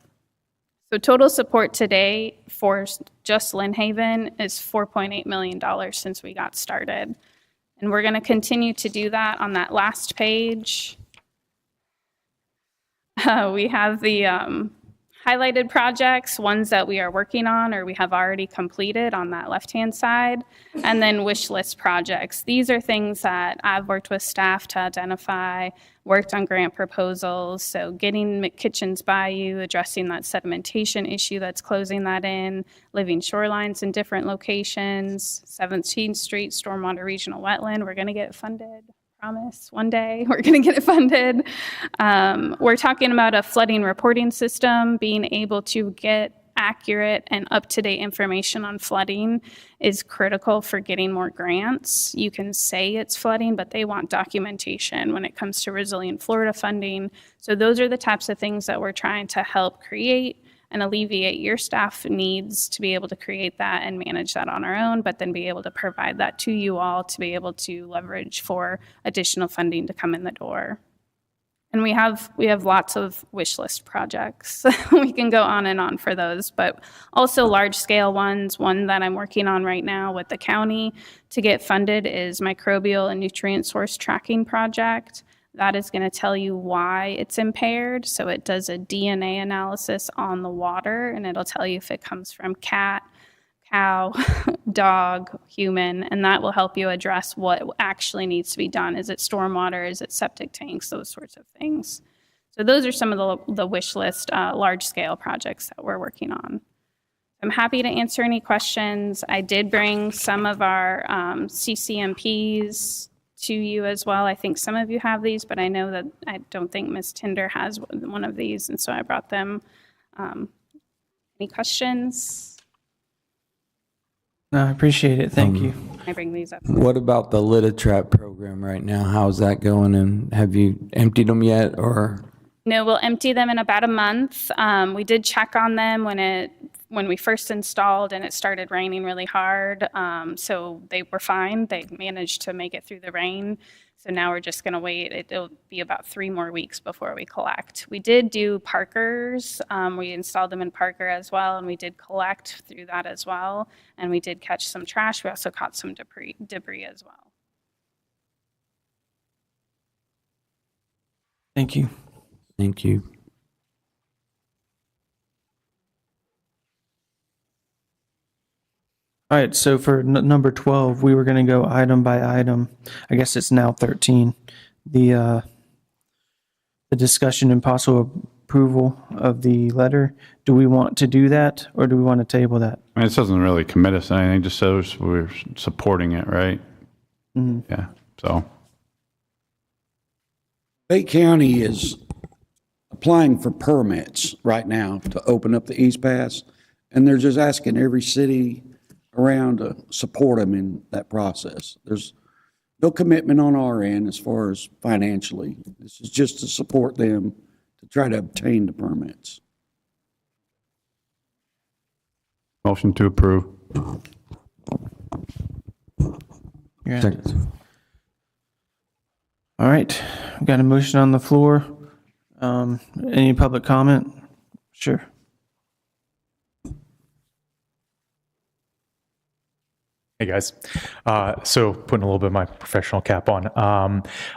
So total support today for just Lynn Haven is $4.8 million since we got started. And we're going to continue to do that. On that last page, we have the highlighted projects, ones that we are working on or we have already completed on that left-hand side, and then wish list projects. These are things that I've worked with staff to identify, worked on grant proposals, so getting McKitchen's Bayou, addressing that sedimentation issue that's closing that in, living shorelines in different locations, 17th Street Stormwater Regional Wetland, we're going to get it funded. Promise one day we're going to get it funded. We're talking about a flooding reporting system. Being able to get accurate and up-to-date information on flooding is critical for getting more grants. You can say it's flooding, but they want documentation when it comes to Resilient Florida funding. So those are the types of things that we're trying to help create and alleviate your staff needs to be able to create that and manage that on our own, but then be able to provide that to you all to be able to leverage for additional funding to come in the door. And we have lots of wish list projects. We can go on and on for those, but also large scale ones. One that I'm working on right now with the county to get funded is microbial and nutrient source tracking project. That is going to tell you why it's impaired. So it does a DNA analysis on the water, and it'll tell you if it comes from cat, cow, dog, human, and that will help you address what actually needs to be done. Is it stormwater? Is it septic tanks? Those sorts of things. So those are some of the wish list large-scale projects that we're working on. I'm happy to answer any questions. I did bring some of our CCMPs to you as well. I think some of you have these, but I know that I don't think Ms. Tinder has one of these, and so I brought them. Any questions? No, I appreciate it. Thank you. I bring these up. What about the Trap program right now? How's that going? And have you emptied them yet, or? No, we'll empty them in about a month. We did check on them when we first installed and it started raining really hard. So they were fine. They managed to make it through the rain. So now we're just going to wait. It'll be about 3 more weeks before we collect. We did do Parkers. We installed them in Parker as well, and we did collect through that as well. And we did catch some trash. We also caught some debris as well. Thank you. Thank you. All right, so for number 12, we were going to go item by item. I guess it's now 13. The discussion and possible approval of the letter. Do we want to do that, or do we want to table that? I mean, this doesn't really commit us to anything, just says we're supporting it, right? Mm-hmm. Yeah, so. Bay County is applying for permits right now to open up the East Pass, and they're just asking every city around to support them in that process. There's no commitment on our end as far as financially. This is just to support them to try to obtain the permits. Motion to approve. You're at it. All right, we've got a motion on the floor. Any public comment? Sure. Hey guys, so putting a little bit of my professional cap on.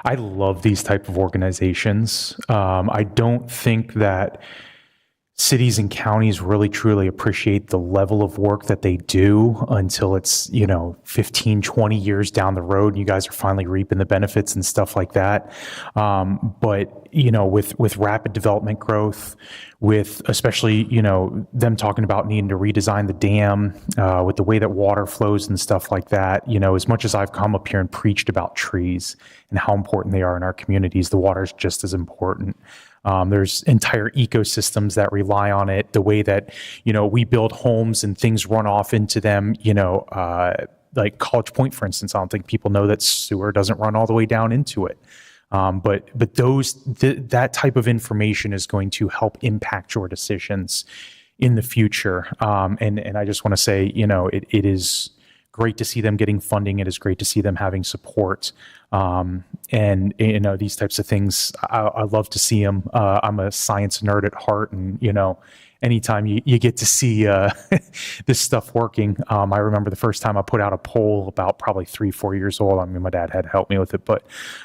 I love these type of organizations. I don't think that cities and counties really truly appreciate the level of work that they do until it's, 15, 20 years down the road and you guys are finally reaping the benefits and stuff like that. But, with rapid development growth, with especially, them talking about needing to redesign the dam, with the way that water flows and stuff like that, as much as I've come up here and preached about trees and how important they are in our communities, the water is just as important. There's entire ecosystems that rely on it. The way that, we build homes and things run off into them, like College Point, for instance, I don't think people know that sewer doesn't run all the way down into it. But that type of information is going to help impact your decisions in the future. And I just want to say, it is great to see them getting funding. It is great to see them having support. And these types of things, I love to see them. I'm a science nerd at heart, and anytime you get to see this stuff working. I remember the first time I put out a poll about probably 3-4 years old. I mean, my dad had helped me with it, but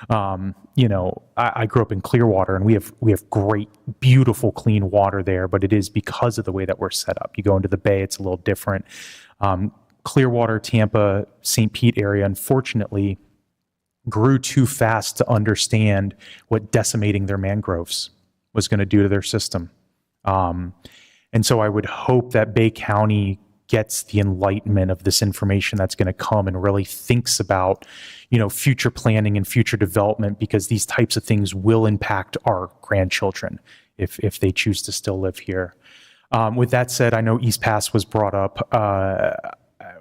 I grew up in Clearwater, and we have great, beautiful, clean water there. But it is because of the way that we're set up. You go into the bay, it's a little different. Clearwater, Tampa, St. Pete area, unfortunately, grew too fast to understand what decimating their mangroves was going to do to their system. And so I would hope that Bay County gets the enlightenment of this information that's going to come and really thinks about, future planning and future development, because these types of things will impact our grandchildren if they choose to still live here. With that said, I know East Pass was brought up.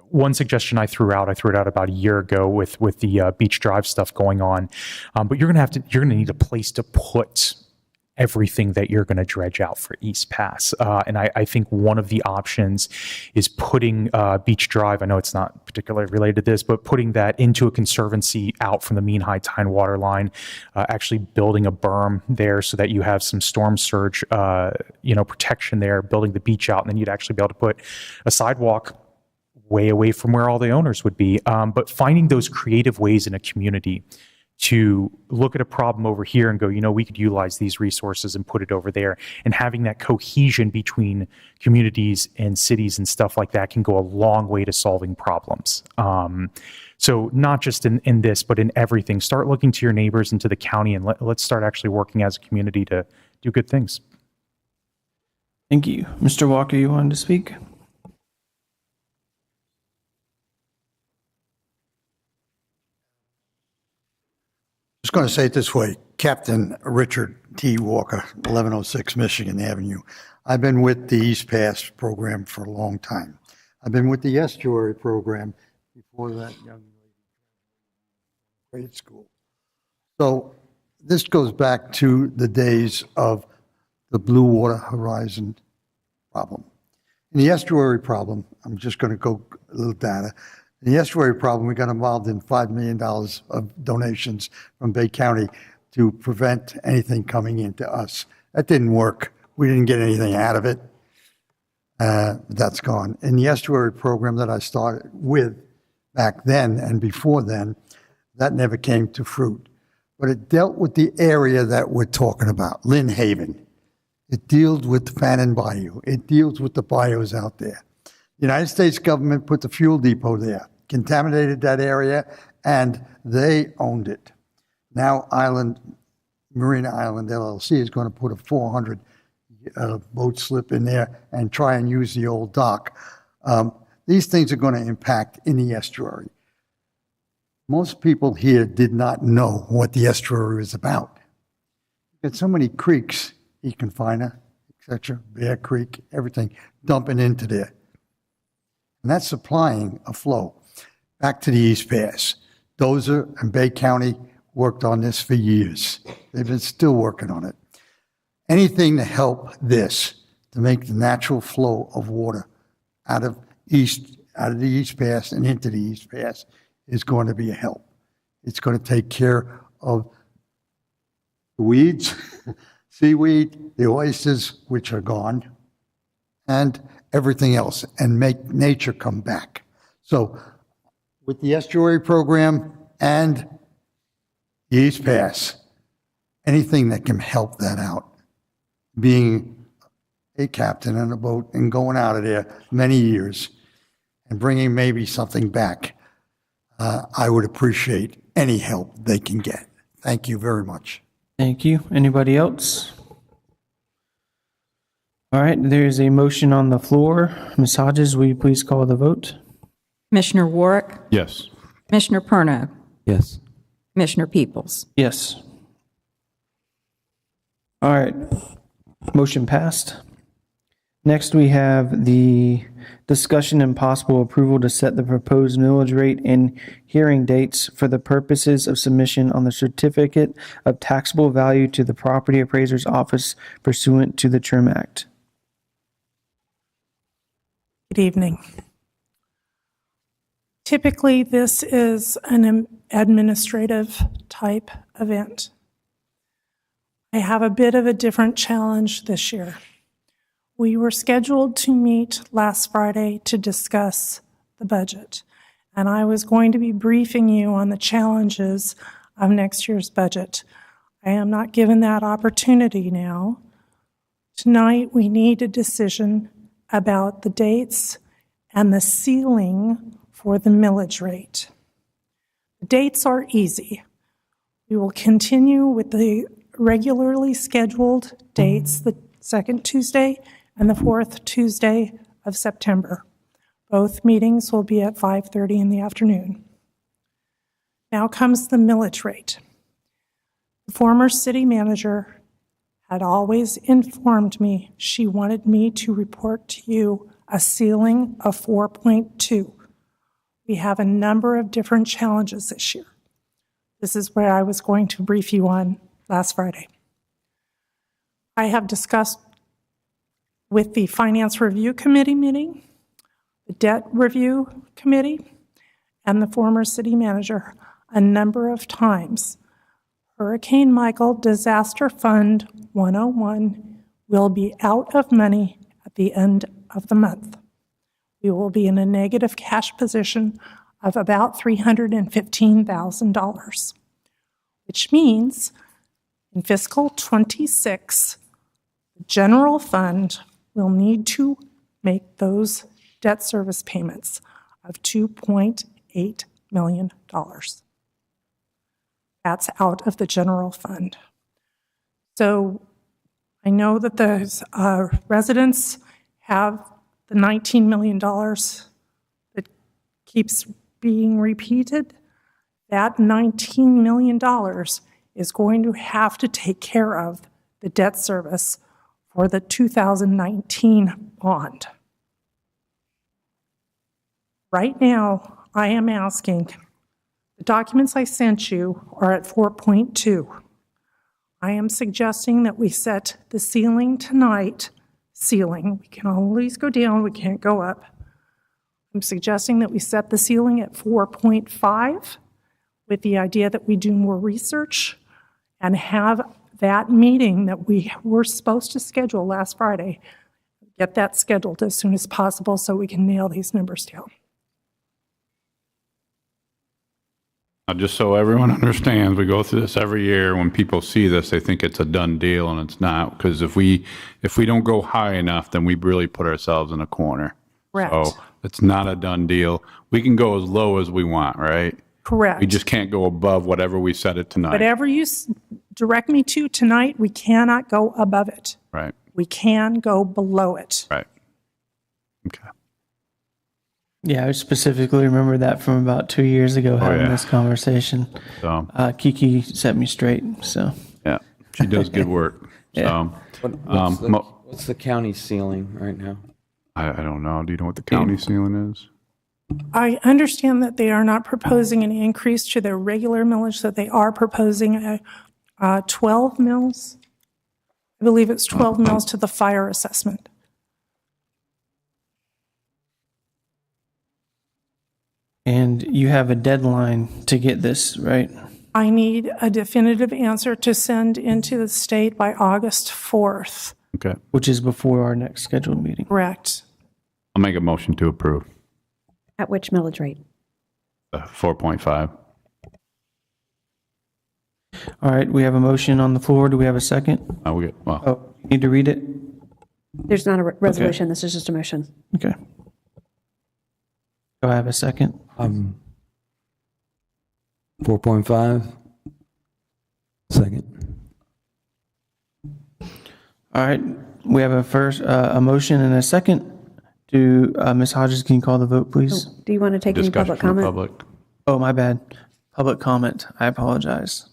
One suggestion I threw it out about a year ago with the Beach Drive stuff going on. But you're going to need a place to put everything that you're going to dredge out for East Pass. And I think one of the options is putting Beach Drive, I know it's not particularly related to this, but putting that into a conservancy out from the mean high tide water line, actually building a berm there so that you have some storm surge, protection there, building the beach out, and then you'd actually be able to put a sidewalk way away from where all the owners would be. But finding those creative ways in a community to look at a problem over here and go, we could utilize these resources and put it over there, and having that cohesion between communities and cities and stuff like that can go a long way to solving problems. So not just in this, but in everything. Start looking to your neighbors and to the county, and let's start actually working as a community to do good things. Thank you. Mr. Walker, you wanted to speak? I was going to say it this way, Captain Richard T. Walker, 1106 Michigan Avenue. I've been with the East Pass program for a long time. I've been with the Estuary program before that young lady, grade school. So this goes back to the days of the Blue Water Horizon problem. In the Estuary problem, I'm just going to go a little data. In the Estuary problem, we got involved in $5 million of donations from Bay County to prevent anything coming into us. That didn't work. We didn't get anything out of it. That's gone. In the Estuary program that I started with back then and before then, that never came to fruit. But it dealt with the area that we're talking about, Lynn Haven. It deals with Fannin Bayou. It deals with the bayous out there. The United States government put the fuel depot there, contaminated that area, and they owned it. Now Marina Island LLC is going to put a 400 boat slip in there and try and use the old dock. These things are going to impact in the estuary. Most people here did not know what the estuary is about. You've got so many creeks, Econfina, etc., Bear Creek, everything dumping into there. And that's supplying a flow back to the East Pass. Dozer and Bay County worked on this for years. They've been still working on it. Anything to help this, to make the natural flow of water out of the East Pass and into the East Pass is going to be a help. It's going to take care of the weeds, seaweed, the oysters, which are gone, and everything else, and make nature come back. So with the Estuary program and the East Pass, anything that can help that out. Being a captain on a boat and going out of there many years and bringing maybe something back, I would appreciate any help they can get. Thank you very much. Thank you. Anybody else? All right, there's a motion on the floor. Ms. Hodges, will you please call the vote? Commissioner Warwick, Yes. Commissioner Perno, Yes. Commissioner Peoples. Yes. All right, motion passed. Next, we have the discussion and possible approval to set the proposed millage rate and hearing dates for the purposes of submission on the certificate of taxable value to the property appraiser's office pursuant to the Trim Act. Good evening. Typically, this is an administrative type event. I have a bit of a different challenge this year. We were scheduled to meet last Friday to discuss the budget, and I was going to be briefing you on the challenges of next year's budget. I am not given that opportunity now. Tonight, we need a decision about the dates and the ceiling for the millage rate. The dates are easy. We will continue with the regularly scheduled dates, the second Tuesday and the fourth Tuesday of September. Both meetings will be at 5:30 in the afternoon. Now comes the millage rate. The former city manager had always informed me she wanted me to report to you a ceiling of 4.2. We have a number of different challenges this year. This is where I was going to brief you on last Friday. I have discussed with the Finance Review Committee meeting, the Debt Review Committee, and the former city manager a number of times. Hurricane Michael Disaster Fund 101 will be out of money at the end of the month. We will be in a negative cash position of about $315,000, which means in fiscal 26, the general fund will need to make those debt service payments of $2.8 million. That's out of the general fund. So I know that the residents have the $19 million that keeps being repeated. That $19 million is going to have to take care of the debt service for the 2019 bond. Right now, I am asking, the documents I sent you are at 4.2. I am suggesting that we set the ceiling tonight, we can always go down, we can't go up. I'm suggesting that we set the ceiling at 4.5 with the idea that we do more research and have that meeting that we were supposed to schedule last Friday, get that scheduled as soon as possible so we can nail these numbers down. Just so everyone understands, we go through this every year. When people see this, they think it's a done deal, and it's not. Because if we don't go high enough, then we really put ourselves in a corner. Correct. So it's not a done deal. We can go as low as we want, right? Correct. We just can't go above whatever we set it tonight. Whatever you direct me to tonight, we cannot go above it. Right. We can go below it. Right. Okay. Yeah, I specifically remember that from about 2 years ago, having yeah. this conversation. So Kiki set me straight, so. yeah, she does good work. Yeah. So What's the county ceiling right now? I don't know. Do you know what the county ceiling is? I understand that they are not proposing an increase to their regular millage, that they are proposing a 12 mils. I believe it's 12 mils to the fire assessment. And you have a deadline to get this, right? I need a definitive answer to send into the state by August 4th. Okay. Which is before our next scheduled meeting. Correct. I'll make a motion to approve. At which millage rate? 4.5. All right, we have a motion on the floor. Do we have a second? Well, Oh, you need to read it? There's not a resolution, this is just a motion. Okay. Do I have a second? 4.5. Second. All right, we have a motion and a second. Ms. Hodges, can you call the vote, please? Do you want to take any discussion public from the comment? public. Oh, my bad. Public comment. I apologize.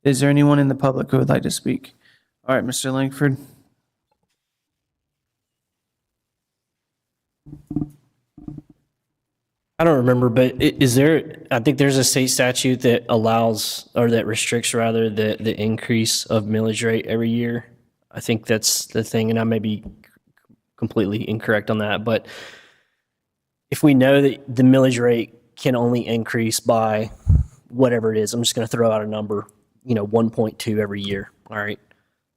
Is there anyone in the public who would like to speak? All right, Mr. Langford. I don't remember, but is there, I think there's a state statute that allows, or that restricts rather, the increase of millage rate every year. I think that's the thing, and I may be completely incorrect on that, but if we know that the millage rate can only increase by whatever it is, I'm just going to throw out a number, 1.2 every year, all right,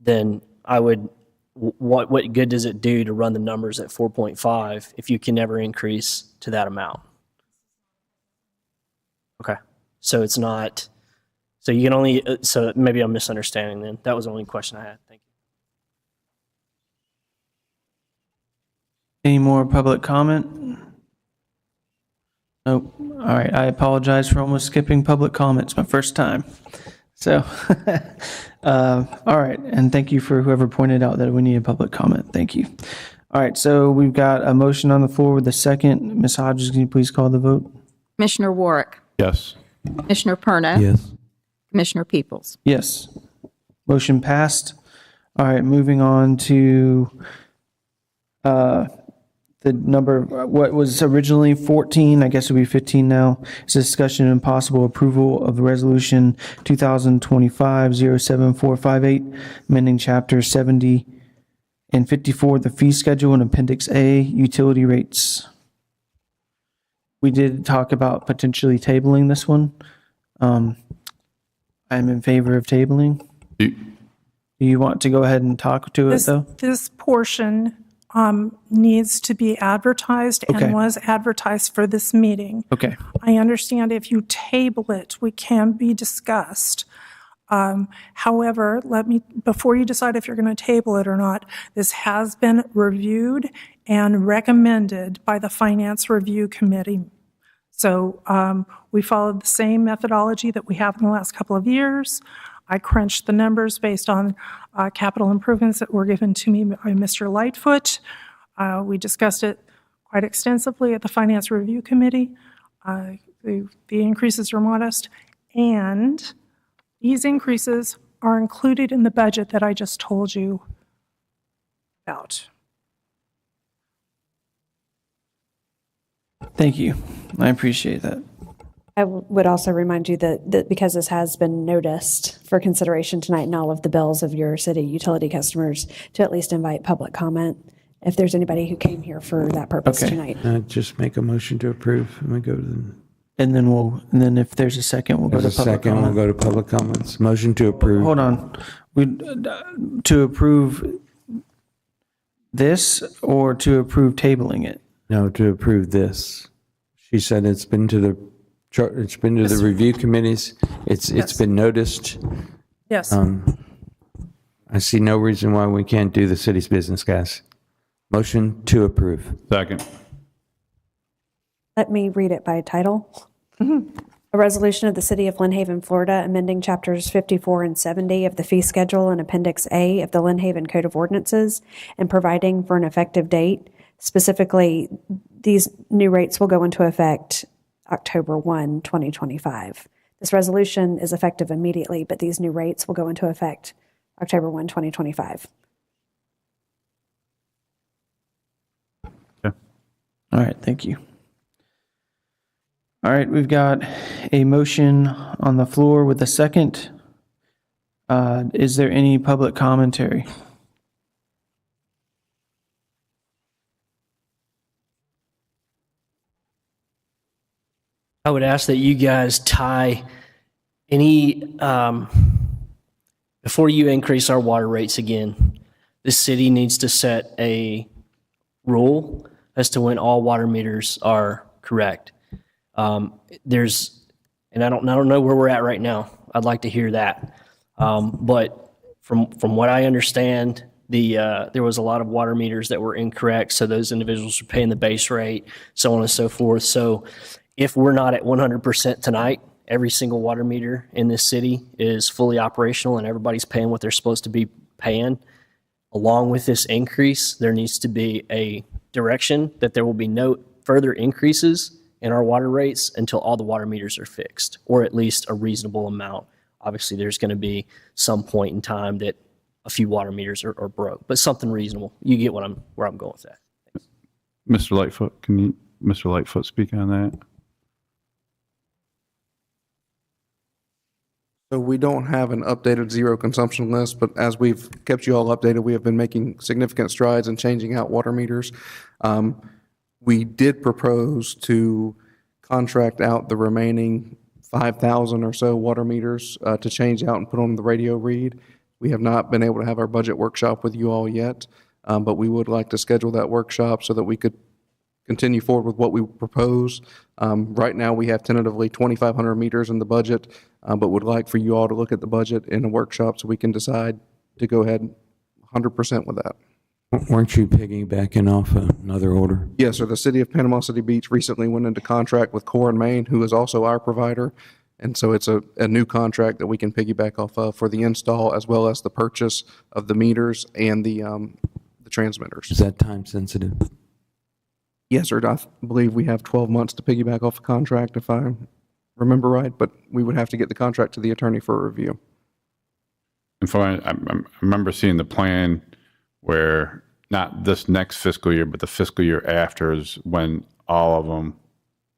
then I would, what good does it do to run the numbers at 4.5 if you can never increase to that amount? Okay, so it's not, so you can only, so maybe I'm misunderstanding then. That was the only question I had. Thank you. Any more public comment? Nope. All right, I apologize for almost skipping public comments, my first time. So, all right, and thank you for whoever pointed out that we need a public comment. Thank you. All right, so we've got a motion on the floor with a second. Ms. Hodges, can you please call the vote? Commissioner Warwick. Yes. Commissioner Perna. Yes. Commissioner Peoples. Yes. Motion passed. All right, moving on to the number, what was originally 14, I guess it would be 15 now. It's a discussion and possible approval of Resolution 2025-07458, amending Chapter 70 and 54, the fee schedule and Appendix A, utility rates. We did talk about potentially tabling this one. I'm in favor of tabling. Do you want to go ahead and talk to it, though? This portion needs to be advertised Okay. and was advertised for this meeting. Okay. I understand if you table it, we can be discussed. However, before you decide if you're going to table it or not, this has been reviewed and recommended by the Finance Review Committee. So we followed the same methodology that we have in the last couple of years. I crunched the numbers based on capital improvements that were given to me by Mr. Lightfoot. We discussed it quite extensively at the Finance Review Committee. The increases are modest, and these increases are included in the budget that I just told you about. Thank you. I appreciate that. I would also remind you that because this has been noticed for consideration tonight in all of the bills of your city utility customers, to at least invite public comment if there's anybody who came here for that purpose Okay. tonight. Just make a motion to approve, and we go to the, And then if there's a second, we'll go to there's a public second, we'll comment. go to public comments. Motion to approve. Hold on. To approve this or to approve tabling it? No, to approve this. She said it's been to the review committees. It's been noticed. Yes. I see no reason why we can't do the city's business, guys. Motion to approve. Second. Let me read it by title. A resolution of the City of Lynn Haven, Florida, amending Chapters 54 and 70 of the fee schedule and Appendix A of the Lynn Haven Code of Ordinances and providing for an effective date. Specifically, these new rates will go into effect October 1, 2025. This resolution is effective immediately, but these new rates will go into effect October 1, 2025. All right, thank you. All right, we've got a motion on the floor with a second. Is there any public commentary? I would ask that you guys tie any, before you increase our water rates again, the city needs to set a rule as to when all water meters are correct. And I don't know where we're at right now. I'd like to hear that. But from what I understand, there was a lot of water meters that were incorrect, so those individuals were paying the base rate, so on and so forth. So if we're not at 100% tonight, every single water meter in this city is fully operational and everybody's paying what they're supposed to be paying. Along with this increase, there needs to be a direction that there will be no further increases in our water rates until all the water meters are fixed, or at least a reasonable amount. Obviously, there's going to be some point in time that a few water meters are broke, but something reasonable. You get where I'm going with that. Mr. Lightfoot, can Mr. Lightfoot speak on that? So we don't have an updated zero consumption list, but as we've kept you all updated, we have been making significant strides in changing out water meters. We did propose to contract out the remaining 5,000 or so water meters to change out and put on the radio read. We have not been able to have our budget workshop with you all yet, but we would like to schedule that workshop so that we could continue forward with what we propose. Right now, we have tentatively 2,500 meters in the budget, but would like for you all to look at the budget in a workshop so we can decide to go ahead 100% with that. Weren't you piggybacking off another order? Yes, sir. The city of Panama City Beach recently went into contract with Core and Main, who is also our provider. And so it's a new contract that we can piggyback off of for the install as well as the purchase of the meters and the transmitters. Is that time sensitive? Yes, sir. I believe we have 12 months to piggyback off a contract, if I remember right, but we would have to get the contract to the attorney for a review. And I remember seeing the plan where not this next fiscal year, but the fiscal year after is when all of them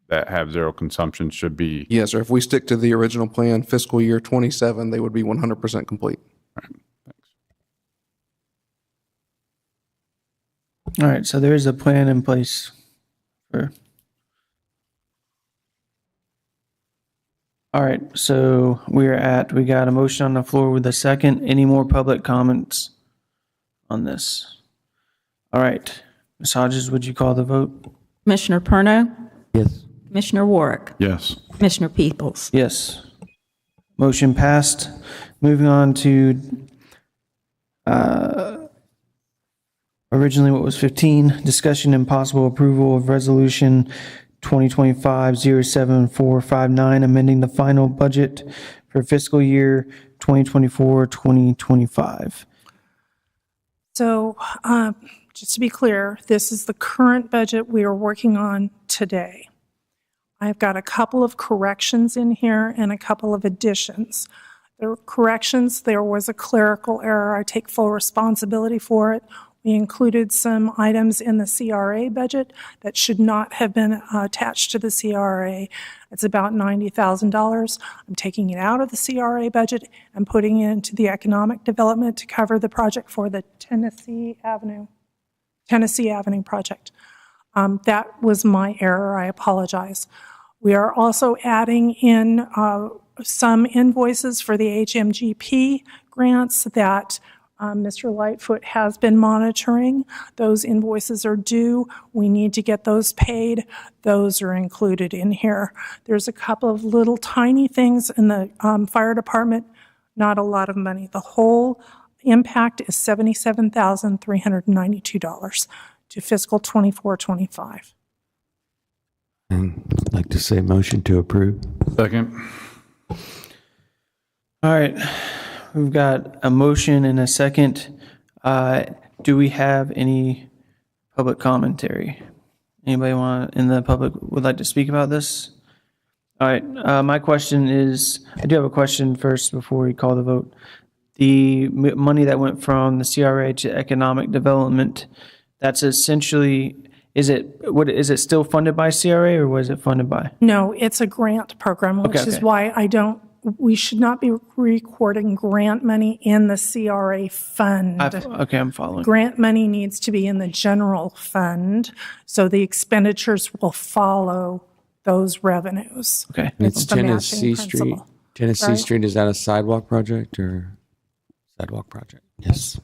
that have zero consumption should be. Yes, sir. If we stick to the original plan, fiscal year 27, they would be 100% complete. All right, thanks. All right, so there is a plan in place for. All right, so we got a motion on the floor with a second. Any more public comments on this? All right, Ms. Hodges, would you call the vote? Commissioner Perno, Yes. Commissioner Warwick, Yes. Commissioner Peoples. Yes. Motion passed. Moving on to originally what was 15, discussion and possible approval of resolution 2025-07459, amending the final budget for fiscal year 2024-2025. So just to be clear, this is the current budget we are working on today. I've got a couple of corrections in here and a couple of additions. The corrections, there was a clerical error. I take full responsibility for it. We included some items in the CRA budget that should not have been attached to the CRA. It's about $90,000. I'm taking it out of the CRA budget and putting it into the economic development to cover the project for the Tennessee Avenue project. That was my error. I apologize. We are also adding in some invoices for the HMGP grants that Mr. Lightfoot has been monitoring. Those invoices are due. We need to get those paid. Those are included in here. There's a couple of little tiny things in the fire department, not a lot of money. The whole impact is $77,392 to fiscal 24-25. And I'd like to say motion to approve. Second. All right, we've got a motion and a second. Do we have any public commentary? Anybody in the public would like to speak about this? All right, my question is, I do have a question first before we call the vote. The money that went from the CRA to economic development, that's essentially, is it still funded by CRA or was it funded by? No, it's a grant program, which is why we should not be recording grant money in the CRA fund. Okay, I'm following. Grant money needs to be in the general fund, so the expenditures will follow those revenues. Okay. It's the matching Tennessee Street. principle. Tennessee Sorry? Street, is that a sidewalk project or sidewalk project? Yes.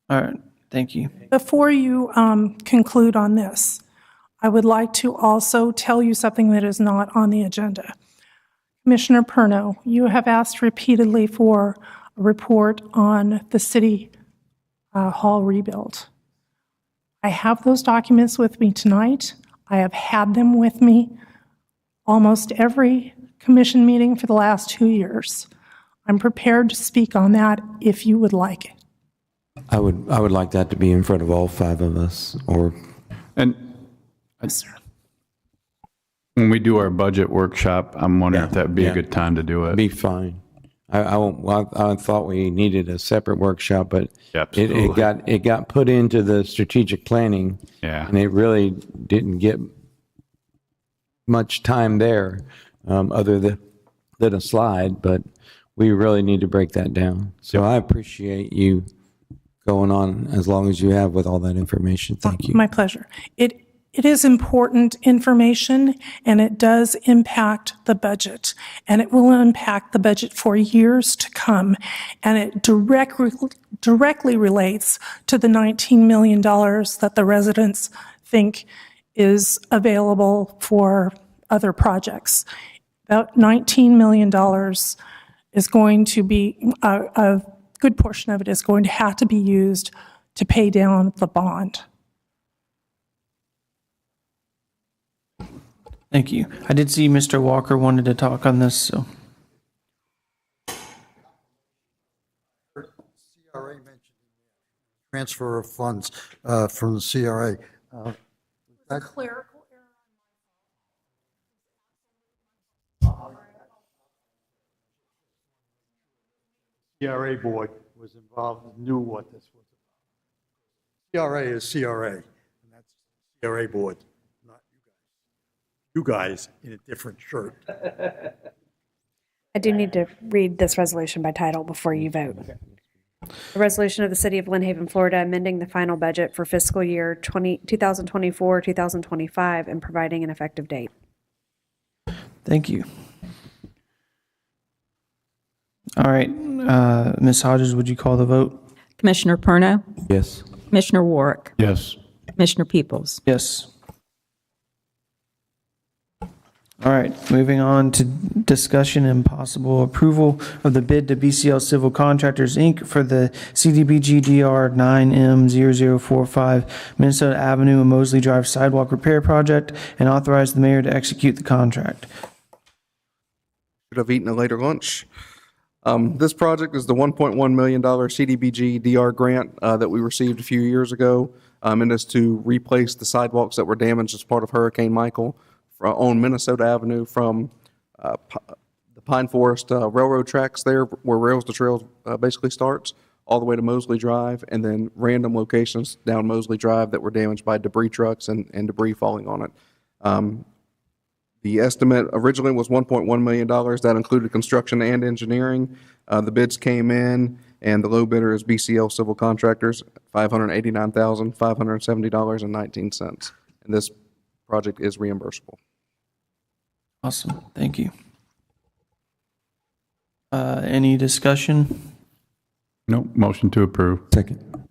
All right, thank you. Before you conclude on this, I would like to also tell you something that is not on the agenda. Commissioner Perno, you have asked repeatedly for a report on the city hall rebuild. I have those documents with me tonight. I have had them with me almost every commission meeting for the last 2 years. I'm prepared to speak on that if you would like it. I would like that to be in front of all 5 of us, or And Yes, sir. when we do our budget workshop, I'm wondering if that'd be Yeah. a good time to do it. be fine. I thought we needed a separate workshop, but Absolutely. it got put into the strategic planning. Yeah. And it really didn't get much time there, other than a slide, but we really need to break that down. So I appreciate you going on as long as you have with all that information. Thank you. My pleasure. It is important information, and it does impact the budget, and it will impact the budget for years to come, and it directly relates to the $19 million that the residents think is available for other projects. That $19 million is going to be, a good portion of it is going to have to be used to pay down the bond. Thank you. I did see Mr. Walker wanted to talk on this, so. CRA mentioned transfer of funds from the CRA. Clerical CRA board was involved, knew what this was about. CRA is CRA, and that's CRA board, not you guys. You guys in a different shirt. I do need to read this resolution by title before you vote. A resolution of the City of Lynn Haven, Florida, amending the final budget for fiscal year 2024-2025 and providing an effective date. Thank you. All right, Ms. Hodges, would you call the vote? Commissioner Perno, Yes. Commissioner Warwick, Yes. Commissioner Peoples. Yes. All right, moving on to discussion and possible approval of the bid to BCL Civil Contractors, Inc. for the CDBG DR 9M0045 Minnesota Avenue and Mosley Drive Sidewalk Repair Project, and authorize the mayor to execute the contract. Should have eaten a later lunch. This project is the $1.1 million CDBG DR grant that we received a few years ago, and is to replace the sidewalks that were damaged as part of Hurricane Michael on Minnesota Avenue from the Pine Forest railroad tracks there, where Rails to Trails basically starts, all the way to Mosley Drive, and then random locations down Mosley Drive that were damaged by debris trucks and debris falling on it. The estimate originally was $1.1 million. That included construction and engineering. The bids came in, and the low bidder is BCL Civil Contractors, $589,570.19. And this project is reimbursable. Awesome, thank you. Any discussion? Nope. Motion to approve. Second.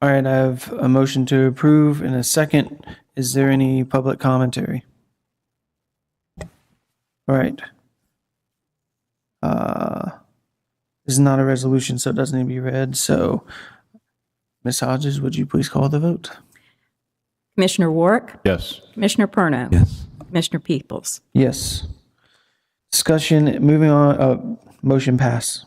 All right, I have a motion to approve and a second. Is there any public commentary? All right. This is not a resolution, so it doesn't need to be read. So, Ms. Hodges, would you please call the vote? Commissioner Warwick, Yes. Commissioner Perno, Yes. Commissioner Peoples. Yes. Discussion, moving on, motion pass.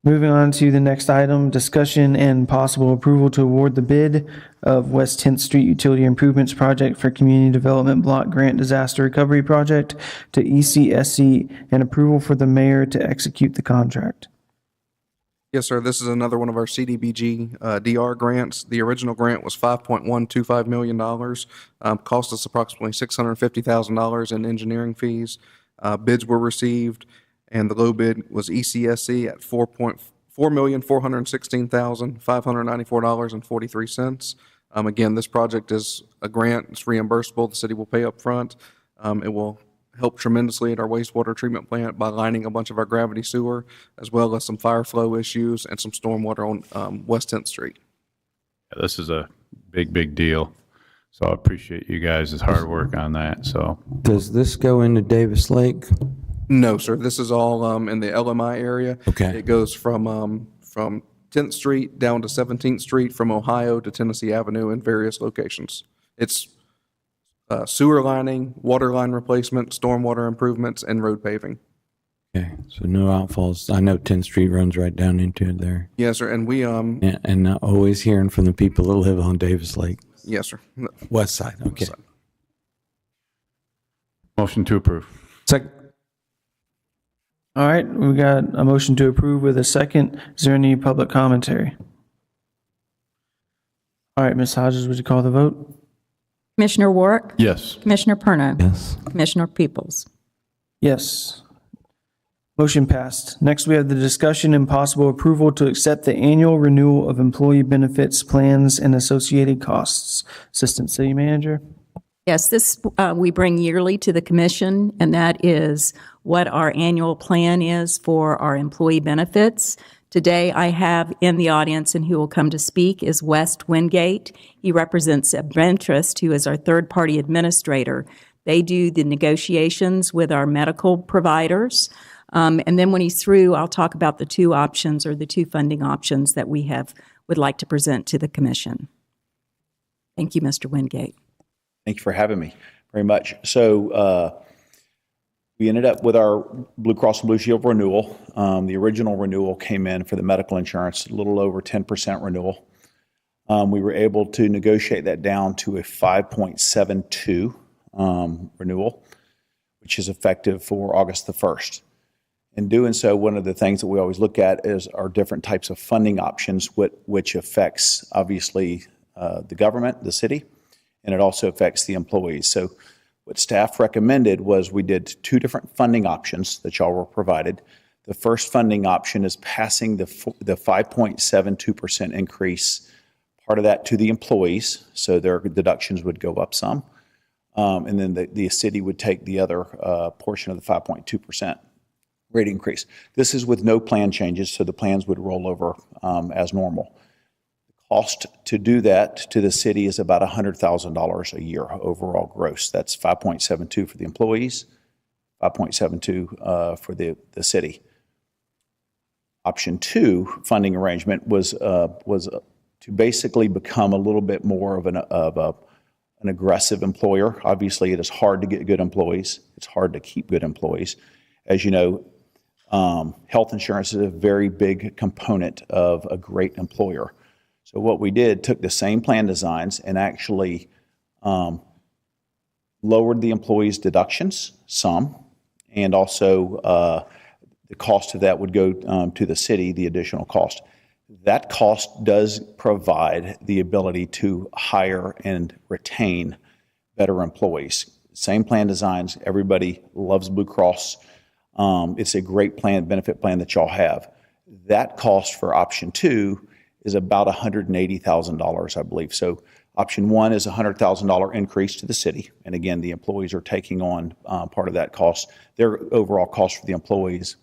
Moving on to the next item, discussion and possible approval to award the bid of West 10th Street Utility Improvements Project for Community Development Block Grant Disaster Recovery Project to ECSC, and approval for the mayor to execute the contract. Yes, sir. This is another one of our CDBG DR grants. The original grant was $5.125 million. Cost us approximately $650,000 in engineering fees. Bids were received, and the low bid was ECSC at $4,416,594.43. Again, this project is a grant. It's reimbursable. The city will pay up front. It will help tremendously at our wastewater treatment plant by lining a bunch of our gravity sewer, as well as some fire flow issues and some stormwater on West 10th Street. Yeah, this is a big, big deal. So I appreciate you guys' hard work on that, so. Does this go into Davis Lake? No, sir. This is all in the LMI area. Okay. It goes from 10th Street down to 17th Street, from Ohio to Tennessee Avenue in various locations. It's sewer lining, water line replacement, stormwater improvements, and road paving. Okay, so no outfalls. I know 10th Street runs right down into it there. Yes, sir. And we, And not always hearing from the people that live on Davis Lake. yes, sir. West side, okay. Motion to approve. Second. All right, we got a motion to approve with a second. Is there any public commentary? All right, Ms. Hodges, would you call the vote? Commissioner Warwick? Yes. Commissioner Perno? Yes. Commissioner Peoples? Yes. Motion passed. Next, we have the discussion and possible approval to accept the annual renewal of employee benefits plans and associated costs. Assistant City Manager. Yes, this we bring yearly to the commission, and that is what our annual plan is for our employee benefits. Today, I have in the audience, and who will come to speak, is West Wingate. He represents Adventrust, who is our third-party administrator. They do the negotiations with our medical providers. And then when he's through, I'll talk about the two options or the two funding options that we would like to present to the commission. Thank you, Mr. Wingate. Thank you for having me very much. So we ended up with our Blue Cross and Blue Shield renewal. The original renewal came in for the medical insurance, a little over 10% renewal. We were able to negotiate that down to a 5.72 renewal, which is effective for August the 1st. In doing so, one of the things that we always look at is our different types of funding options, which affects, obviously, the government, the city, and it also affects the employees. So what staff recommended was we did two different funding options that y'all were provided. The first funding option is passing the 5.72% increase, part of that to the employees, so their deductions would go up some. And then the city would take the other portion of the 5.2% rate increase. This is with no plan changes, so the plans would roll over as normal. The cost to do that to the city is about $100,000 a year overall gross. That's 5.72 for the employees, 5.72 for the city. Option two funding arrangement was to basically become a little bit more of an aggressive employer. Obviously, it is hard to get good employees. It's hard to keep good employees. As you know, health insurance is a very big component of a great employer. So what we did, took the same plan designs and actually lowered the employees' deductions some, and also the cost of that would go to the city, the additional cost. That cost does provide the ability to hire and retain better employees. Same plan designs. Everybody loves Blue Cross. It's a great plan, benefit plan that y'all have. That cost for option two is about $180,000, I believe. So option one is a $100,000 increase to the city. And again, the employees are taking on part of that cost. Their overall cost for the employees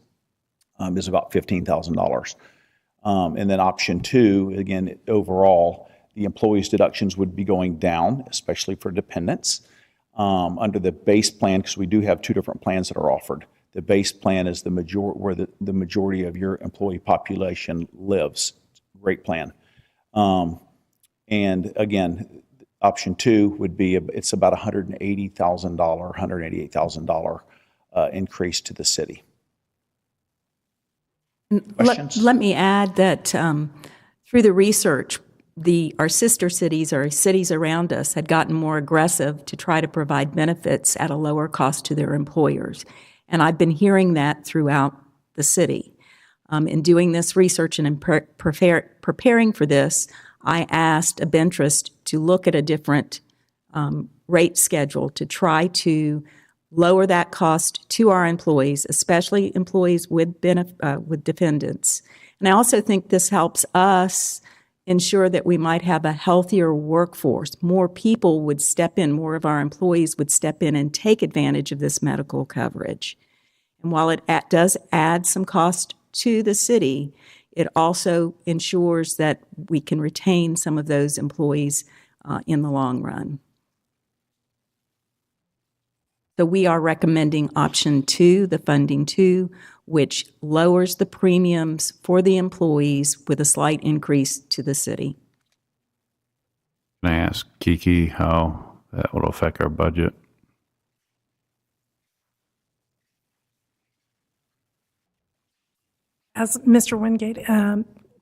is about $15,000. And then option two, again, overall, the employees' deductions would be going down, especially for dependents. Under the base plan, because we do have two different plans that are offered. The base plan is where the majority of your employee population lives. Great plan. And again, option two would be, it's about $188,000 increase to the city. Questions? Let me add that through the research, our sister cities or cities around us had gotten more aggressive to try to provide benefits at a lower cost to their employers. And I've been hearing that throughout the city. In doing this research and in preparing for this, I asked Adventrust to look at a different rate schedule to try to lower that cost to our employees, especially employees with dependents. And I also think this helps us ensure that we might have a healthier workforce. More people would step in, more of our employees would step in and take advantage of this medical coverage. And while it does add some cost to the city, it also ensures that we can retain some of those employees in the long run. So we are recommending option 2, the funding 2, which lowers the premiums for the employees with a slight increase to the city. Can I ask Kiki how that will affect our budget? As Mr. Wingate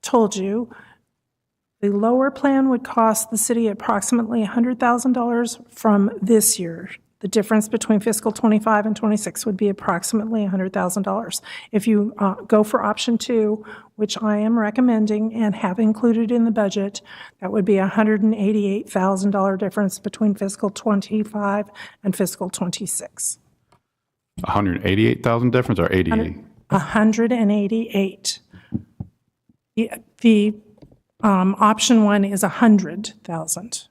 told you, the lower plan would cost the city approximately $100,000 from this year. The difference between fiscal '25 and '26 would be approximately $100,000. If you go for option 2, which I am recommending and have included in the budget, that would be a $188,000 difference between fiscal '25 and fiscal '26. 188,000 difference or 88? 188. The option 1 is 100,000.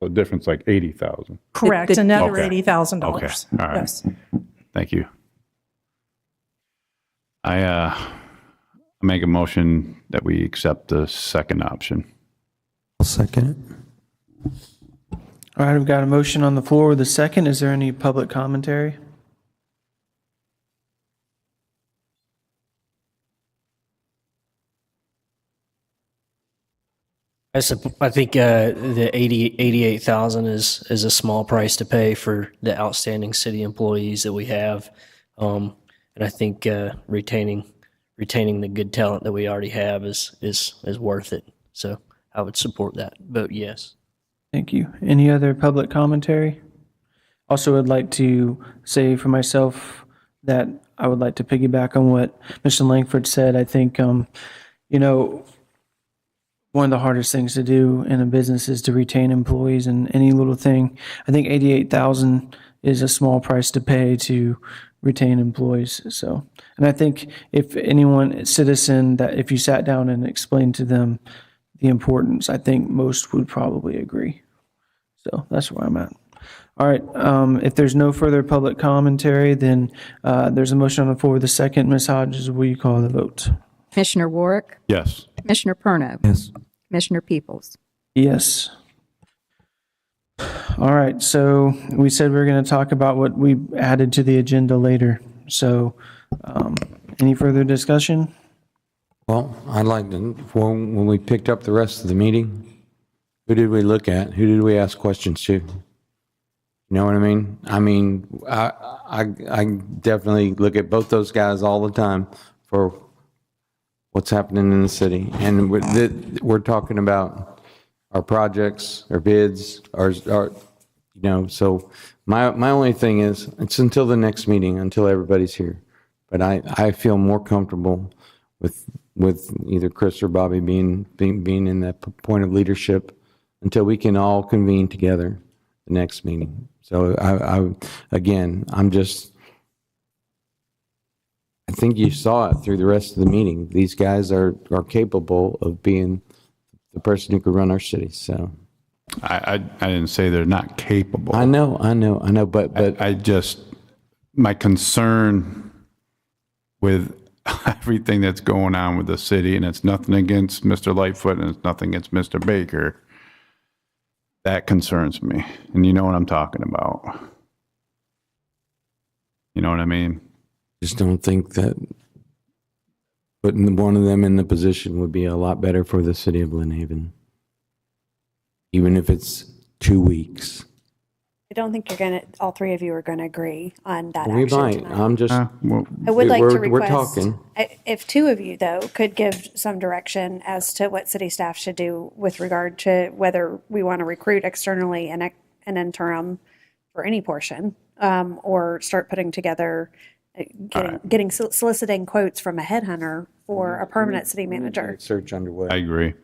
So difference like 80,000. Correct, another Okay. $80,000. Okay, all right. Yes. Thank you. I make a motion that we accept the second option. I'll second it. All right, we've got a motion on the floor with a second. Is there any public commentary? I think the 88,000 is a small price to pay for the outstanding city employees that we have, and I think retaining the good talent that we already have is worth it. So I would support that. Vote yes. Thank you. Any other public commentary? Also, would like to say for myself that I would like to piggyback on what Mr. Langford said. I think, one of the hardest things to do in a business is to retain employees, and any little thing. I think 88,000 is a small price to pay to retain employees. So, and I think if anyone, citizen, that if you sat down and explained to them the importance, I think most would probably agree. So that's where I'm at. All right. If there's no further public commentary, then there's a motion on the floor with a second. Ms. Hodges, will you call the vote? Commissioner Warwick? Yes. Commissioner Perno? Yes. Commissioner Peoples? Yes. All right. So we said we were going to talk about what we added to the agenda later. So any further discussion? Well, I'd like to, when we picked up the rest of the meeting, who did we look at? Who did we ask questions to? You know what I mean? I definitely look at both those guys all the time for what's happening in the city. And we're talking about our projects, our bids, so my only thing is, it's until the next meeting, until everybody's here. But I feel more comfortable with either Chris or Bobby being in that point of leadership until we can all convene together the next meeting. So I think you saw it through the rest of the meeting. These guys are capable of being the person who could run our city. So I didn't say they're not capable. I know, but I just, my concern with everything that's going on with the city, and it's nothing against Mr. Lightfoot and it's nothing against Mr. Baker, that concerns me. And you know what I'm talking about. You know what I mean? just don't think that putting one of them in the position would be a lot better for the city of Lynn Haven, even if it's 2 weeks. I don't think all three of you are going to agree on that We action might. tonight. I'm just. I would like to we're request, talking. if two of you, though, could give some direction as to what city staff should do with regard to whether we want to recruit externally an interim for any portion, or start putting together, soliciting quotes from a headhunter for a permanent city manager. Search underway. I agree.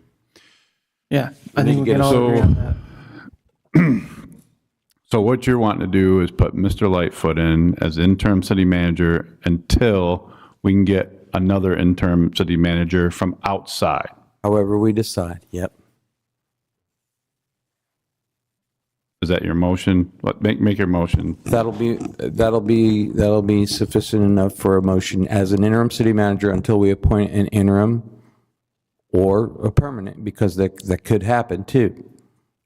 Yeah, I think we can all agree on that. So what you're wanting to do is put Mr. Lightfoot in as interim city manager until we can get another interim city manager from outside. However we decide. Yep. Is that your motion? Make your motion. That'll be sufficient enough for a motion as an interim city manager until we appoint an interim or a permanent, because that could happen too.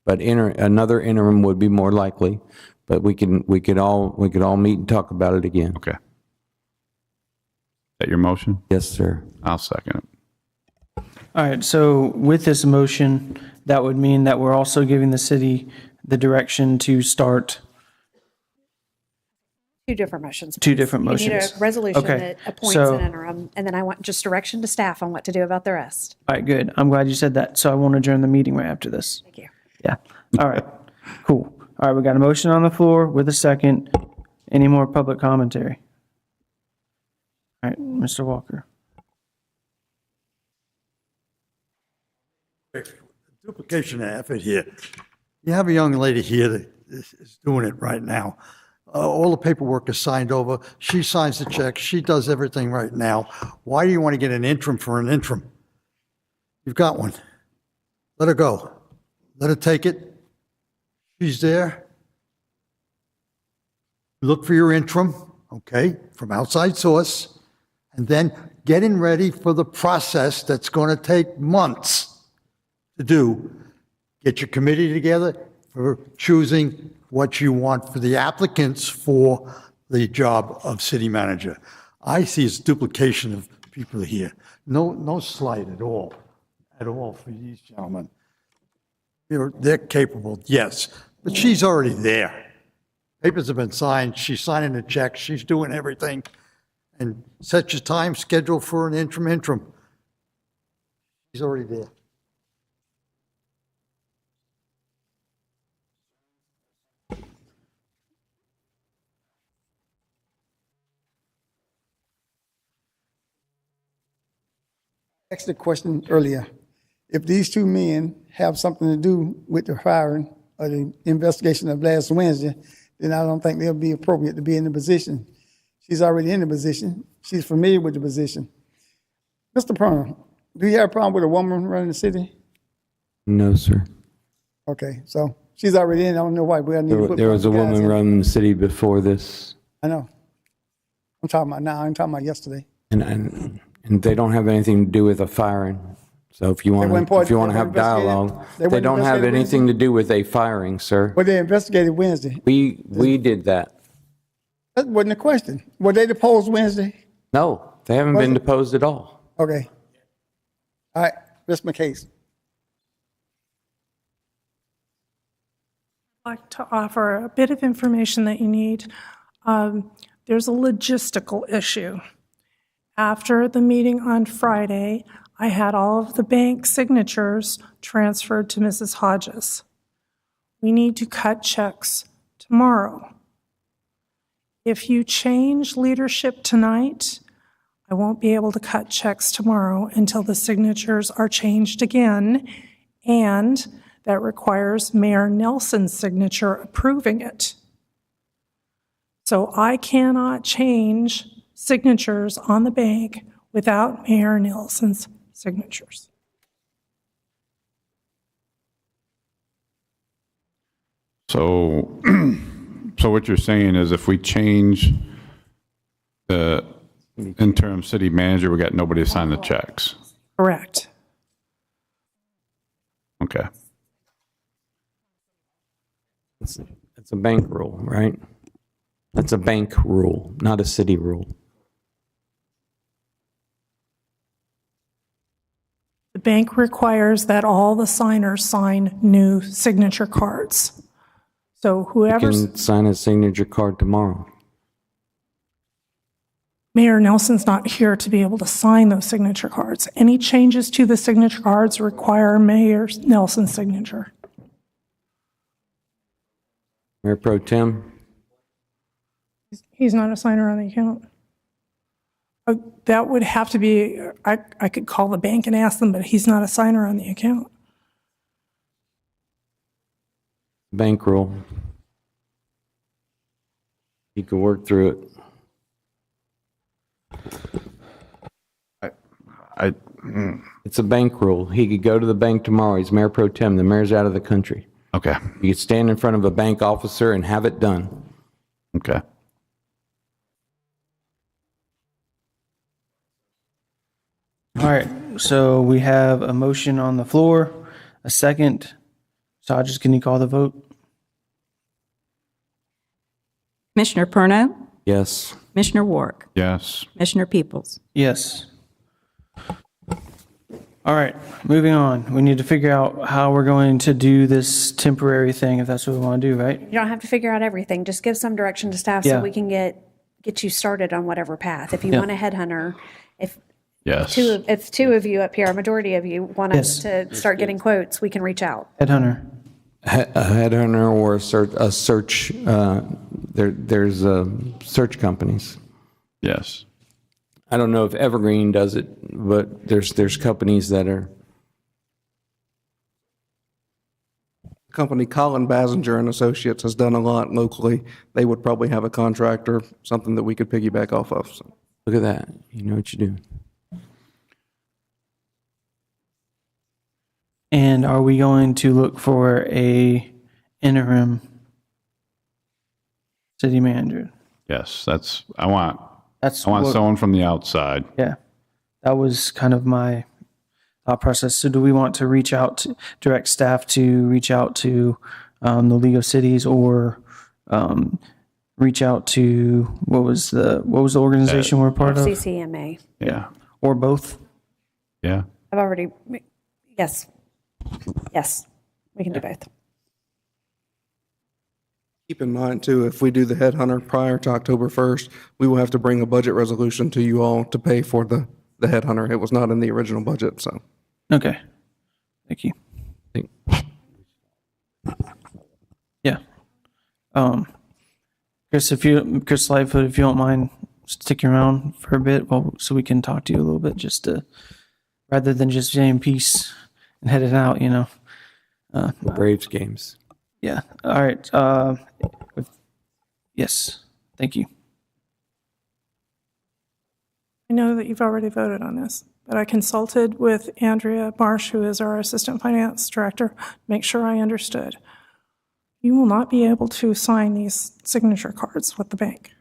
But another interim would be more likely. but we could all meet and talk about it again. Okay. Is that your motion? Yes, sir. I'll second it. All right, so with this motion, that would mean that we're also giving the city the direction to start. Two different motions. Two please. different You need motions. a resolution Okay, that appoints so- an interim, and then I want just direction to staff on what to do about the rest. All right, good. I'm glad you said that. So I won't adjourn the meeting right after this. Thank you. Yeah. All right, cool. All right, we got a motion on the floor with a second. Any more public commentary? All right, Mr. Walker. Duplication of effort here. You have a young lady here that is doing it right now. All the paperwork is signed over. She signs the check. She does everything right now. Why do you want to get an interim for an interim? You've got one. Let her go. Let her take it. She's there. Look for your interim, okay, from outside source, and then getting ready for the process that's going to take months to do. Get your committee together for choosing what you want for the applicants for the job of city manager. I see it's duplication of people here. No slight at all for these gentlemen. They're capable, yes, but she's already there. Papers have been signed, she's signing the check, she's doing everything. And set your time schedule for an interim. She's already there. Asked the question earlier. If these two men have something to do with the firing or the investigation of last Wednesday, then I don't think they'll be appropriate to be in the position. She's already in the position. She's familiar with the position. Mr. Perna, do you have a problem with a woman running the city? No, sir. Okay, so she's already in. I don't know why we need to put There was a guys woman in. running the city before this, I know. I'm talking about now. I'm talking about yesterday. and they don't have anything to do with a firing. So if you want weren't to part- have they weren't dialogue, investigated- they weren't don't have investigated anything to do with a firing, sir. Well, they investigated Wednesday. We did that. That wasn't the question. Were they deposed Wednesday? No, they haven't been deposed at all. Okay. All right, Ms. McCase. I'd like to offer a bit of information that you need. There's a logistical issue. After the meeting on Friday, I had all of the bank signatures transferred to Mrs. Hodges. We need to cut checks tomorrow. If you change leadership tonight, I won't be able to cut checks tomorrow until the signatures are changed again, and that requires Mayor Nelson's signature approving it. So I cannot change signatures on the bank without Mayor Nelson's signatures. So, so what you're saying is if we change the interim city manager, we got nobody to sign the checks. Correct. Okay. It's a bank rule, right? That's a bank rule, not a city rule. The bank requires that all the signers sign new signature cards. So You whoever's, can sign a signature card tomorrow. Mayor Nelson's not here to be able to sign those signature cards. Any changes to the signature cards require Mayor Nelson's signature. Mayor Pro Tem? He's not a signer on the account. That would have to be, I could call the bank and ask them, but he's not a signer on the account. Bank rule. You can work through it. It's a bank rule. He could go to the bank tomorrow. He's Mayor Pro Tem. The mayor's out of the country. Okay. You could stand in front of a bank officer and have it done. Okay. All right, so we have a motion on the floor, a second. Hodges, can you call the vote? Commissioner Perno, Yes. Commissioner Warwick, Yes. Commissioner Peoples. Yes. All right, moving on. We need to figure out how we're going to do this temporary thing, if that's what we want to do, right? You don't have to figure out everything. Just give some direction to staff Yeah. so we can get you started on whatever path. If you Yeah. want a headhunter, if Yes. two of you up here, a majority of you want us to start getting quotes, we can reach out. Headhunter. A headhunter or a search, there's search companies. Yes. I don't know if Evergreen does it, but there's companies that are, Company Colin Basinger and Associates has done a lot locally. They would probably have a contractor, something that we could piggyback off of. So. look at that, you know what you do. And are we going to look for a interim city manager? Yes. I want That's someone from the outside. Yeah, that was kind of my thought process. So do we want to reach out to direct staff to reach out to the League of Cities, or reach out to what was the organization we're part of? CCMA. Yeah. Or both? Yeah. I've already, yes, we can do both. Keep in mind, too, if we do the headhunter prior to October 1st, we will have to bring a budget resolution to you all to pay for the headhunter. It was not in the original budget, so. Okay, thank you. Yeah. Chris Lightfoot, if you don't mind sticking around for a bit, so we can talk to you a little bit, just to, rather than just saying peace and heading out, you know. The Braves games. Yeah. All right. Yes. Thank you. I know that you've already voted on this, but I consulted with Andrea Marsh, who is our Assistant Finance Director, to make sure I understood. You will not be able to sign these signature cards with the bank.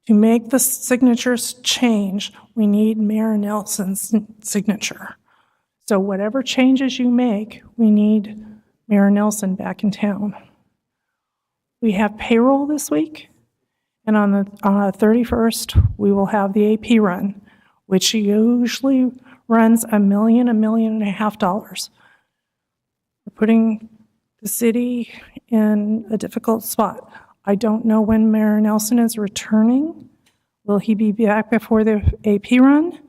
To make the signatures change, we need Mayor Nelson's signature. So whatever changes you make, we need Mayor Nelson back in town. We have payroll this week, and on the 31st, we will have the AP run, which usually runs $1 million, $1.5 million. We're putting the city in a difficult spot. I don't know when Mayor Nelson is returning. Will he be back before the AP run?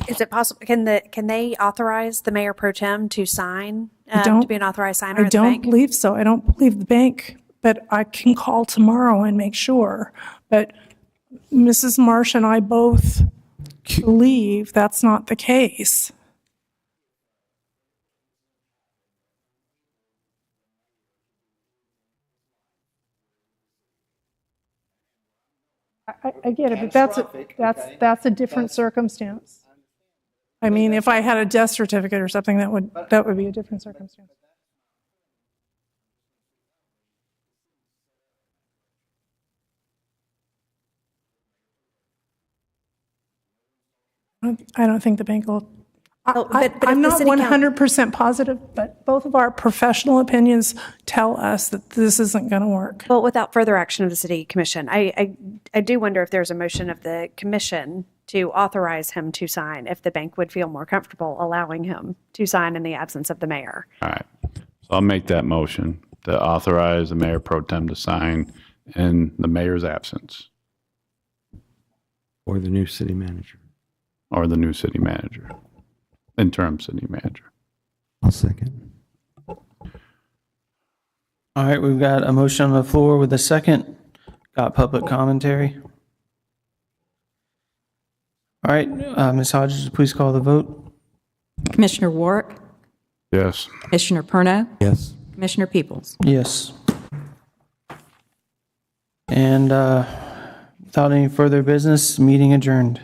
Is it possible, can they authorize the mayor pro tem to sign, don't- to be an authorized signer I at the don't bank? believe so. I don't believe the bank, but I can call tomorrow and make sure. But Mrs. Marsh and I both believe that's not the case. I get it, but that's a different circumstance. I mean, if I had a death certificate or something, that would be a different circumstance. I don't think the bank will. but if I'm the not city council- 100% positive, but both of our professional opinions tell us that this isn't going to work. Well, without further action of the city commission, I do wonder if there's a motion of the commission to authorize him to sign, if the bank would feel more comfortable allowing him to sign in the absence of the mayor. All right. So I'll make that motion to authorize the mayor pro tem to sign in the mayor's absence, Or the new city manager. or the new city manager, interim city manager. I'll second. All right, we've got a motion on the floor with a second. Got public commentary. All right, Ms. Hodges, please call the vote. Commissioner Warwick, Yes. Commissioner Perno, Yes. Commissioner Peoples. Yes. And without any further business, meeting adjourned.